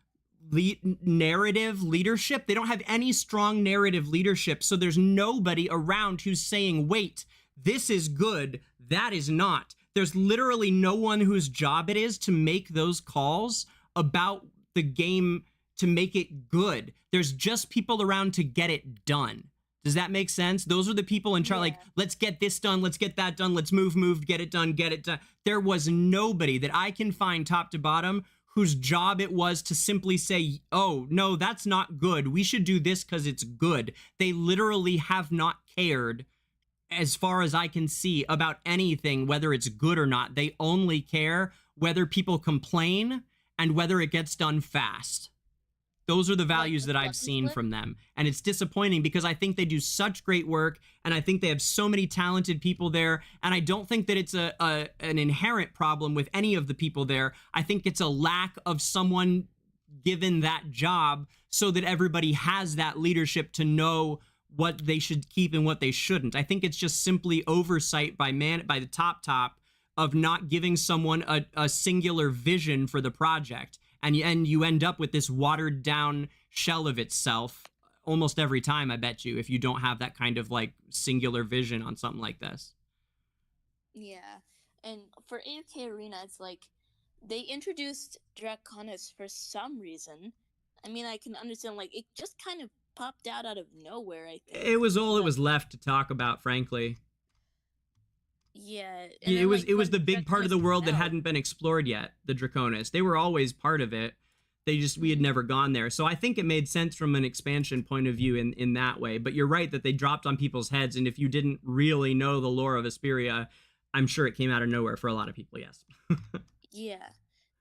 narrative leadership. They don't have any strong narrative leadership. So there's nobody around who's saying, wait, this is good, that is not. There's literally no one whose job it is to make those calls about the game to make it good. There's just people around to get it done. Does that make sense? Those are the people in charge, like, let's get this done, let's get that done, let's move, get it done, get it done. There was nobody that I can find top to bottom whose job it was to simply say, oh, no, that's not good. We should do this because it's good. They literally have not cared, as far as I can see, about anything, whether it's good or not. They only care whether people complain and whether it gets done fast. Those are the Like values the that I've fluffy seen flip? from them. And it's disappointing because I think they do such great work and I think they have so many talented people there. And I don't think that it's an inherent problem with any of the people there. I think it's a lack of someone given that job so that everybody has that leadership to know what they should keep and what they shouldn't. I think it's just simply oversight by the top of not giving someone a singular vision for the project. And you end up with this watered down shell of itself almost every time, I bet you, if you don't have that kind of like singular vision on something like this. Yeah, and for AFK Arena, it's like they introduced Draconis for some reason. I mean, I can understand, like, it just kind of popped out of nowhere, I think. It was all it was left to talk about, frankly. Yeah, and It then, was like, it was when the big part of the Draconis world that came out- hadn't been explored yet, the Draconis. They were always part of it. We had never gone there. So I think it made sense from an expansion point of view in that way. But you're right that they dropped on people's heads, and if you didn't really know the lore of Esperia, I'm sure it came out of nowhere for a lot of people, yes. Yeah,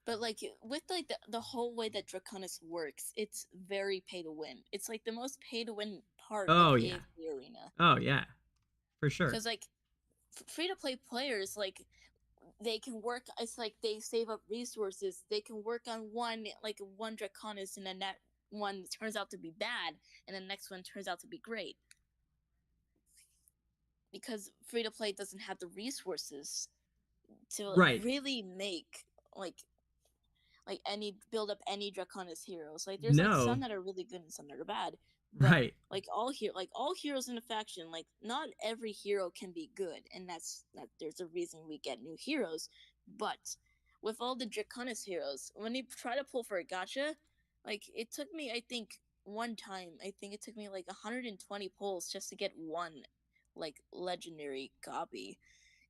but like with like the whole way that Draconis works, it's very pay to win. It's like the most pay to win part Oh, of yeah. AFK Arena. Oh, yeah. For sure. Because like free to play players, like they can work. It's like they save up resources. They can work on one Draconis, and then that one turns out to be bad, and the next one turns out to be great. Because free to play doesn't have the resources to Right. really make like build up any Draconis heroes. Like there's like No. some that are really good and some that are bad. But, Right. Like all heroes in a faction, like not every hero can be good, and there's a reason we get new heroes. But with all the Draconis heroes, when you try to pull for a gacha, like it took me, I think one time, I think it took me like 120 pulls just to get one like legendary copy.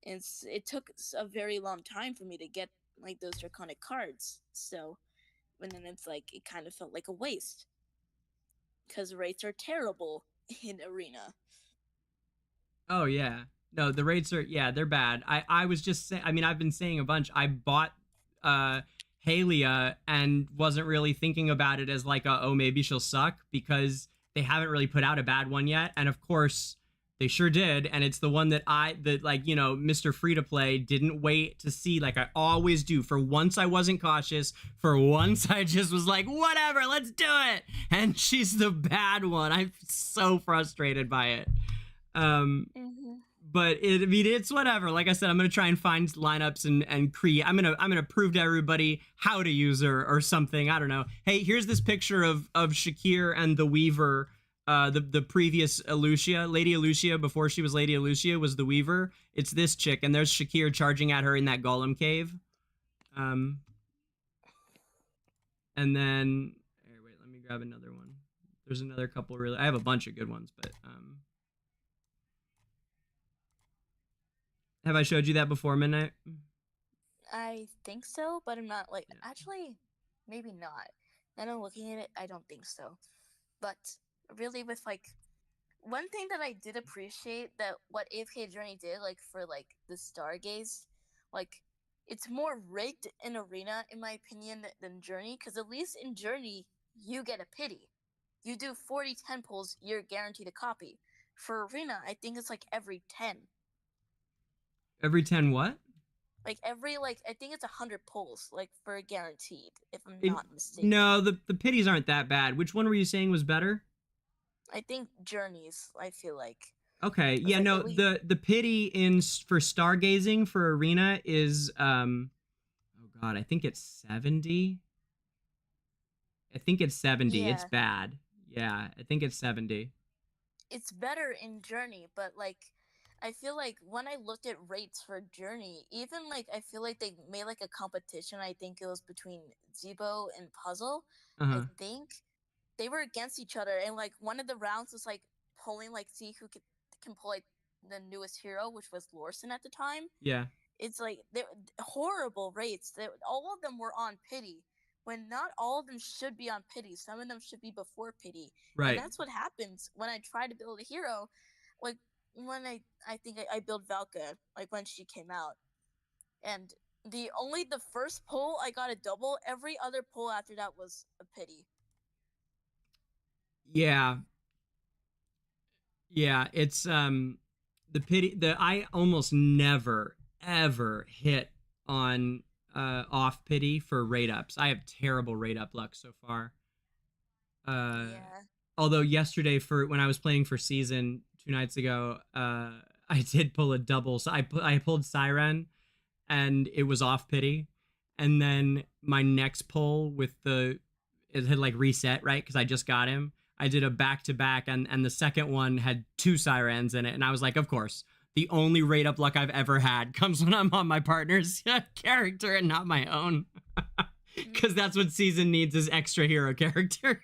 And it took a very long time for me to get like those draconic cards. So, and then it's like it kind of felt like a waste because rates are terrible in Arena. Oh, yeah. No, the rates are, yeah, they're bad. I was just saying, I mean, I've been saying a bunch. I bought ATHALIA and wasn't really thinking about it as like oh, maybe she'll suck, because they haven't really put out a bad one yet. And of course, they sure did. And it's the one that like, you know, Mr. Free to Play didn't wait to see, like I always do. For once, I wasn't cautious. For once, I just was like, whatever, let's do it. And she's the bad one. I'm so frustrated by it. But I mean, it's whatever. Like I said, I'm gonna try and find lineups and create. I'm gonna prove to everybody how to use her or something. I don't know. Hey, here's this picture of Shakir and the Weaver. The previous Lady Alucia, before she was Lady Alucia, was the Weaver. It's this chick, and there's Shakir charging at her in that golem cave. And then here, wait, let me grab another one. There's another couple really. I have a bunch of good ones, but have I showed you that before, Midnight? I think so, but I'm not like Yeah. actually, maybe not. Now that I'm looking at it, I don't think so. But really, with like one thing that I did appreciate that what AFK Journey did, like for like the Stargaze, like it's more rigged in Arena in my opinion than Journey, because at least in Journey you get a pity. You do 40 10 pulls, you're guaranteed a copy. For Arena, I think it's like every 10. Every 10 what? Like every I think it's 100 pulls, like for a guaranteed, if I'm It- not mistaken. No, the pities aren't that bad. Which one were you saying was better? I think Journeys, I feel like. Okay, yeah, like no, at least- the pity for stargazing for Arena is oh god, I think it's 70. I think it's 70. It's Yeah. bad. Yeah, I think it's 70. It's better in Journey, but like I feel like when I looked at rates for Journey, even like I feel like they made like a competition. I think it was between Zebo and Puzzle. Uh-huh. I think they were against each other, and like one of the rounds was like pulling, like see who can pull like the newest hero, which was Lorson at the time. Yeah. It's like they're horrible rates. All of them were on pity, when not all of them should be on pity. Some of them should be before pity. Right. And that's what happens when I try to build a hero. Like when I think I built Valka, like when she came out, and the first pull I got a double. Every other pull after that was a pity. Yeah. Yeah, it's I almost never ever hit on off pity for rate ups. I have terrible rate up luck so far. Yeah. Although yesterday for when I was playing for season 2 nights ago, I did pull a double. So I pulled Siren and it was off pity. And then my next pull it had like reset, right? Because I just got him. I did a back to back, and the second one had 2 sirens in it, and I was like, of course, the only rate up luck I've ever had comes when I'm on my partner's character and not my own, because that's what season needs is extra hero character.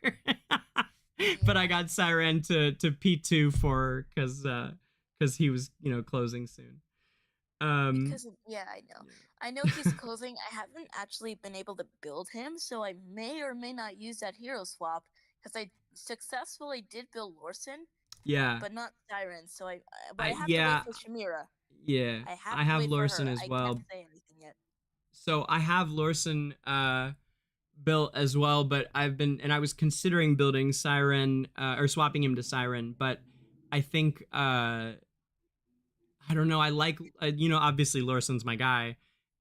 But I got Siren to P2 for because he was closing soon. Because yeah, I know. I know he's closing. I haven't actually been able to build him, so I may or may not use that hero swap because I successfully did build Lorson, Yeah. but not Siren. So I have yeah. to wait for Shamira. Yeah. I have Lorson as well. I can't say anything yet. So I have Lorson built as well, but I was considering building Siren or swapping him to Siren, but I think I don't know. I like obviously Lorson's my guy,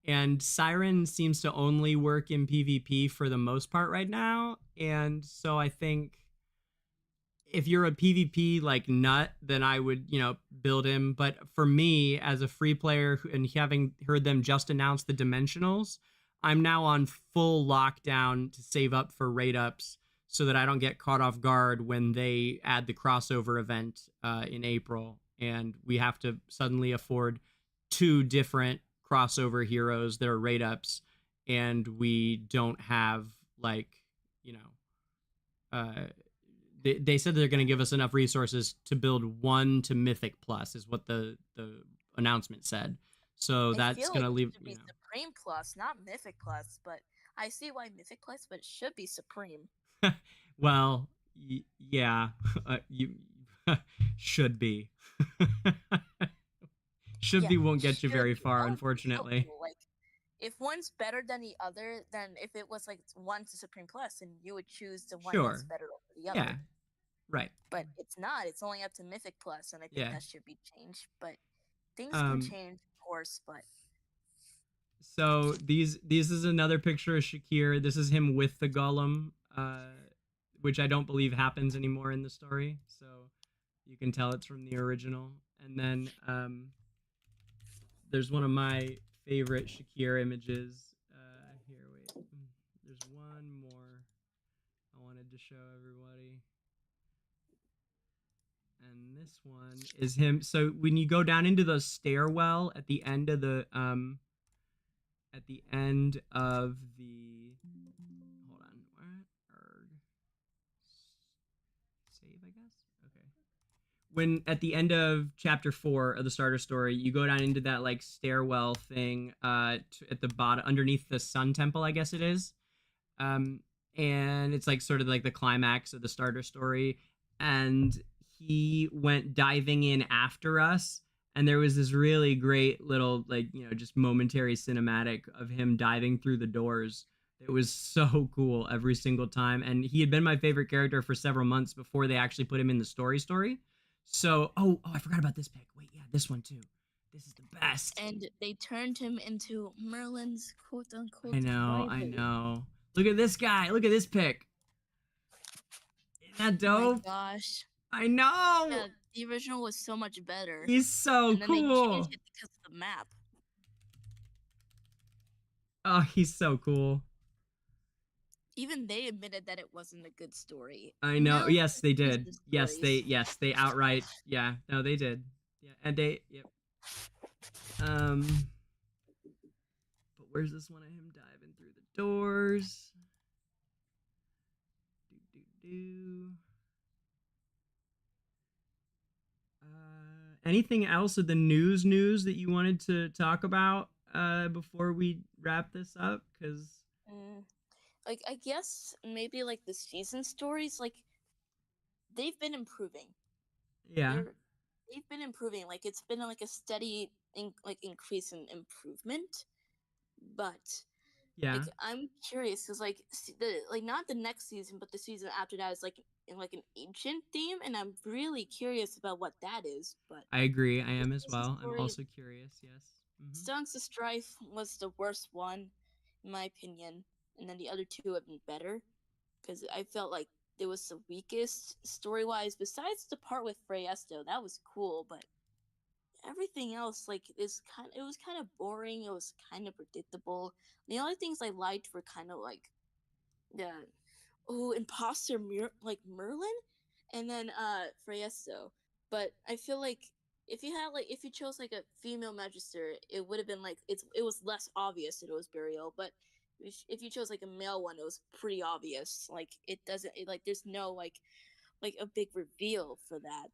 and Siren seems to only work in PvP for the most part right now, and so I think if you're a PvP like nut, then I would build him. But for me as a free player and having heard them just announce the dimensionals, I'm now on full lockdown to save up for rate ups so that I don't get caught off guard when they add the crossover event in April. And we have to suddenly afford 2 different crossover heroes that are rate ups. And we don't have they said they're going to give us enough resources to build 1 to Mythic Plus is what the announcement said. So that's going to leave. It should be Supreme Plus, not Mythic Plus, but I see why Mythic Plus, but it should be Supreme. Well, yeah, you should be. Should be won't get you very far, unfortunately. Like, if one's better than the other, then if it was like 1 to Supreme Plus, then you would choose the one that's better over the other. Yeah, right. But it's not. It's only up to Mythic Plus, and I think that should be changed. But things can change, of course. But so this is another picture of Shakir. This is him with the golem, which I don't believe happens anymore in the story. So you can tell it's from the original. And then there's one of my favorite Shakir images. Here, wait. There's one more I wanted to show everybody. And this one is him. So when you go down into the stairwell at the end of the hold on, what? Save, I guess. Okay. When at the end of chapter 4 of the starter story, you go down into that like stairwell thing at the bottom underneath the Sun Temple, I guess it is. And it's like sort of like the climax of the starter story, and he went diving in after us, and there was this really great little just momentary cinematic of him diving through the doors. It was so cool every single time, and he had been my favorite character for several months before they actually put him in the story. So I forgot about this pick. Wait, yeah, this one too. This is the best. And they turned him into Merlin's quote-unquote I know. Look at this guy. Look at this pick. Isn't that dope? Oh my gosh. I know. Yeah, the original was so much better. He's so and then cool. They changed it because of the map. Oh, he's so cool. Even they admitted that it wasn't a good story. I know. Yes, they did. Yes, they outright. Yeah, no, they did. Yeah, and they. Yep. But where's this one of him diving through the doors? Anything else of the news that you wanted to talk about before we wrap this up? Because like I guess maybe like the season stories, like they've been improving. Yeah, they've been improving. Like it's been like a steady increase in improvement, but Yeah. Like I'm curious because like not the next season, but the season after that is like in like an ancient theme, and I'm really curious about what that is. But I agree. I am as Songs of well. I'm Story- also curious. Yes. Songs of Strife was the worst one, in my opinion, and then the other two have been better because I felt like it was the weakest story wise. Besides the part with Freyesto, that was cool, but everything else like it was kind of boring. It was kind of predictable. The only things I liked were kind of like the imposter Merlin, and then Freyesto. But I feel like if you chose like a female magister, it would have been like it was less obvious that it was Burial. But if you chose like a male one, it was pretty obvious. Like like there's no like a big reveal for that.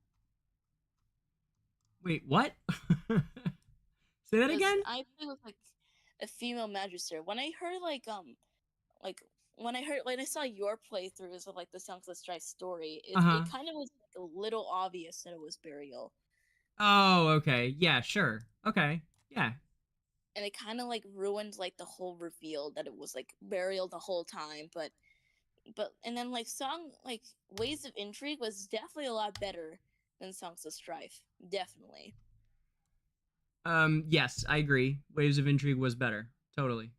Wait, what? Say that again? I play with like a female magister. When I heard like when I saw your playthroughs of like the Songs of Strife story, it kind of was like a little obvious that it was Burial. Oh, okay. Yeah, sure. Okay. Yeah. And it kind of like ruined like the whole reveal that it was like Burial the whole time, but and then like Ways of Intrigue was definitely a lot better than Songs of Strife. Definitely. Yes, I agree. Waves of Intrigue was better. Totally.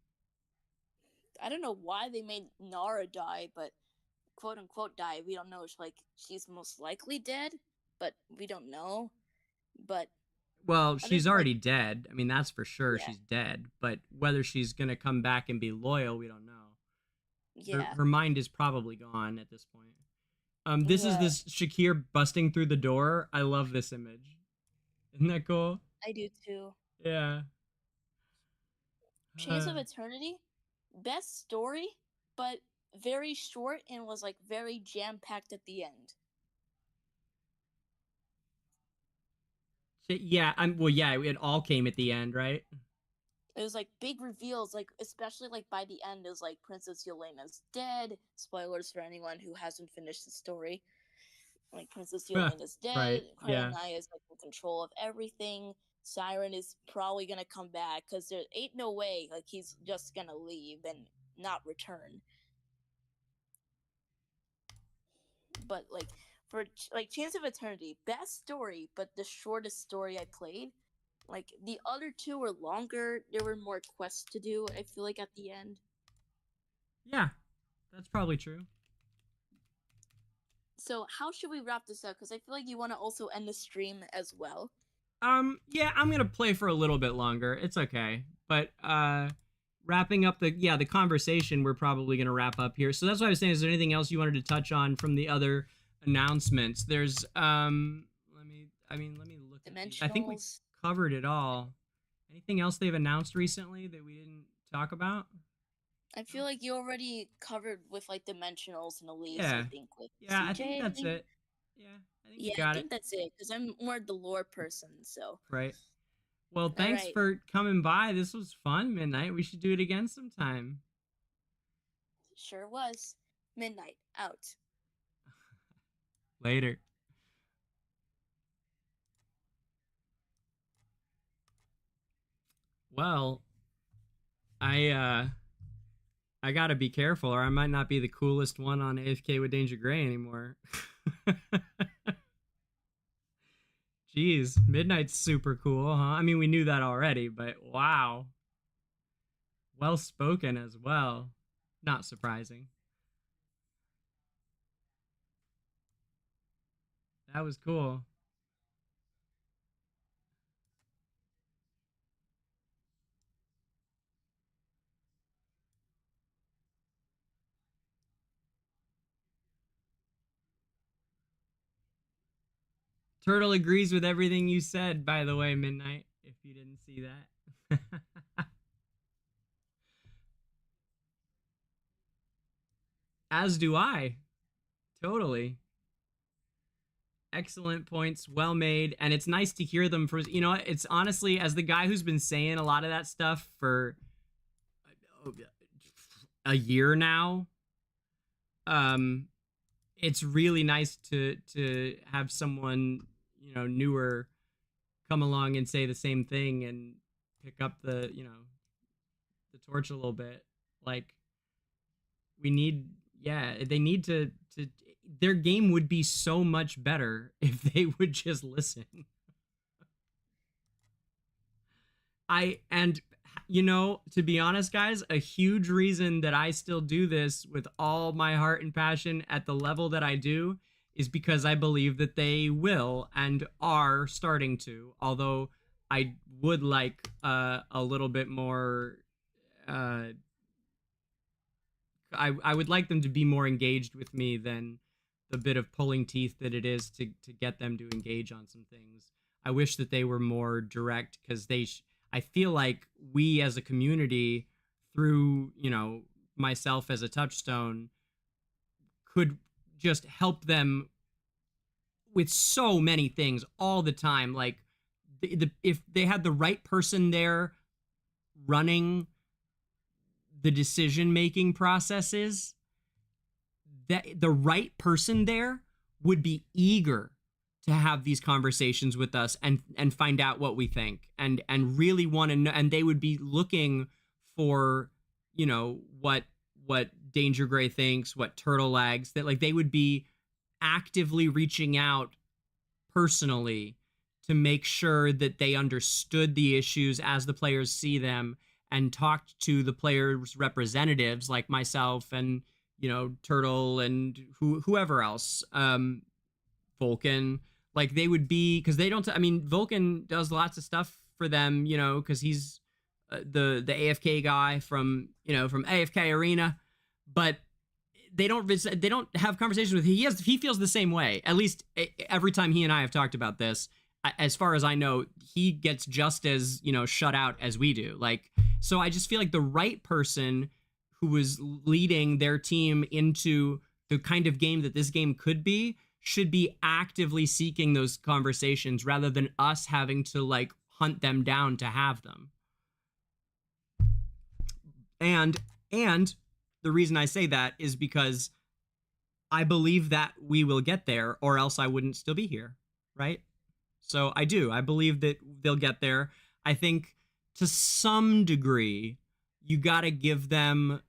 I don't know why they made Nara die, but quote unquote die. We don't know. She's most likely dead, but we don't know. But well, she's already dead. I mean, that's for sure. Yeah. She's dead. But whether she's gonna come back and be loyal, we don't know. Yeah. Her mind is probably gone at this point. This is this Shakir busting through the door. I love this image. Isn't that cool? I do too. Yeah. Chains of Eternity, best story, but very short and was like very jam-packed at the end. Yeah, well, yeah, it all came at the end, right? It was like big reveals, like especially like by the end, it was like Princess Yelena's dead. Spoilers for anyone who hasn't finished the story. Like Princess Yelena's dead. Right. Yeah. Naya is like in control of everything. Siren is probably gonna come back because there ain't no way like he's just gonna leave and not return. But like for like Chains of Eternity, best story, but the shortest story I played. Like the other two were longer. There were more quests to do. I feel like at the end. Yeah, that's probably true. So how should we wrap this up? Because I feel like you want to also end the stream as well. Yeah, I'm gonna play for a little bit longer. It's okay, but wrapping up the conversation, we're probably gonna wrap up here. So that's what I was saying. Is there anything else you wanted to touch on from the other announcements? There's let me look. I think we covered it all. Anything else they've announced recently that we didn't talk about? I feel like you already covered with like dimensionals and Elise. Yeah. I think with yeah, CJ, I think that's it. Yeah, I think that's it because I'm more the lore person. So right. Well, thanks for coming by. This was fun, Midnight. We should do it again sometime. Sure was. Midnight out. Later. Well, I gotta be careful, or I might not be the coolest one on AFK with DangerGrey anymore. Jeez, Midnight's super cool, huh? I mean, we knew that already, but wow. Well spoken as well. Not surprising. That was cool. Turtle agrees with everything you said, by the way, Midnight, if you didn't see that. As do I. Totally. Excellent points, well made, and it's nice to hear them for, you know, it's honestly, as the guy who's been saying a lot of that stuff for a year now, it's really nice to have someone, you know, newer come along and say the same thing and pick up the, you know, the torch a little bit. Like, we need, yeah, they need to their game would be so much better if they would just listen. And you know, to be honest, guys, a huge reason that I still do this with all my heart and passion at the level that I do is because I believe that they will and are starting to, although I would like a little bit more, I would like them to be more engaged with me than the bit of pulling teeth that it is to get them to engage on some things. I wish that they were more direct, because I feel like we as a community, through, you know, myself as a touchstone, could just help them with so many things all the time. Like, if they had the right person there running the decision-making processes, that the right person there would be eager to have these conversations with us and find out what we think and really want to know, and they would be looking for, you know, what DangerGrey thinks, what Turtlelagz, that like they would be actively reaching out personally to make sure that they understood the issues as the players see them, and talked to the players' representatives like myself and, you know, Turtle and whoever else, Vulcan. Like, they would be, because they don't, I mean, Vulcan does lots of stuff for them, you know, because he's the AFK guy from, you know, from AFK Arena, but they don't have conversations with him. He feels the same way. At least every time he and I have talked about this, as far as I know, he gets just as, you know, shut out as we do. Like, so I just feel like the right person who was leading their team into the kind of game that this game could be should be actively seeking those conversations rather than us having to like hunt them down to have them. And the reason I say that is because I believe that we will get there, or else I wouldn't still be here, right? So I believe that they'll get there. I think to some degree, you got to give them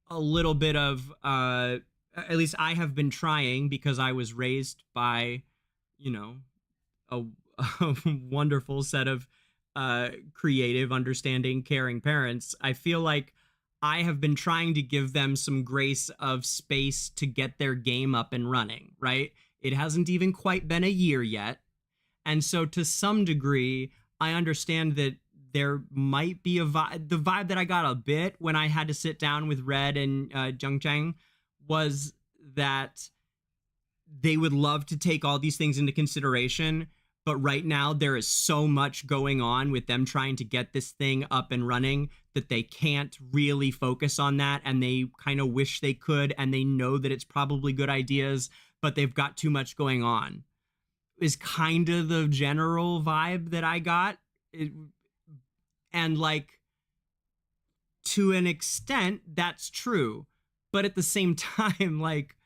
a little bit of, at least I have been trying, because I was raised by, you know, a wonderful set of creative, understanding, caring parents. I feel like I have been trying to give them some grace of space to get their game up and running, right? It hasn't even quite been a year yet. And so to some degree, I understand that there might be a vibe. The vibe that I got a bit when I had to sit down with Red and Zhengcheng was that they would love to take all these things into consideration, but right now there is so much going on with them trying to get this thing up and running that they can't really focus on that, and they kind of wish they could, and they know that it's probably good ideas, but they've got too much going on, is kind of the general vibe that I got. And like, to an extent, that's true. But at the same time, like,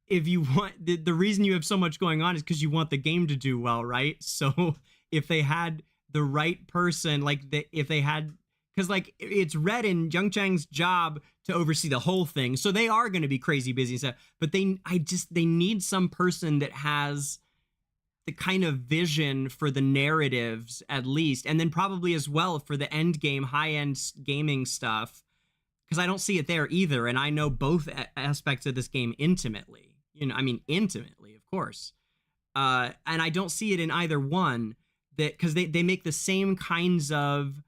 if you want, the reason you have so much going on is because you want the game to do well, right? So if they had the right person, like, if they had, because like, it's Red and Zhengcheng's job to oversee the whole thing, so they are going to be crazy busy and stuff, but they need some person that has the kind of vision for the narratives, at least, and then probably as well for the end game, high-end gaming stuff, because I don't see it there either, and I know both aspects of this game intimately. You know, I mean, intimately, of course. And I don't see it in either one, that because they make the same kinds of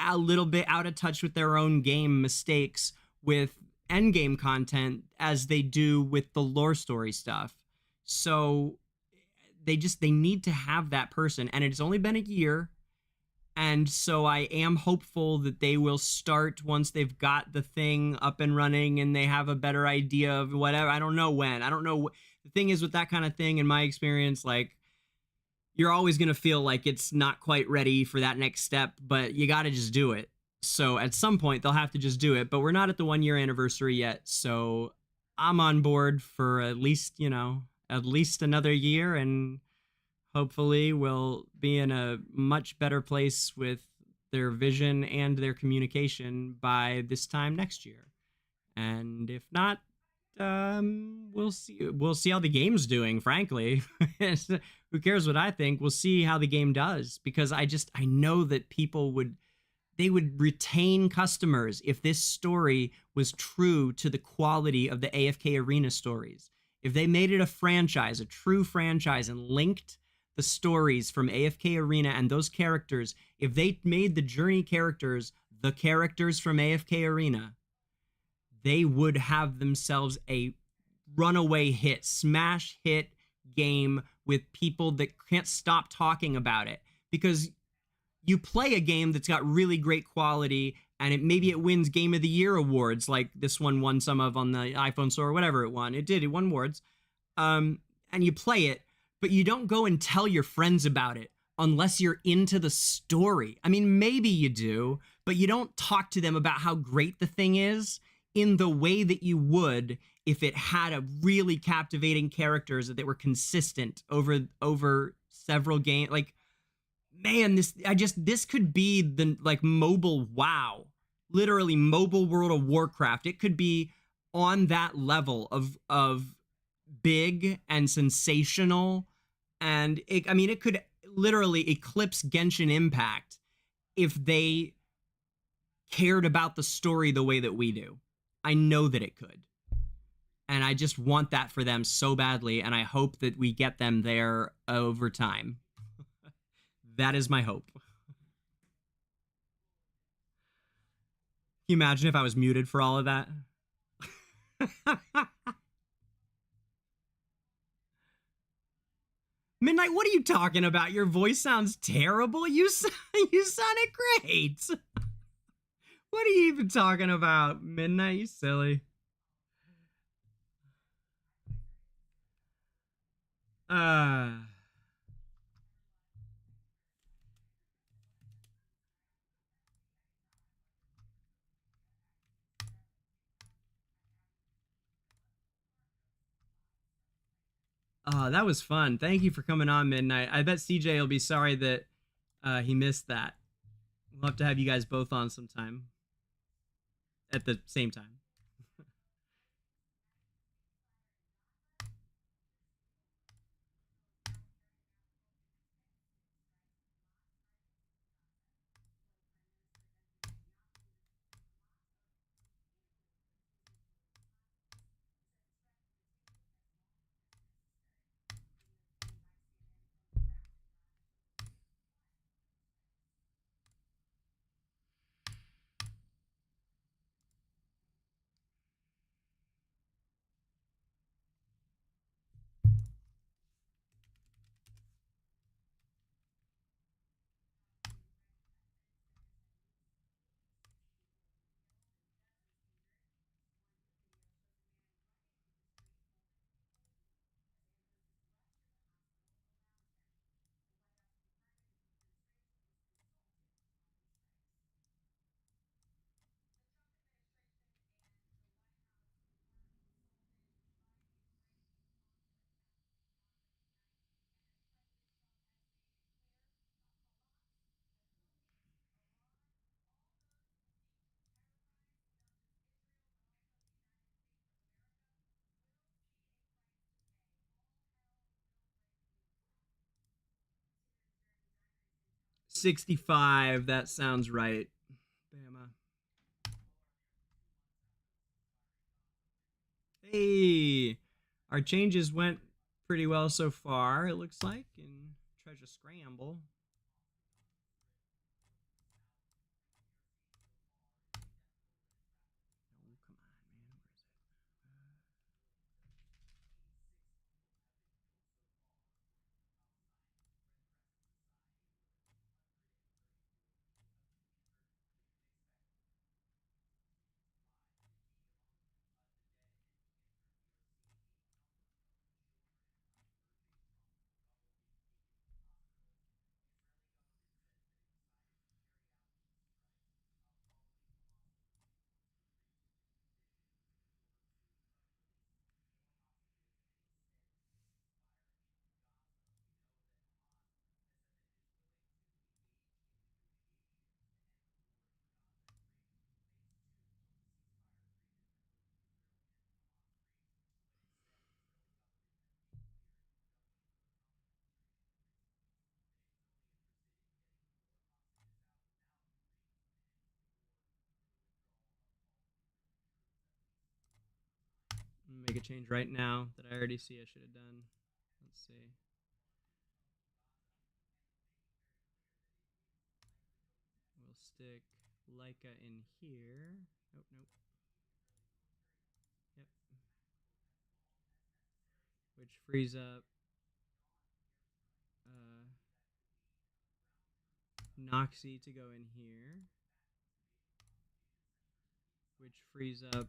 a little bit out of touch with their own game mistakes with end game content as they do with the lore story stuff. So they need to have that person, and it's only been a year. And so I am hopeful that they will start once they've got the thing up and running and they have a better idea of whatever. I don't know when. I don't know. The thing is with that kind of thing, in my experience, like, you're always going to feel like it's not quite ready for that next step, but you got to just do it. So at some point they'll have to just do it, but we're not at the 1 year anniversary yet. So I'm on board for at least, you know, at least another year, and hopefully we'll be in a much better place with their vision and their communication by this time next year. And if not, we'll see. We'll see how the game's doing, frankly. Who cares what I think? We'll see how the game does, because I know that people would retain customers if this story was true to the quality of the AFK Arena stories. If they made it a franchise, a true franchise, and linked the stories from AFK Arena and those characters, if they made the Journey characters the characters from AFK Arena, they would have themselves a runaway hit, smash hit game with people that can't stop talking about it. Because you play a game that's got really great quality, and maybe it wins Game of the Year awards, like this one won some of on the iPhone store or whatever it won. It won awards. And you play it, but you don't go and tell your friends about it unless you're into the story. I mean, maybe you do, but you don't talk to them about how great the thing is in the way that you would if it had a really captivating characters that were consistent over several games. Like, man, this could be the mobile WoW, literally mobile World of Warcraft. It could be on that level of big and sensational, and it could literally eclipse Genshin Impact if they cared about the story the way that we do. I know that it could. And I just want that for them so badly, and I hope that we get them there over time. That is my hope. Can you imagine if I was muted for all of that? Midnight, what are you talking about? Your voice sounds terrible. You sounded great. What are you even talking about, Midnight? You silly. That was fun. Thank you for coming on, Midnight. I bet CJ will be sorry that he missed that. We'll have to have you guys both on sometime at the same time. $65. That sounds right. Bama. Hey, our changes went pretty well so far, it looks like, in Treasure Scramble. Oh, come on, man. Where is it? a change right now that I already see I should have done. Let's see. We'll stick Leica in here. Oh, nope. Yep. Which frees up Noxie to go in here. Which frees up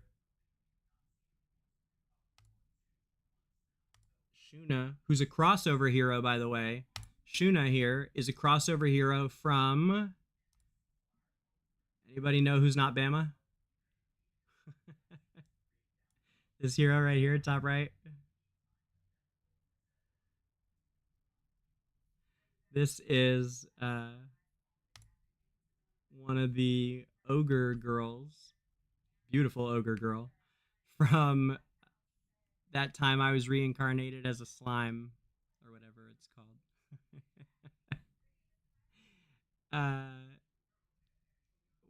Shuna, who's a crossover hero, by the way. Shuna here is a crossover hero from... Anybody know who's not Bama? This hero right here, top right. This is one of the ogre girls. Beautiful ogre girl. From that time I was reincarnated as a slime. Or whatever it's called.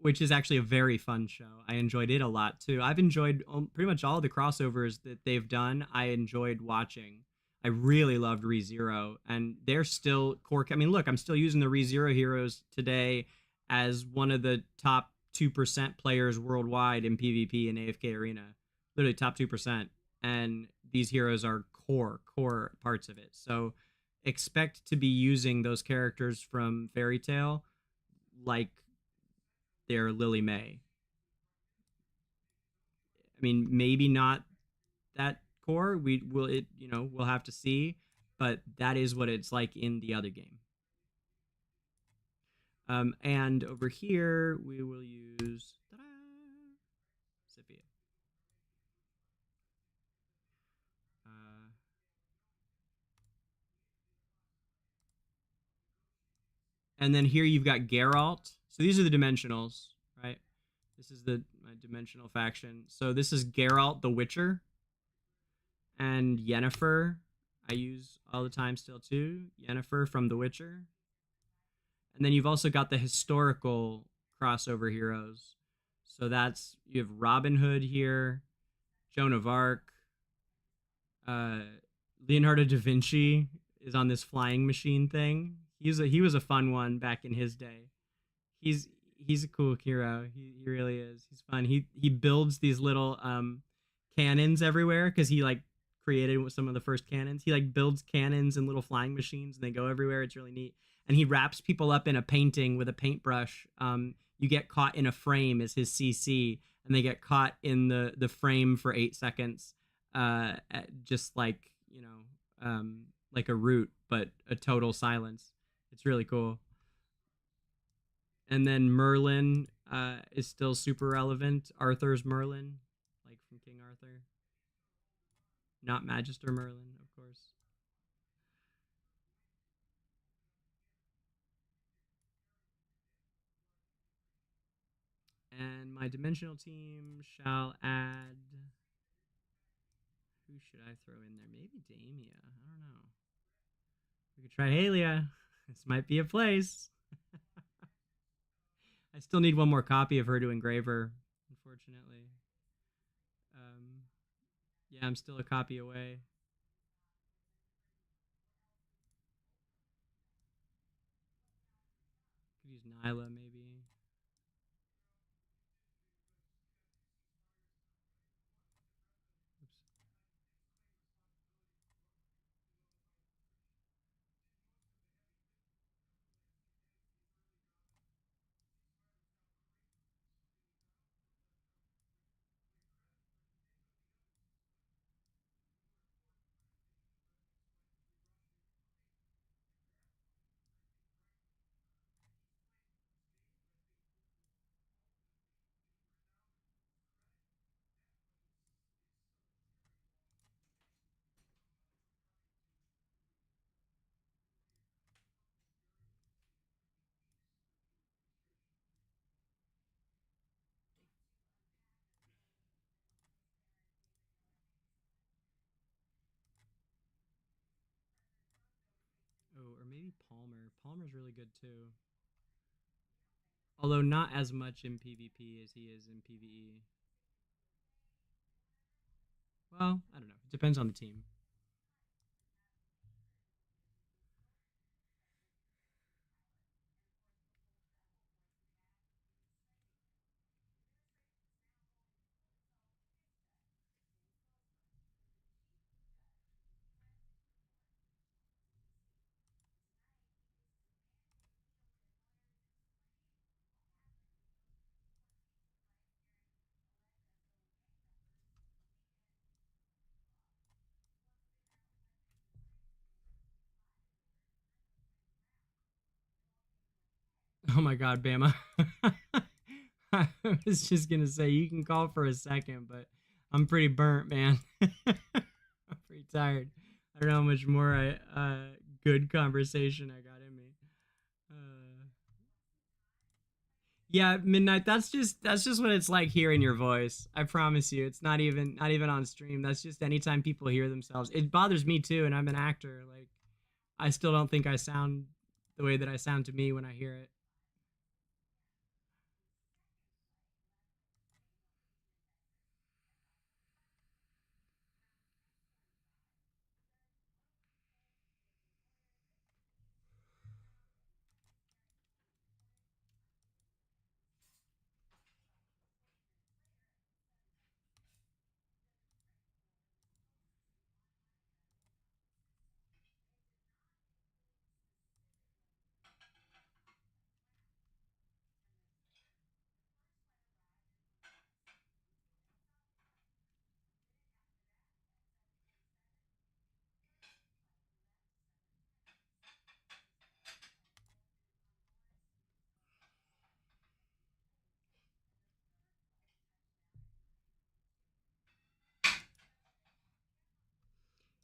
Which is actually a very fun show. I enjoyed it a lot too. I've enjoyed pretty much all the crossovers that they've done. I enjoyed watching. I really loved ReZero, and they're still core. I mean, look, I'm still using the ReZero heroes today as one of the top 2% players worldwide in PvP and AFK Arena. Literally top 2%. And these heroes are core parts of it. So expect to be using those characters from Fairy Tail like they're Lily May. I mean, maybe not that core. We'll have to see, but that is what it's like in the other game. And over here we will use Sophia. And then here you've got Geralt. So these are the dimensionals, right? This is my dimensional faction. So this is Geralt the Witcher. And Yennefer, I use all the time still too. Yennefer from The Witcher. And then you've also got the historical crossover heroes. So you have Robin Hood here, Joan of Arc, Leonardo da Vinci is on this flying machine thing. He was a fun one back in his day. He's a cool hero. He really is. He's fun. He builds these little cannons everywhere because he like created some of the first cannons. He like builds cannons and little flying machines and they go everywhere. It's really neat. And he wraps people up in a painting with a paintbrush. You get caught in a frame as his CC, and they get caught in the frame for 8 seconds, just like like a root, but a total silence. It's really cool. And then Merlin is still super relevant. Arthur's Merlin, like from King Arthur. Not Magister Merlin, of course. And my dimensional team shall add... Who should I throw in there? Maybe Damia. I don't know. We could try Halia. This might be a place. I still need one more copy of her to engraver, unfortunately. Yeah, I'm still a copy away. Could use Nyla, maybe. Oops. Oh, or maybe Palmer. Palmer's really good too. Although not as much in PvP as he is in PvE. Well, I don't know. It depends on the team. Oh my god, Bama. I was just gonna say you can call for a second, but I'm pretty burnt, man. I'm pretty tired. I don't know how much more good conversation I got in me. Yeah, Midnight, that's just what it's like hearing your voice. I promise you. It's not even on stream. That's just anytime people hear themselves. It bothers me too, and I'm an actor. Like I still don't think I sound the way that I sound to me when I hear it.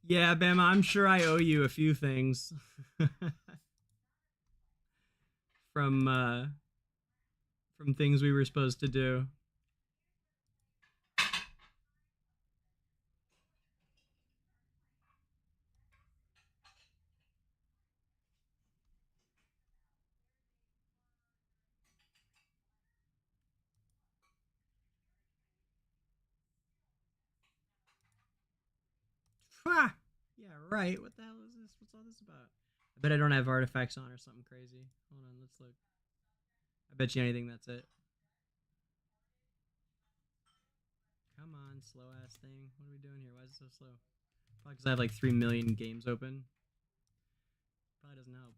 Yeah, Bama, I'm sure I owe you a few things. from things we were supposed to do. Ha! Yeah, right. What the hell is this? What's all this about? I bet I don't have artifacts on or something crazy. Hold on, let's look. I bet you anything that's it. Come on, slow ass thing. What are we doing here? Why is it so slow? Probably because I have like 3 million games open. Probably doesn't help.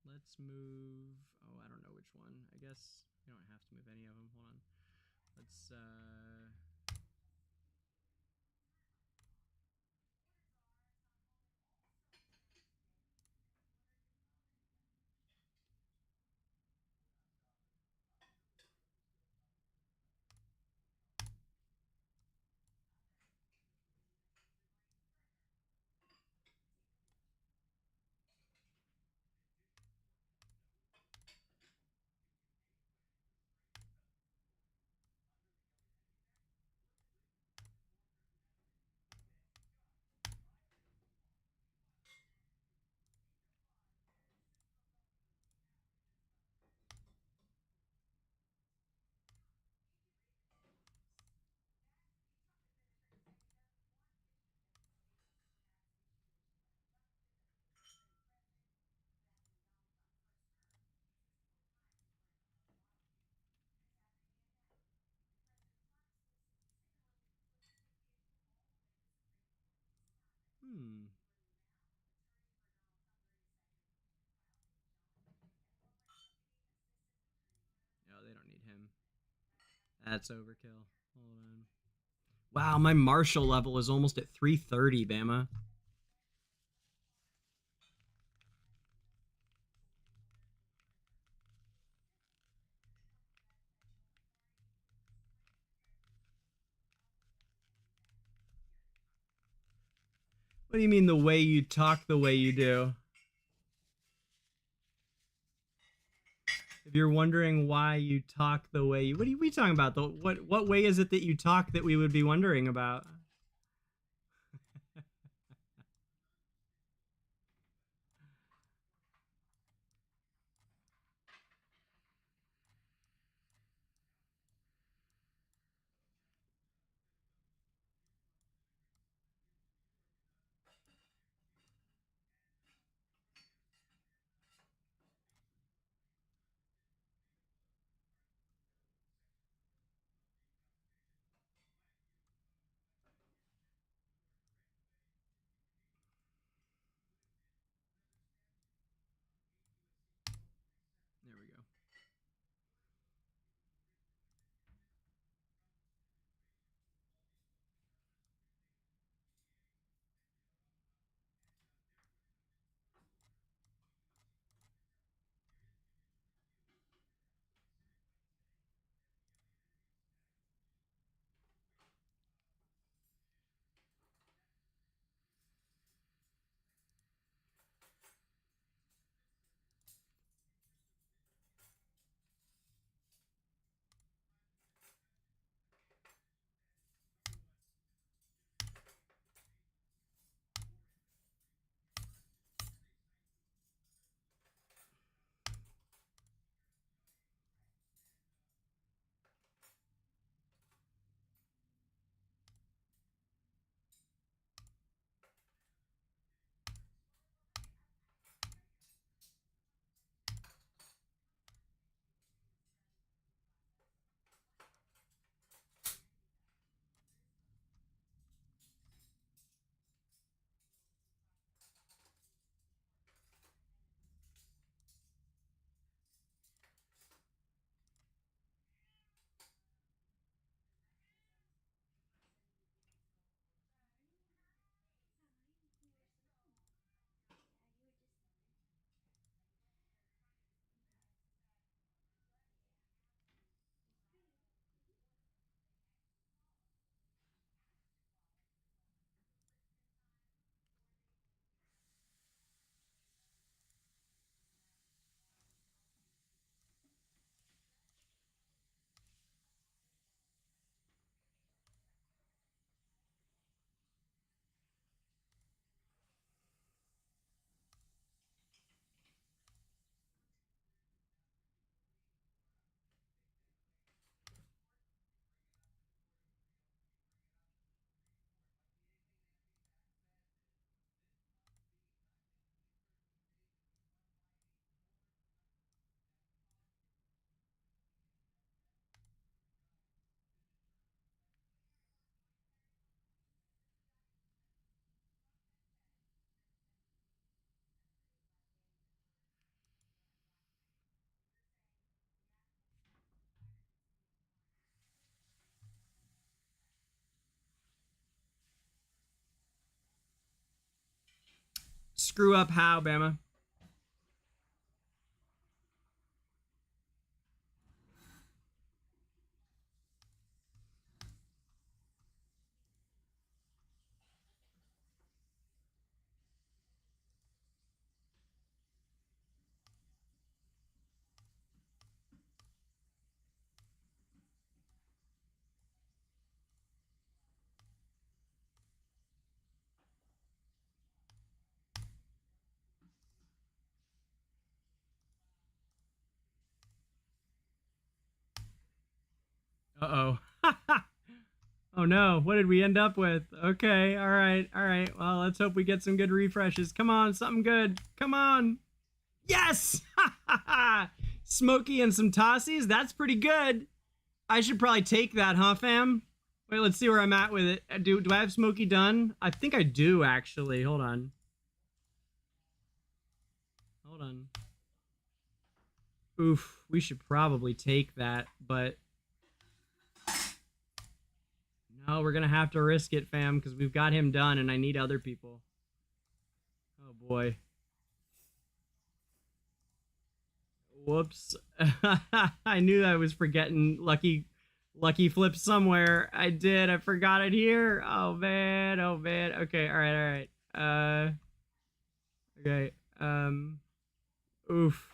Let's move. Oh, I don't know which one. I guess you don't have to move any of them. Hold on. Let's No, they don't need him. That's overkill. Hold on. Wow, my Marshall level is almost at 330, Bama. What do you mean the way you talk the way you do? If you're wondering why you talk the way you... What are we talking about? What way is it that you talk that we would be wondering about? screw up how, Bama? Uh-oh. Oh no, what did we end up with? Okay, all right. Well, let's hope we get some good refreshes. Come on, something good. Come on. Yes! Smokey and some tossies, that's pretty good. I should probably take that, huh, fam? Wait, let's see where I'm at with it. Do I have Smokey done? I think I do, actually. Hold on. Hold on. Oof, we should probably take that, but... No, we're gonna have to risk it, fam, because we've got him done and I need other people. Oh, boy. Whoops. I knew I was forgetting lucky flip somewhere. I did. I forgot it here. Oh, man. Oh, man. Okay, all right. Okay. Oof.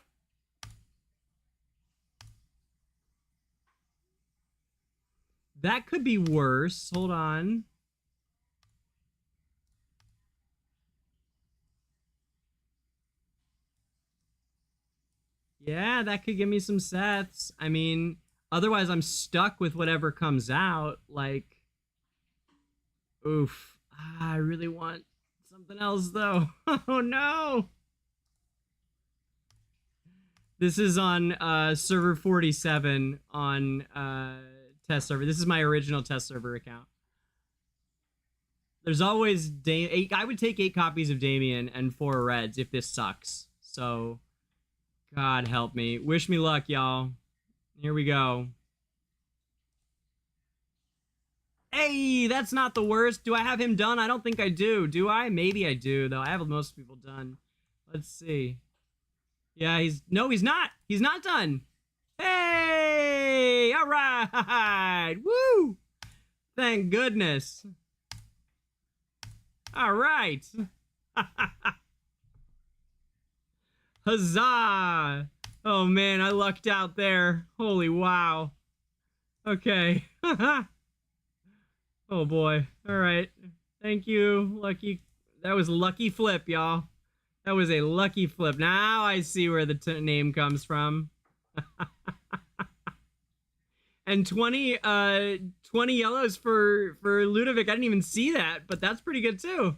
That could be worse. Hold on. Yeah, that could give me some sets. I mean, otherwise I'm stuck with whatever comes out. Like, oof. I really want something else, though. Oh, no. This is on server 47 on test server. This is my original test server account. There's always I would take 8 copies of Damien and 4 reds if this sucks. So, God help me. Wish me luck, y'all. Here we go. Hey, that's not the worst. Do I have him done? I don't think I do. Do I? Maybe I do, though. I have most people done. Let's see. Yeah, he's not. He's not done. Hey! All right! Woo! Thank goodness. All right. Huzzah! Oh man, I lucked out there. Holy wow. Okay. Oh boy. All right. Thank you, Lucky. That was a lucky flip, y'all. That was a lucky flip. Now I see where the name comes from. And 20 yellows for Ludovic. I didn't even see that, but that's pretty good too.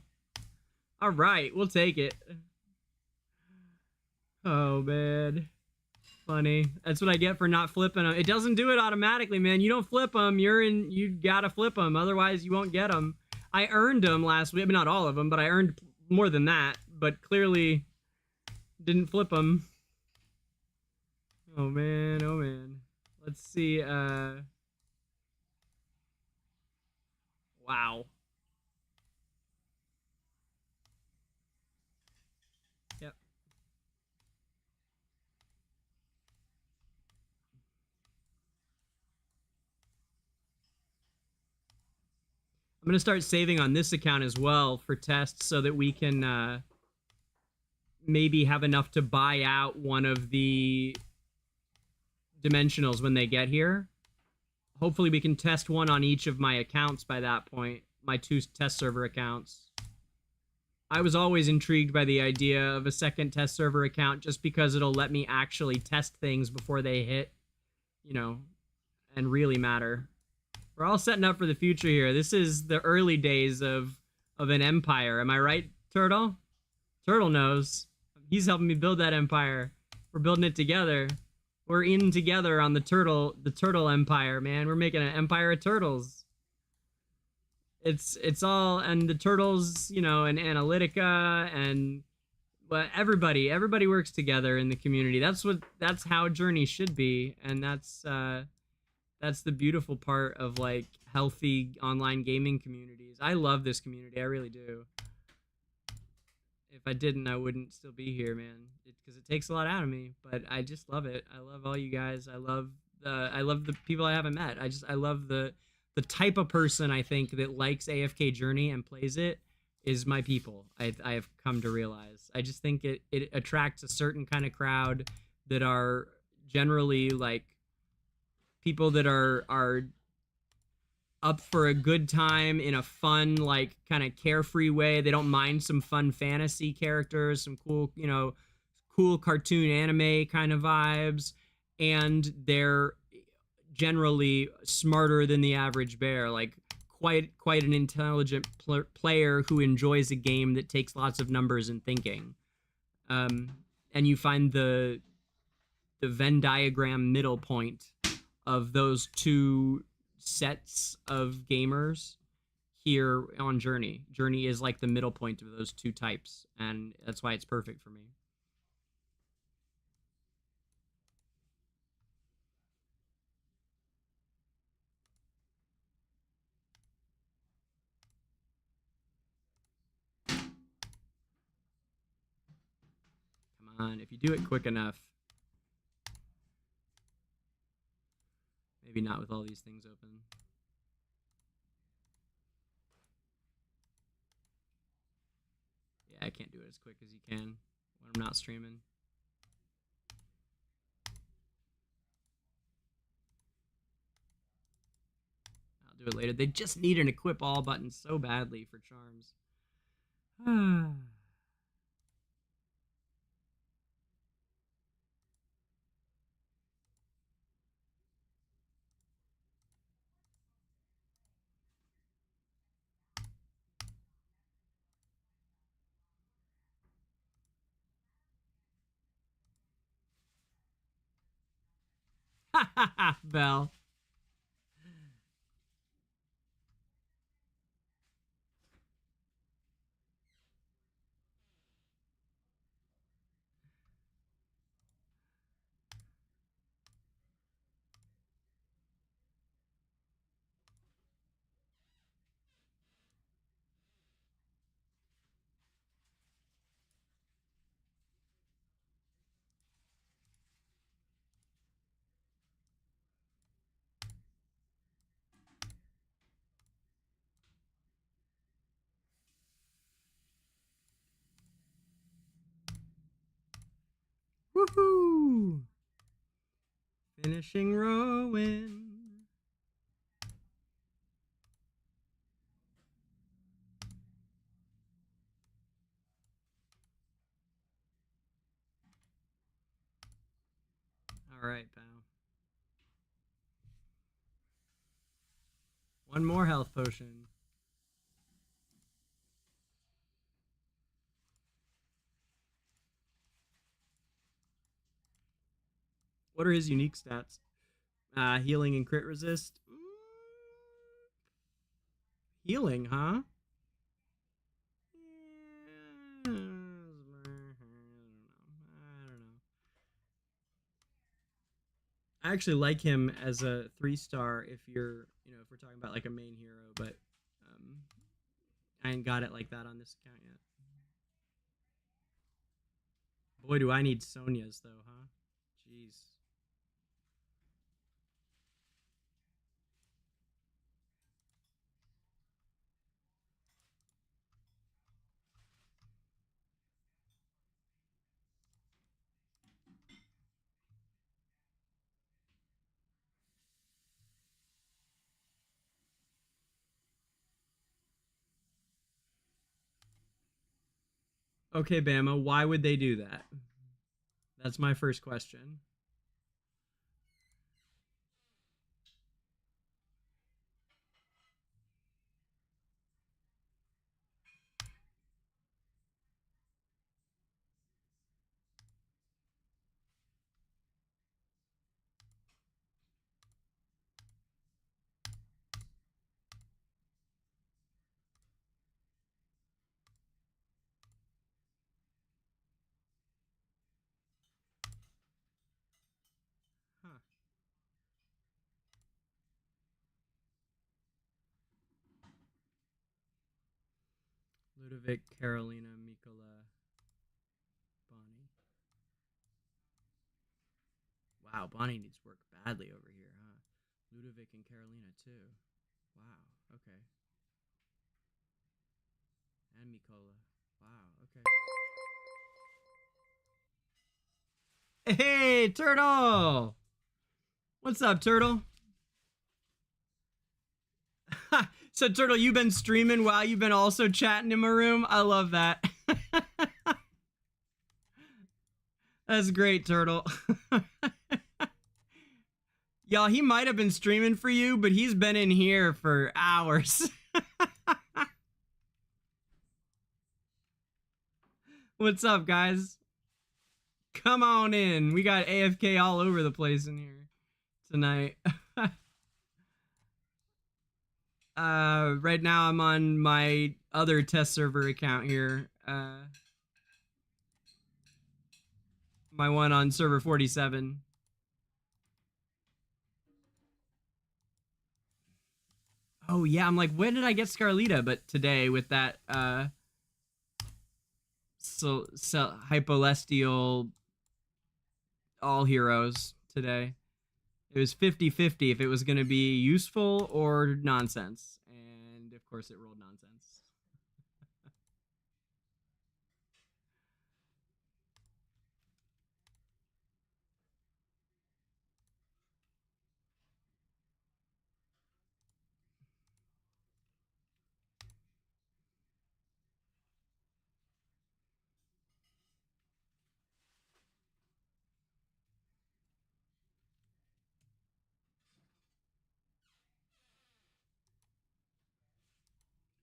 All right, we'll take it. Oh man, funny. That's what I get for not flipping them. It doesn't do it automatically, man. You don't flip them. You gotta flip them, otherwise you won't get them. I earned them last week. I mean, not all of them, but I earned more than that. But clearly, didn't flip them. Oh man, oh man. Let's see, wow. Yep. I'm gonna start saving on this account as well for tests so that we can, maybe have enough to buy out one of the dimensionals when they get here. Hopefully we can test one on each of my accounts by that point, my 2 test server accounts. I was always intrigued by the idea of a second test server account just because it'll let me actually test things before they hit, you know, and really matter. We're all setting up for the future here. This is the early days of an empire. Am I right, Turtle? Turtle knows. He's helping me build that empire. We're building it together. We're in together on the turtle empire, man. We're making an empire of turtles. It's all, and the turtles, you know, and Analytica, and well, everybody works together in the community. That's how Journey should be, and that's the beautiful part of like healthy online gaming communities. I love this community, I really do. If I didn't, I wouldn't still be here, man. Because it takes a lot out of me. But I just love it. I love all you guys. I love the people I haven't met. I love the type of person I think that likes AFK Journey and plays it is my people. I have come to realize. I just think it attracts a certain kind of crowd that are generally like people that are up for a good time in a fun, like, kind of carefree way. They don't mind some fun fantasy characters, some cool, you know, cool cartoon anime kind of vibes, and they're generally smarter than the average bear, like quite an intelligent player who enjoys a game that takes lots of numbers and thinking. And you find the Venn diagram middle point of those two sets of gamers here on Journey. Journey is like the middle point of those two types, and that's why it's perfect for me. Come on, if you do it quick enough. Maybe not with all these things open. Yeah, I can't do it as quick as you can when I'm not streaming. I'll do it later. They just need an equip all button so badly for charms. Bell. Woohoo! Finishing rowing. All right, pal. One more health potion. What are his unique stats? Healing and crit resist. Healing, huh? I don't know. I actually like him as a 3-star if you're, you know, if we're talking about like a main hero, but I ain't got it like that on this account yet. Boy, do I need Sonya's though, huh? Jeez. Okay, Bama, why would they do that? That's my first question. Huh. Ludovic, Carolina, Mikola. Wow, Bonnie needs work badly over here, huh? Ludovic and Carolina too. Wow, okay. And Mikola. Wow, okay. Hey, Turtle! What's up, Turtle? So, Turtle, you've been streaming while you've been also chatting in my room? I love that. That's great, Turtle. Y'all, he might have been streaming for you, but he's been in here for hours. What's up, guys? Come on in. We got AFK all over the place in here tonight. Right now I'm on my other test server account here. My one on server 47. Oh yeah, I'm like, when did I get Scarlita? But today with that so hypolestial all heroes today. It was 50-50 if it was going to be useful or nonsense. And of course it rolled nonsense.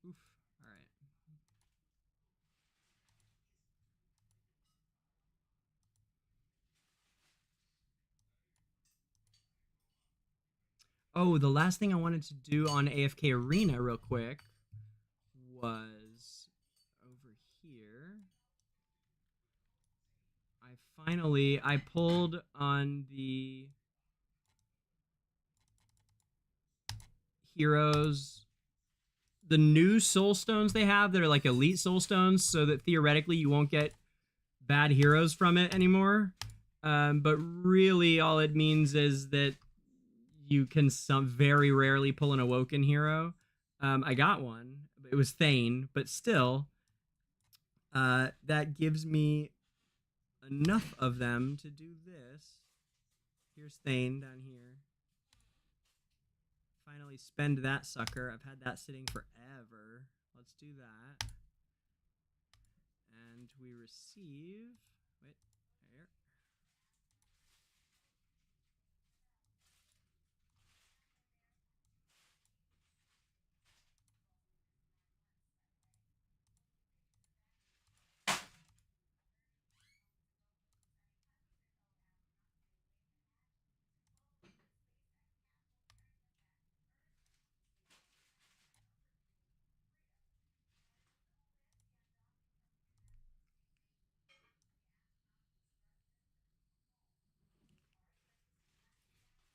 Oof. All right. Oh, the last thing I wanted to do on AFK Arena real quick was over here. I pulled on the heroes, the new soul stones they have that are like elite soul stones, so that theoretically you won't get bad heroes from it anymore. But really all it means is that you can very rarely pull an awoken hero. I got one. It was Thane, but still, that gives me enough of them to do this. Here's Thane down here. Finally spend that sucker. I've had that sitting forever. Let's do that. And we receive... Wait, there.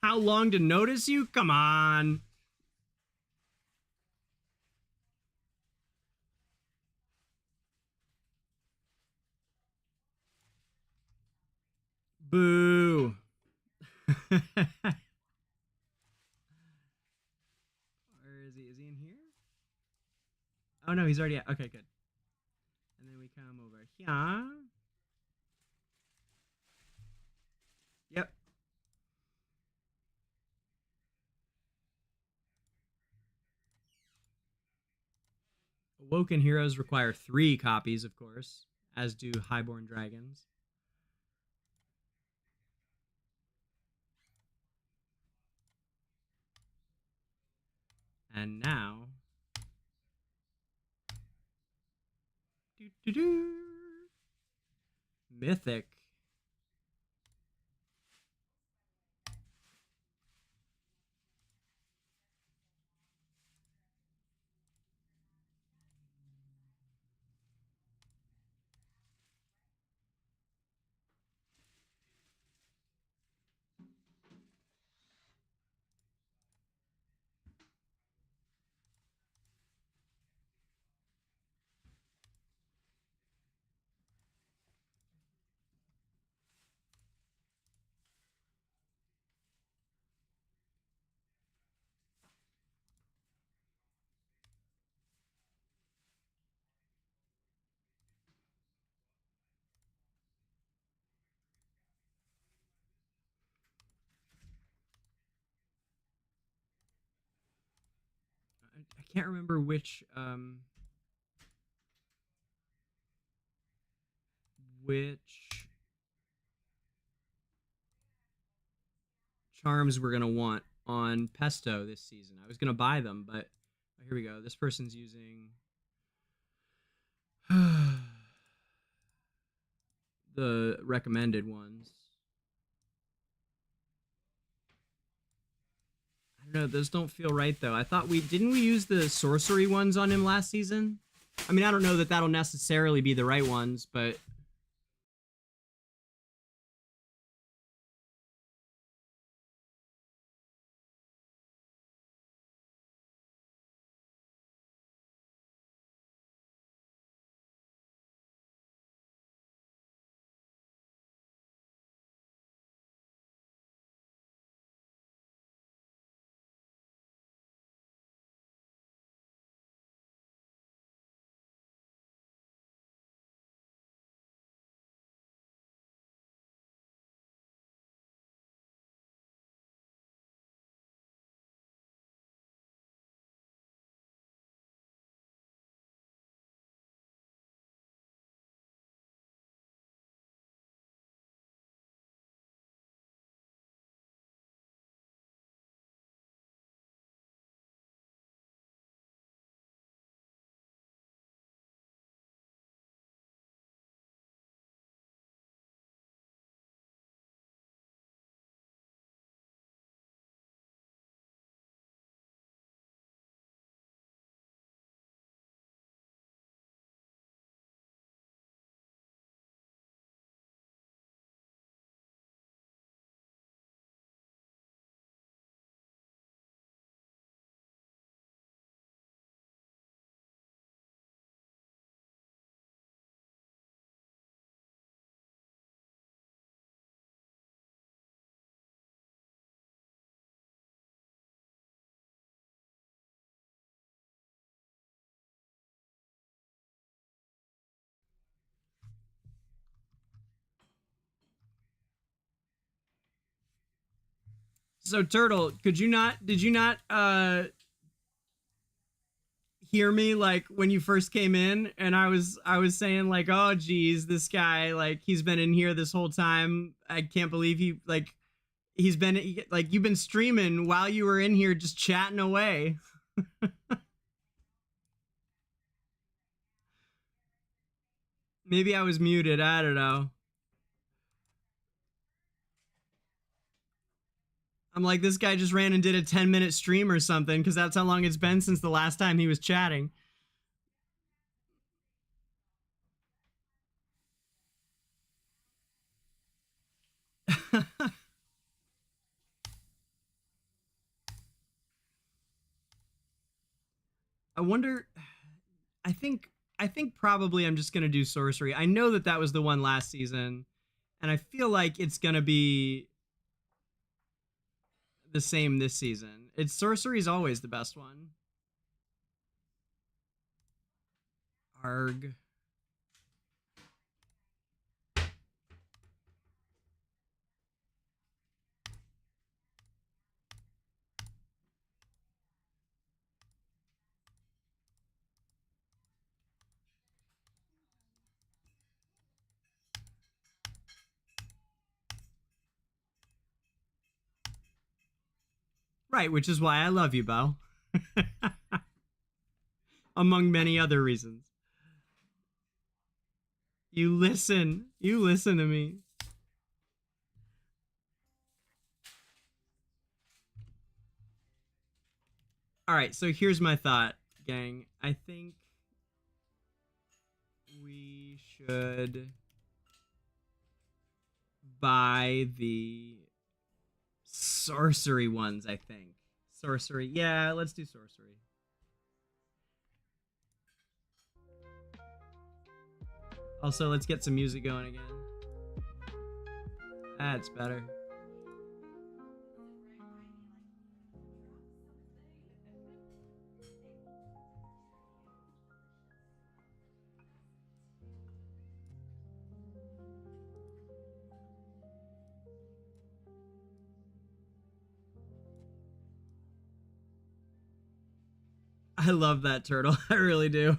How long to notice you? Come on. Boo. Where is he? Is he in here? Oh no, he's already at. Okay, good. And then we come over here. Yep. Awoken heroes require 3 copies, of course, as do highborn dragons. And now... Mythic. I can't remember which charms we're gonna want on Pesto this season. I was gonna buy them, but oh, here we go. This person's using the recommended ones. I don't know, those don't feel right though. I thought didn't we use the sorcery ones on him last season? I mean, I don't know that that'll necessarily be the right ones, but so Turtle, did you not hear me like when you first came in and I was saying like, oh geez, this guy, like he's been in here this whole time. I can't believe he's been like, you've been streaming while you were in here just chatting away. Maybe I was muted, I don't know. I'm like, this guy just ran and did a 10-minute stream or something, because that's how long it's been since the last time he was chatting. I wonder, I think probably I'm just gonna do sorcery. I know that was the one last season, and I feel like it's gonna be the same this season. Sorcery is always the best one. Arg. Right, which is why I love you, Bo. Among many other reasons. You listen to me. All right, so here's my thought, gang. I think we should buy the sorcery ones, I think. Sorcery. Yeah, let's do sorcery. Also, let's get some music going again. That's better. I love that turtle. I really do.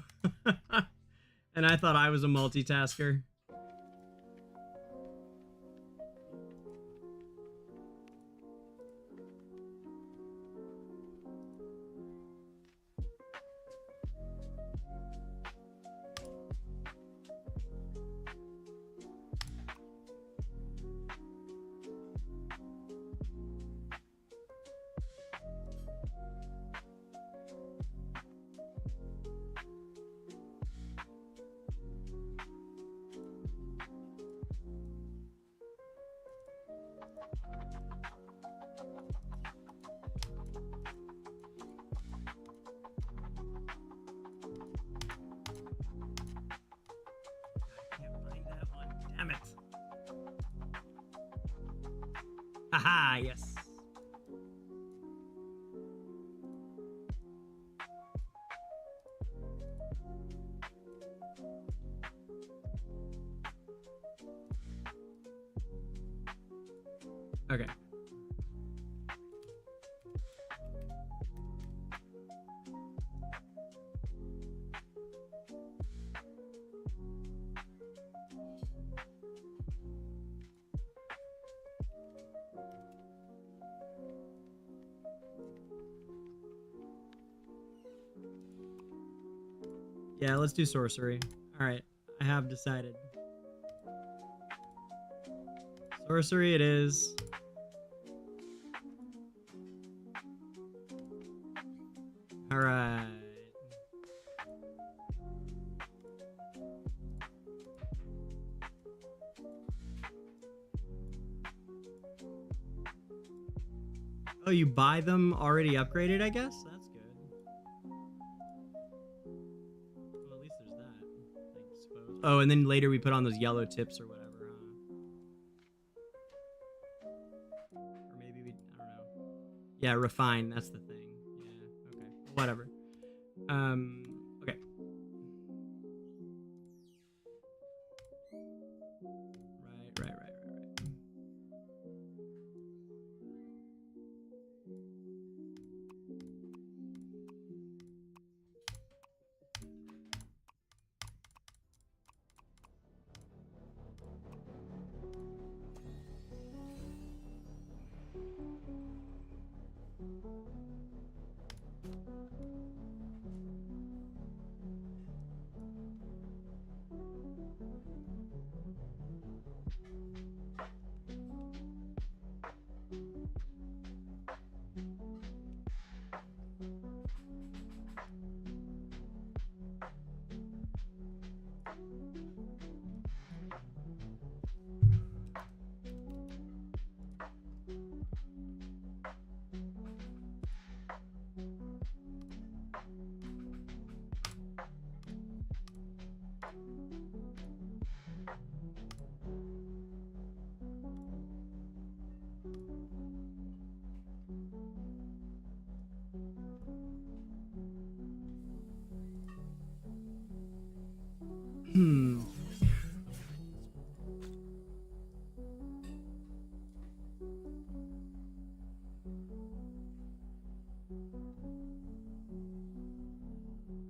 And I thought I was a multitasker. Damn it. Haha, yes. Okay. Yeah, let's do sorcery. All right, I have decided. Sorcery it is. All right. Oh, you buy them already upgraded, I guess? That's good. Well, at least there's that, I suppose. Oh, and then later we put on those yellow tips or whatever, huh? Or maybe we, I don't know. Yeah, refine, that's the thing. Yeah, okay. Whatever. Okay. Right.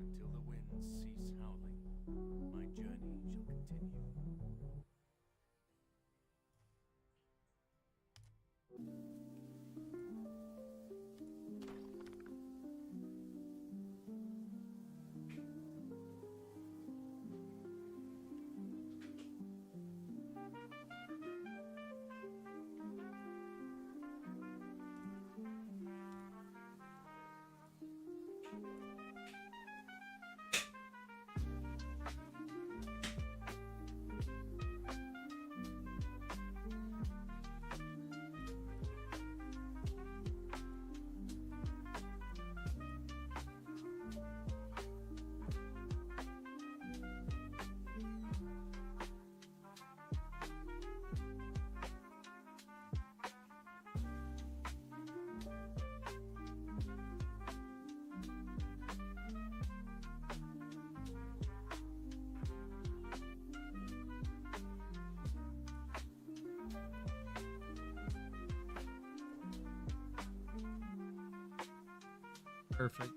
Until the winds cease howling, my journey shall continue. Perfect.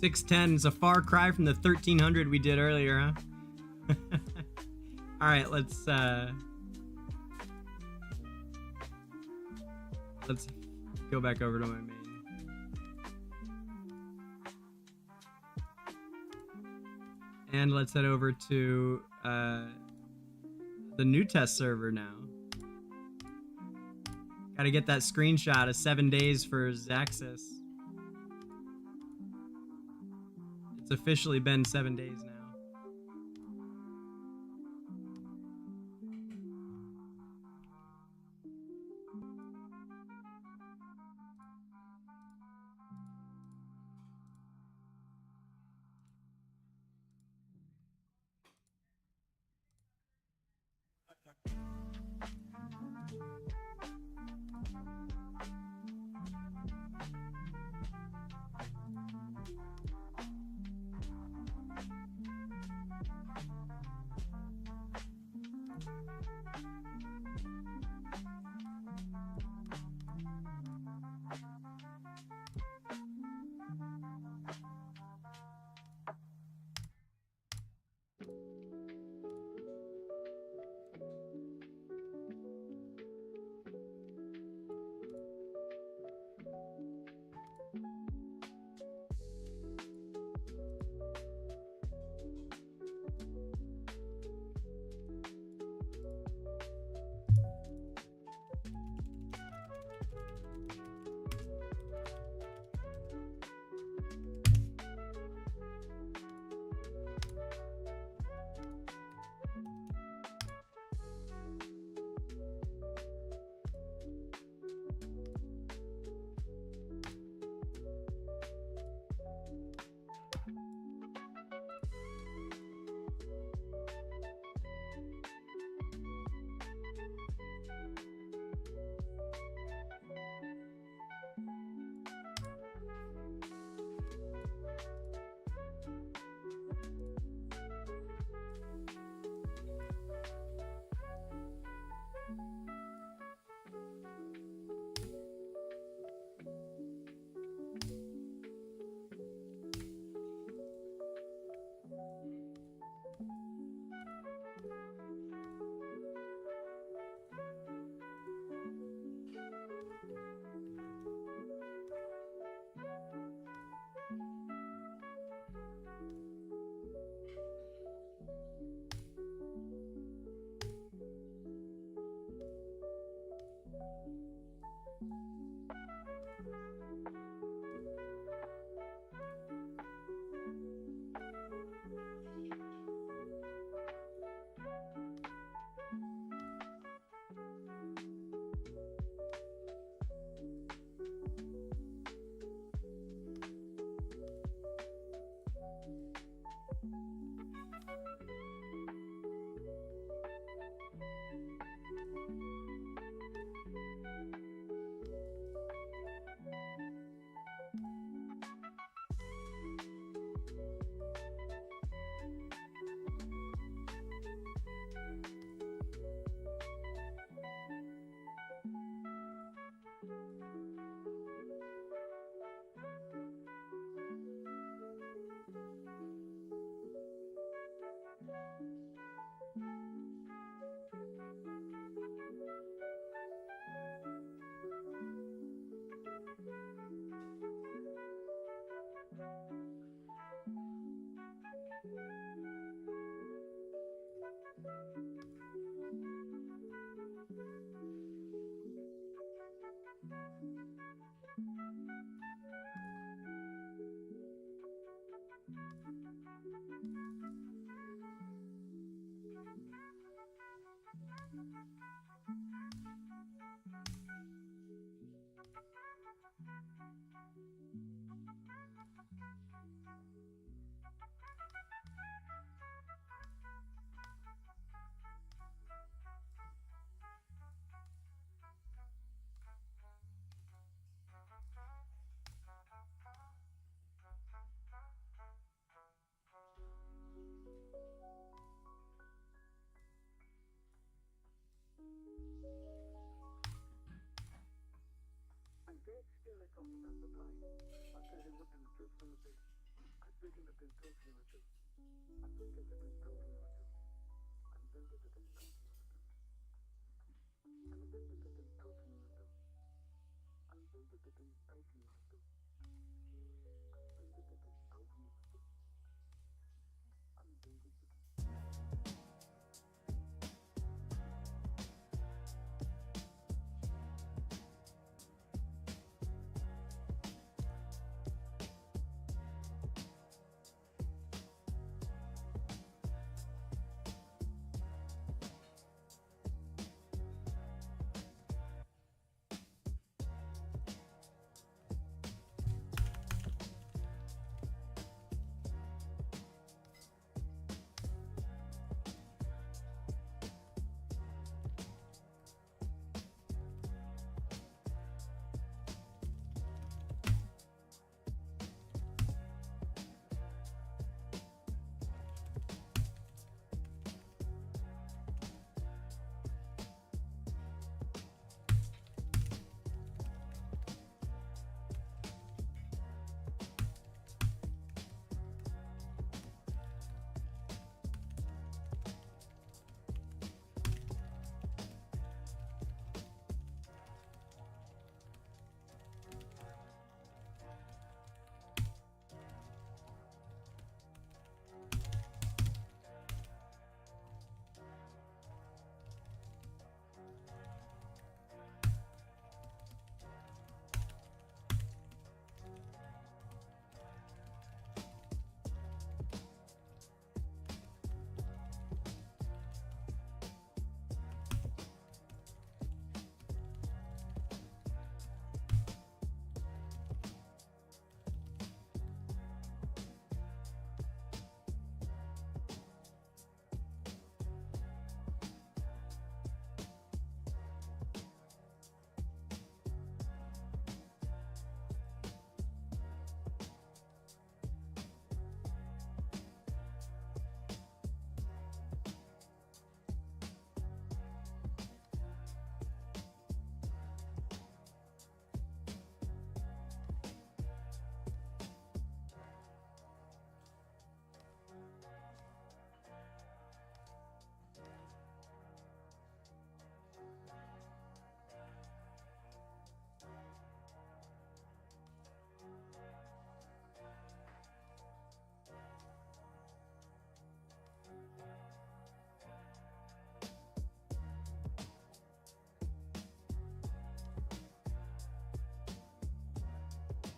610 is a far cry from the 1300 we did earlier, huh? All right, let's go back over to my main. And let's head over to the new test server now. Gotta get that screenshot of 7 days for Zacess. It's officially been 7 days now.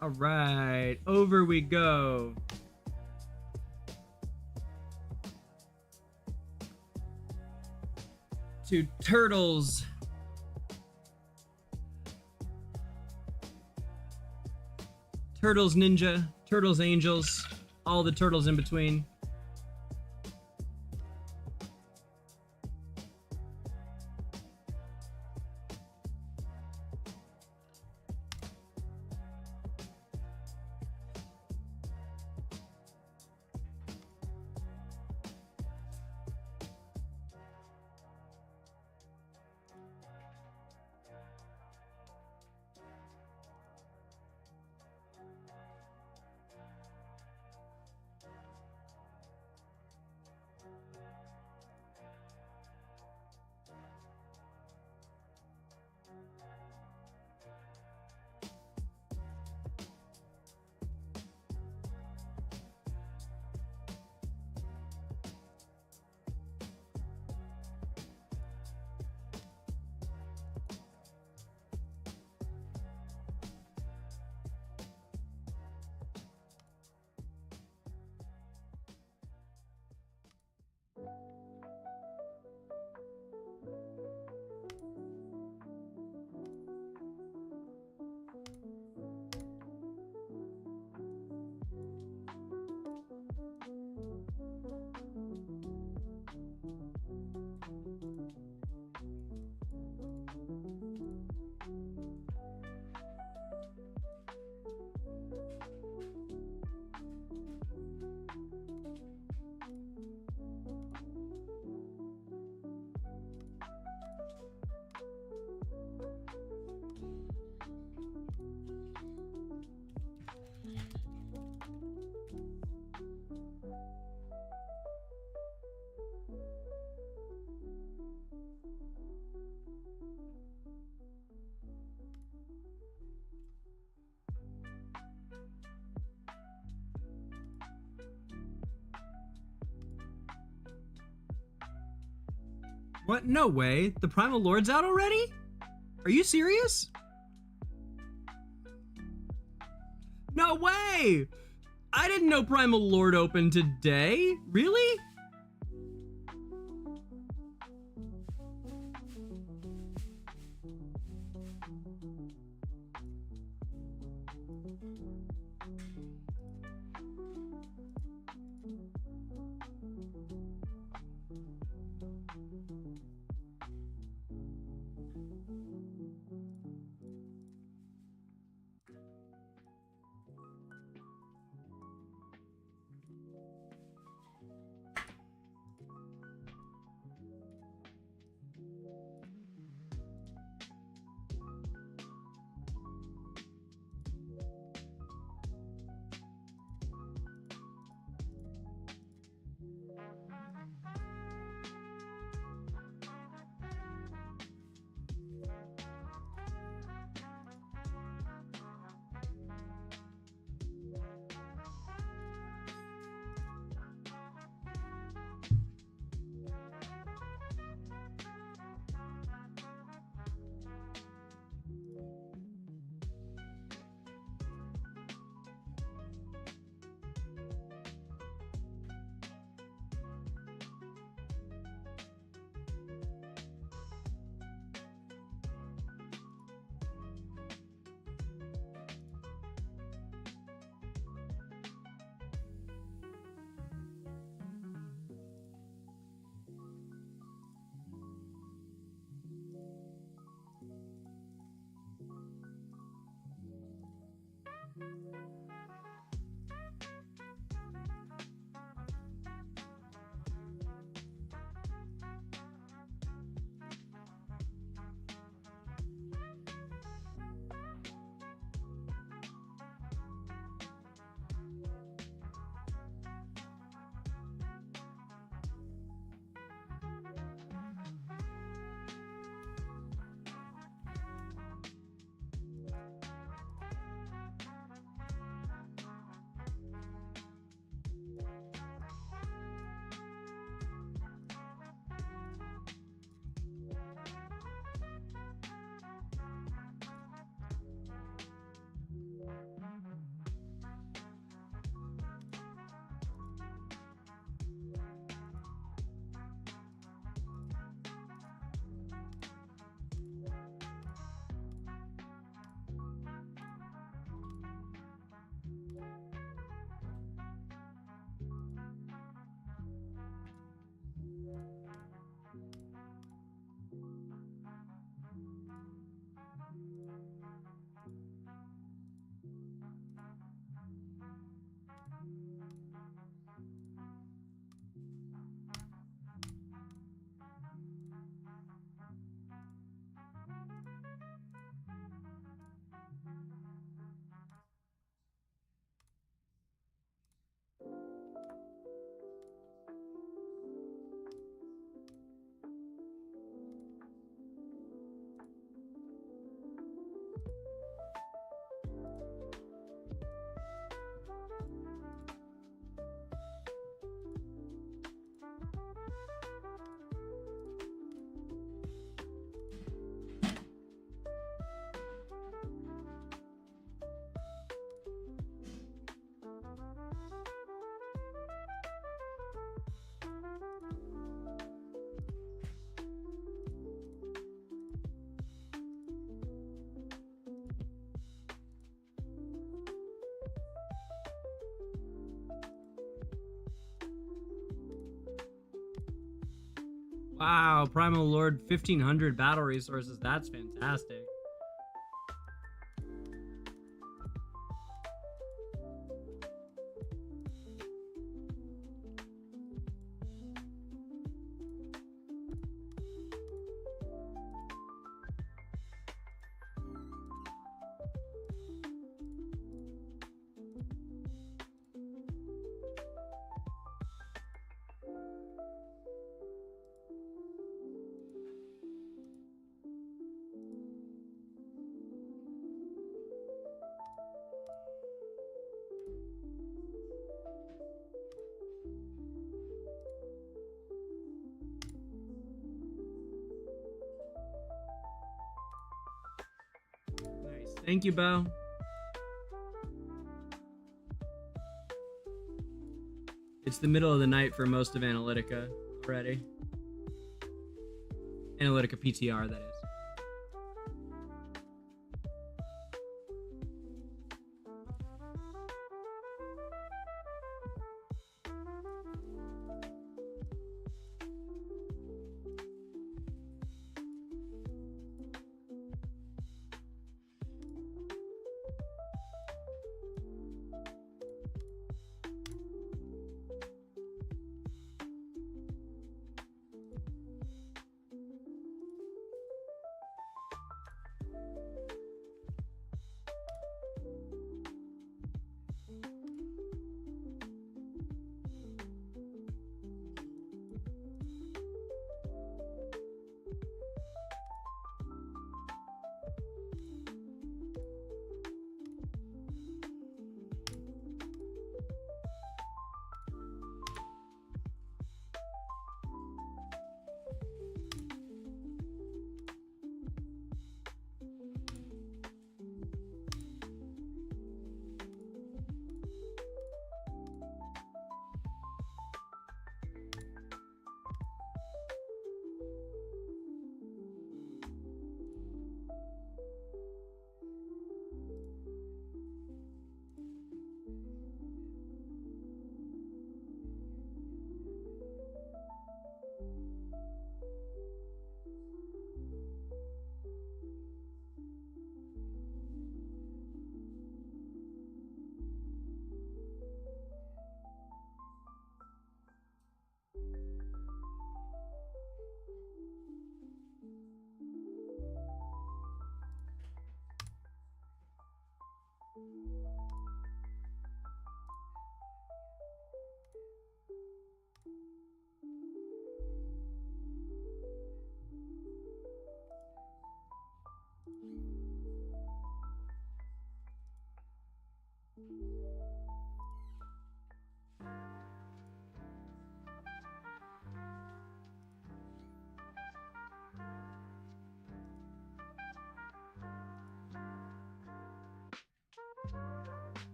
All right, over we go. To Turtles. Turtles Ninja, Turtles Angels, all the turtles in between. What? No way. The Primal Lord's out already? Are you serious? No way! I didn't know Primal Lord opened today. Really? Wow, Primal Lord, 1500 battle resources. That's fantastic. Thank you, Bo. It's the middle of the night for most of Analytica already. Analytica PTR, that is.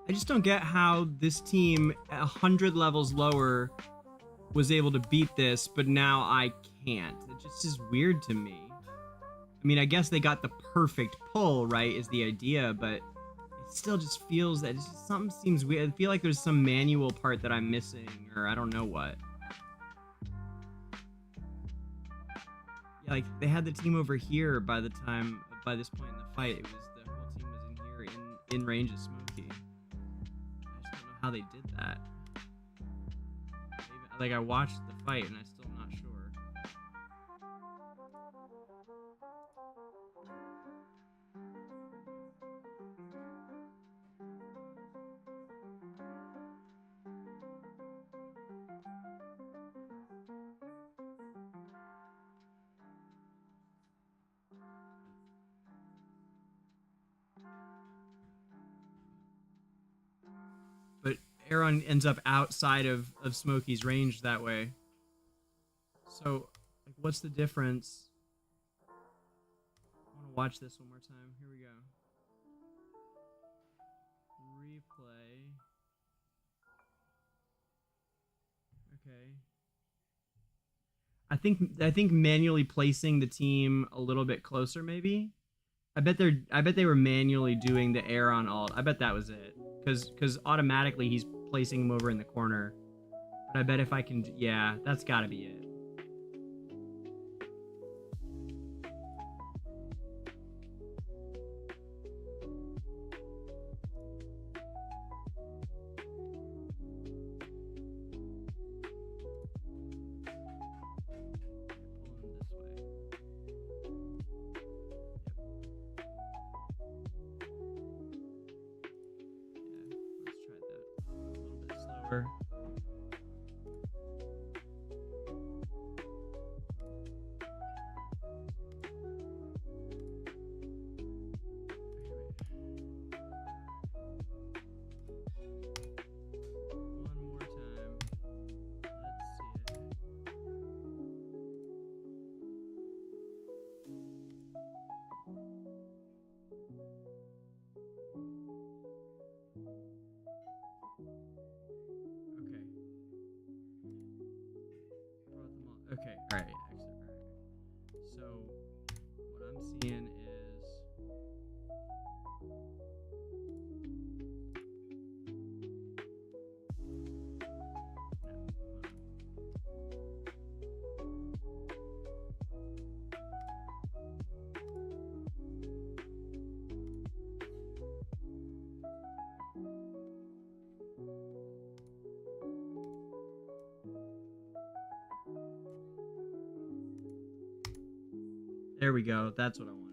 I just don't get how this team 100 levels lower was able to beat this, but now I can't. It just is weird to me. I mean, I guess they got the perfect pull, right, is the idea, but it still just feels that something seems weird. I feel like there's some manual part that I'm missing, or I don't know what. Yeah, like, they had the team over here by this point in the fight. It was the whole team was in here in range of Smokey. I just don't know how they did that. Like, I watched the fight and I still am not sure. But Aaron ends up outside of Smokey's range that way. So, like, what's the difference? I want to watch this one more time. Here we go. I think manually placing the team a little bit closer, maybe. I bet they were manually doing the air on alt. I bet that was it. Cause automatically he's placing him over in the corner. But I bet if I can, yeah, that's gotta be it. Okay, all right, excellent. All right. So what I'm seeing is there we go. That's what I wanted.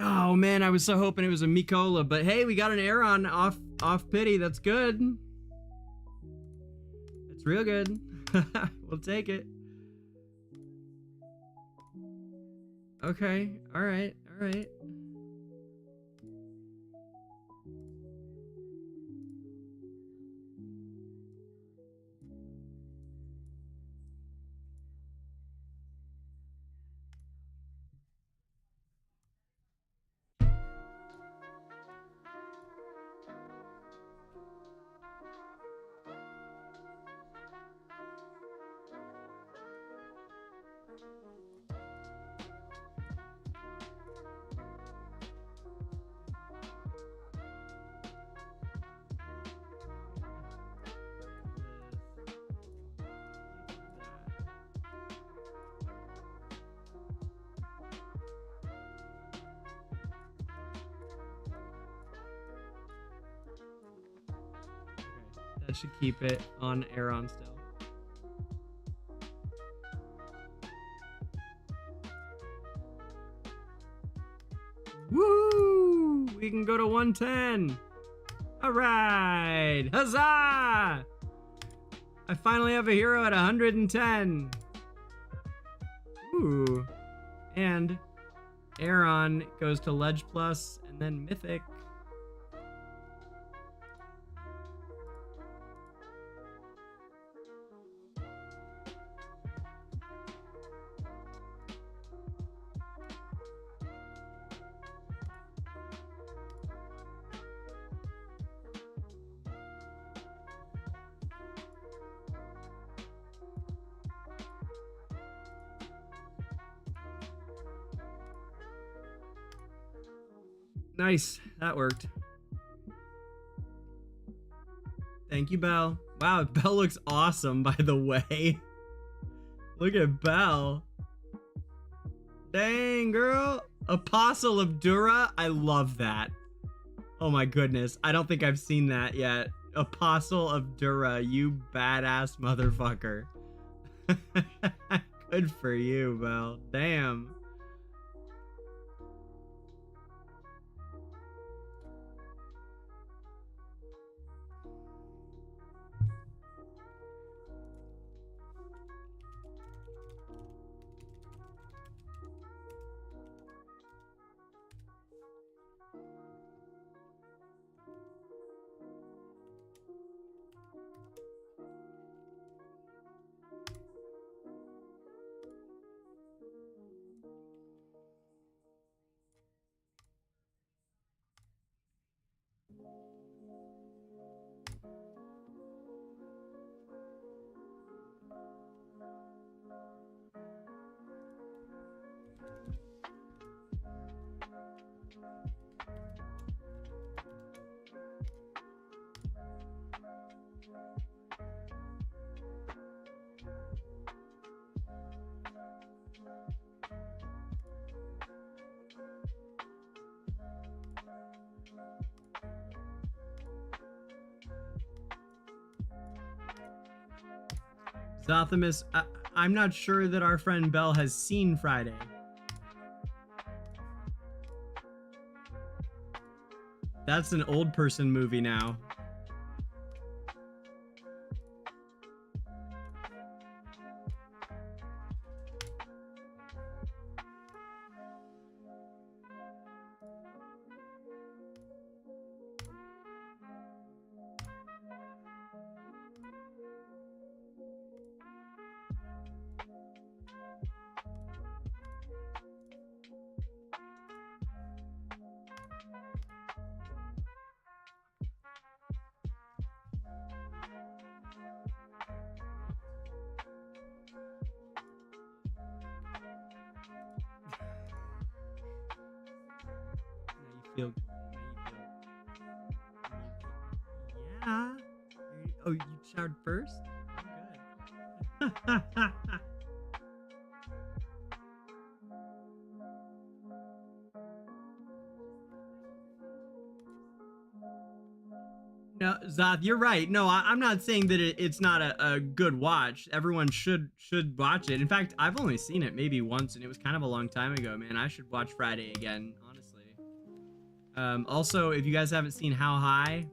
Oh man, I was so hoping it was a Mikola, but hey, we got an Aeron off pity. That's good. It's real good. We'll take it. Okay, all right, all right. That should keep it on Aeron still. Woo! We can go to 110. All right. Huzzah! I finally have a hero at 110. Ooh. And Aeron goes to Ledge Plus and then Mythic. Nice, that worked. Thank you, Belle. Wow, Belle looks awesome, by the way. Look at Belle. Dang, girl. Apostle of Dura. I love that. Oh my goodness. I don't think I've seen that yet. Apostle of Dura, you badass motherfucker. Good for you, Belle. Damn. Zothamus, I'm not sure that our friend Belle has seen Friday. That's an old person movie now. Feel yeah. Oh, you showered first? Oh, good. No, Zoth, you're right. No, I'm not saying that it's not a good watch. Everyone should watch it. In fact, I've only seen it maybe once, and it was kind of a long time ago, man. I should watch Friday again, honestly. Also, if you guys haven't seen How High,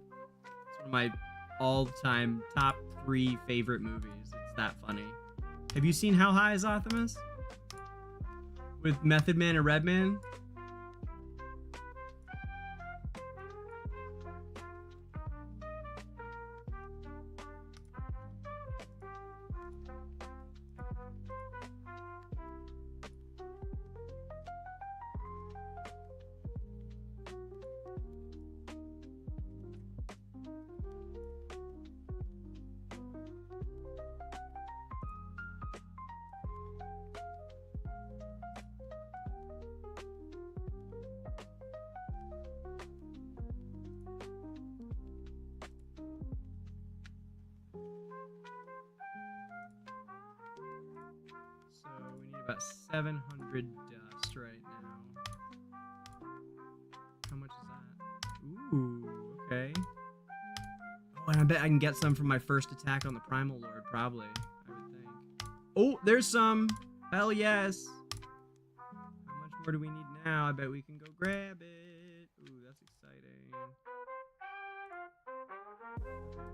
it's one of my all-time top 3 favorite movies. It's that funny. Have you seen How High, Zothamus? With Method Man and Redman? So we need about 700 dust right now. How much is that? Ooh, okay. Oh, and I bet I can get some from my first attack on the Primal Lord, probably. I would think. Oh, there's some! Hell yes! How much more do we need now? I bet we can go grab it. Ooh, that's exciting. Okay, wait,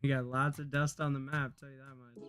We got lots of dust on the map, tell you that much.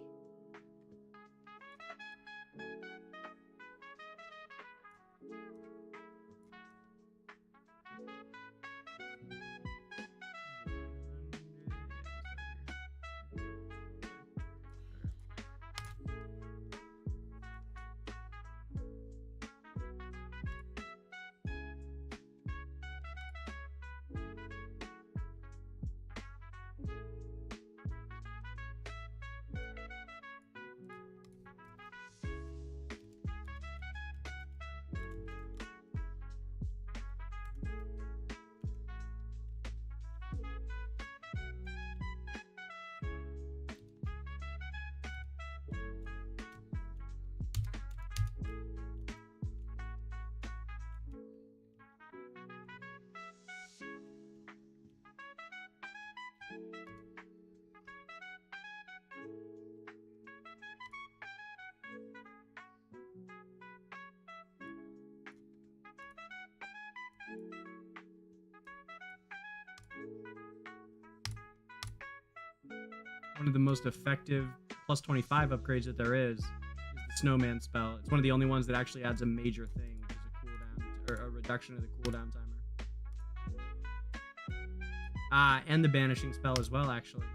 One of the most effective plus 25 upgrades that there is the snowman spell. It's one of the only ones that actually adds a major thing, which is a cooldown or a reduction of the cooldown timer. And the banishing spell as well, actually.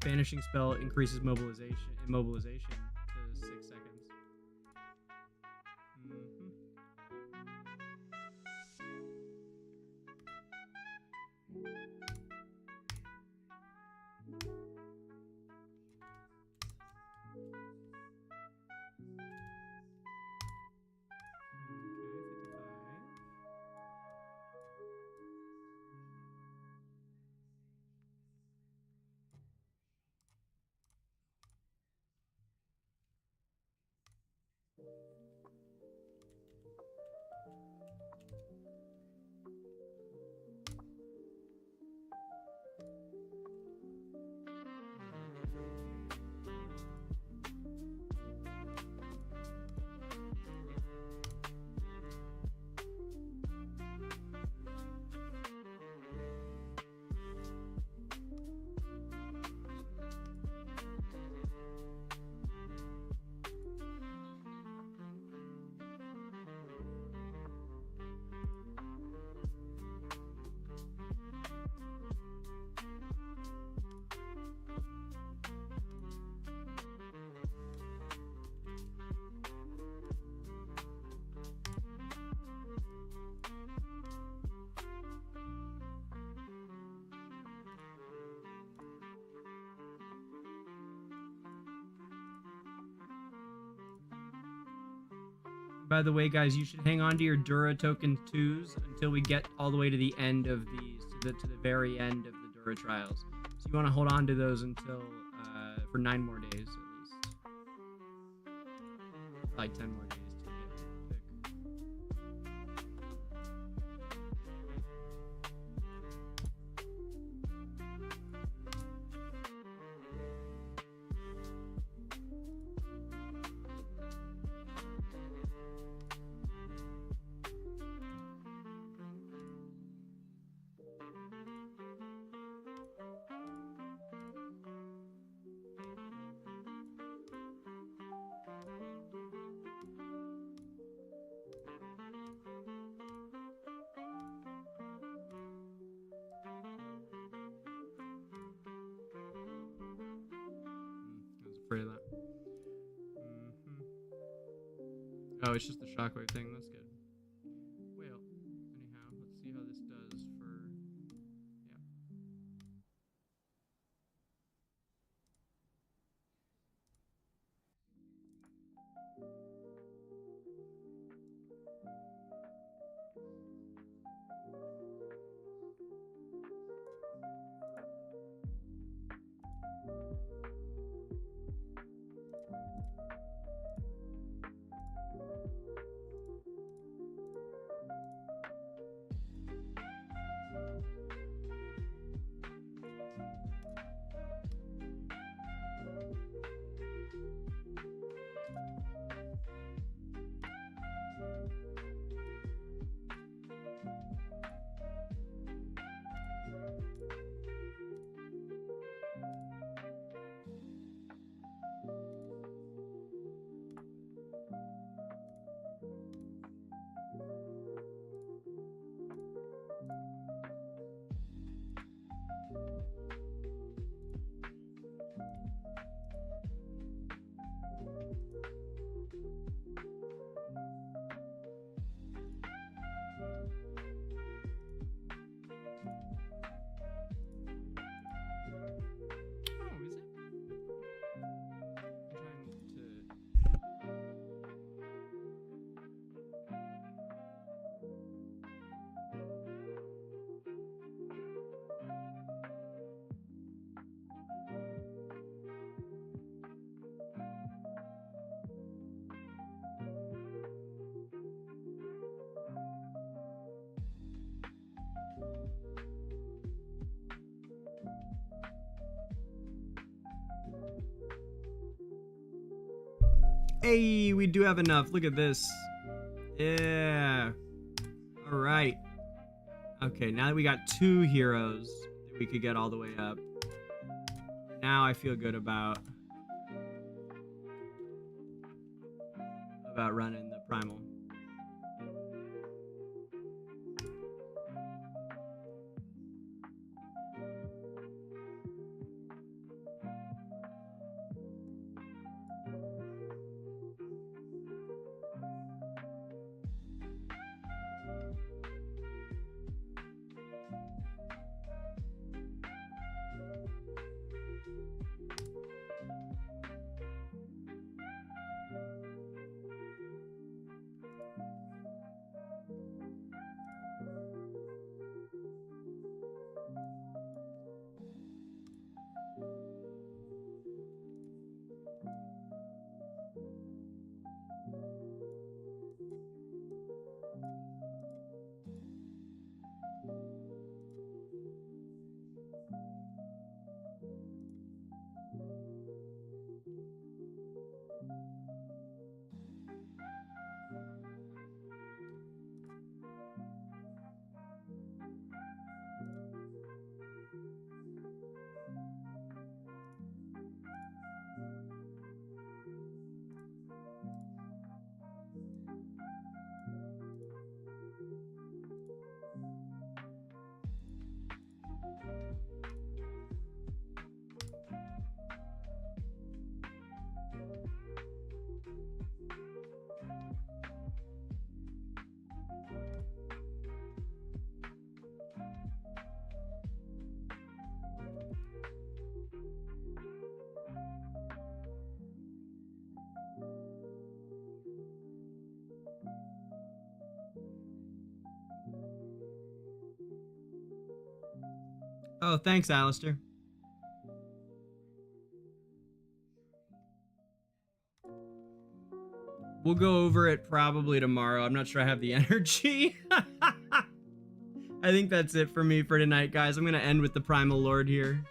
Banishing spell increases immobilization to 6 seconds. By the way, guys, you should hang on to your Dura token 2s until we get all the way to the end of these, to the very end of the Dura trials. So you want to hold on to those until for 9 more days at least, like 10 more days to get pick. Afraid of that. Oh, it's just the shockwave thing. That's good. Well, anyhow, let's see how this does for. Yeah. Hey, we do have enough. Look at this. Yeah. All right. Okay, now that we got 2 heroes that we could get all the way up. Now I feel good about running the primal. Oh, thanks, Alistair. We'll go over it probably tomorrow. I'm not sure I have the energy. I think that's it for me for tonight, guys. I'm going to end with the Primal Lord here.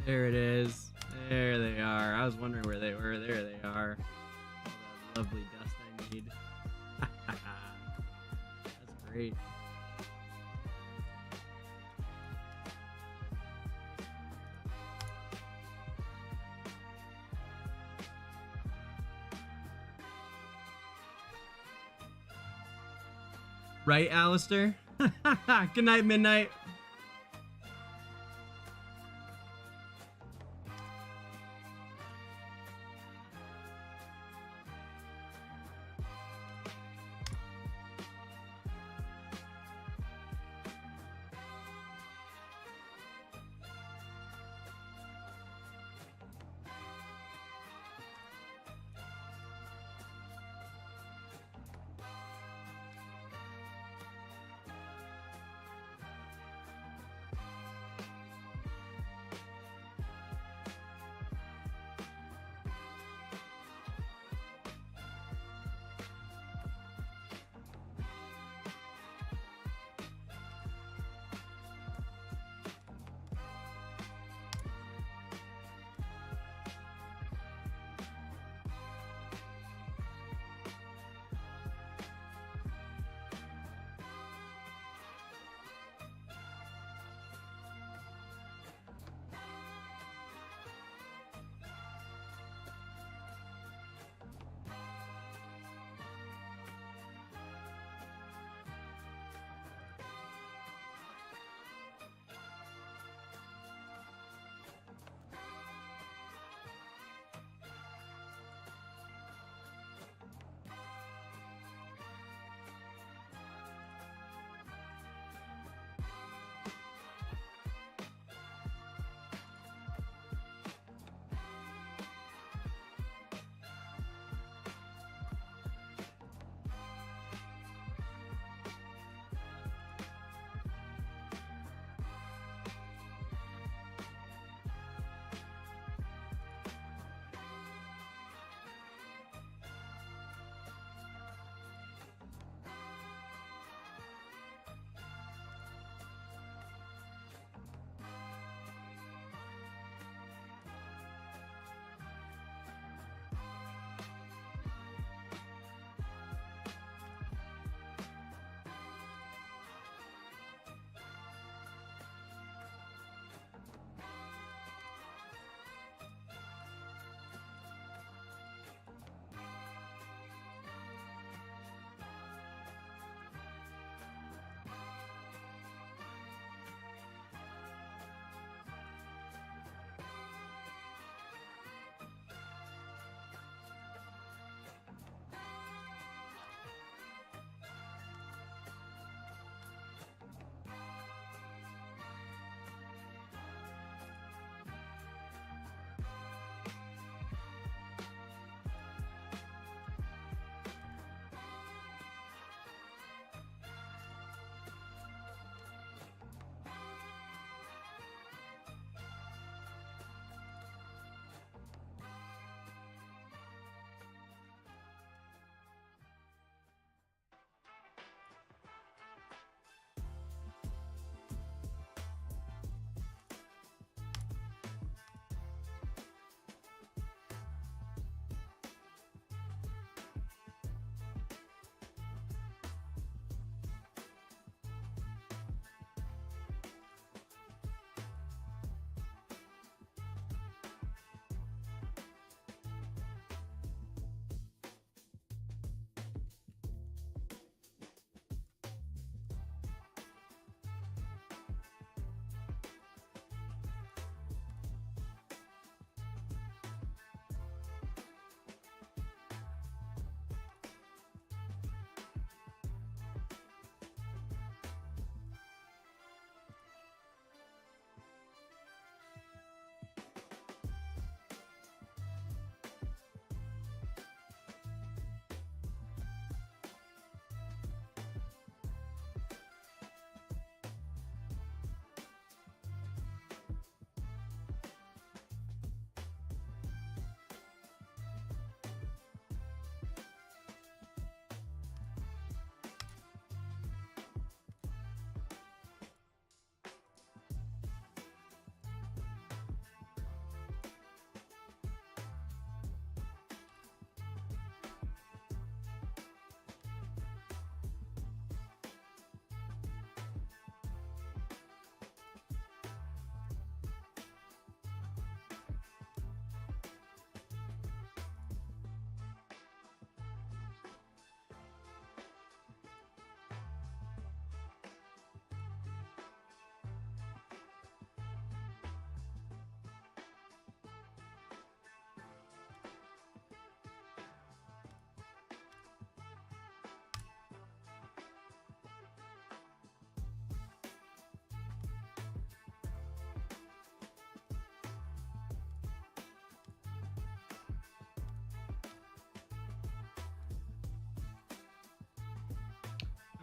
There it is. There they are. I was wondering where they were. There they are. All that lovely dust I need. That's great. Right, Alistair? Good night, Midnight.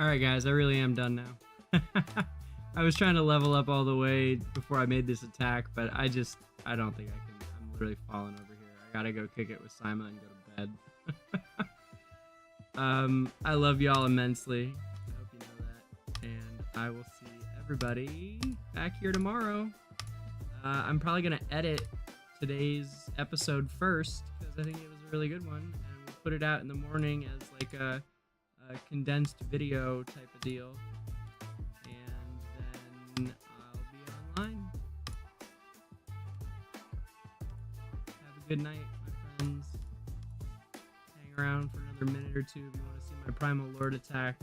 All right, guys, I really am done now. I was trying to level up all the way before I made this attack, but I don't think I can. I'm literally falling over here. I gotta go kick it with Simon and go to bed. I love y'all immensely. I hope you know that. And I will see everybody back here tomorrow. I'm probably gonna edit today's episode first because I think it was a really good one, and we'll put it out in the morning as like a condensed video type of deal, and then I'll be online. Have a good night, my friends. Hang around for another minute or two if you want to see my Primal Lord attack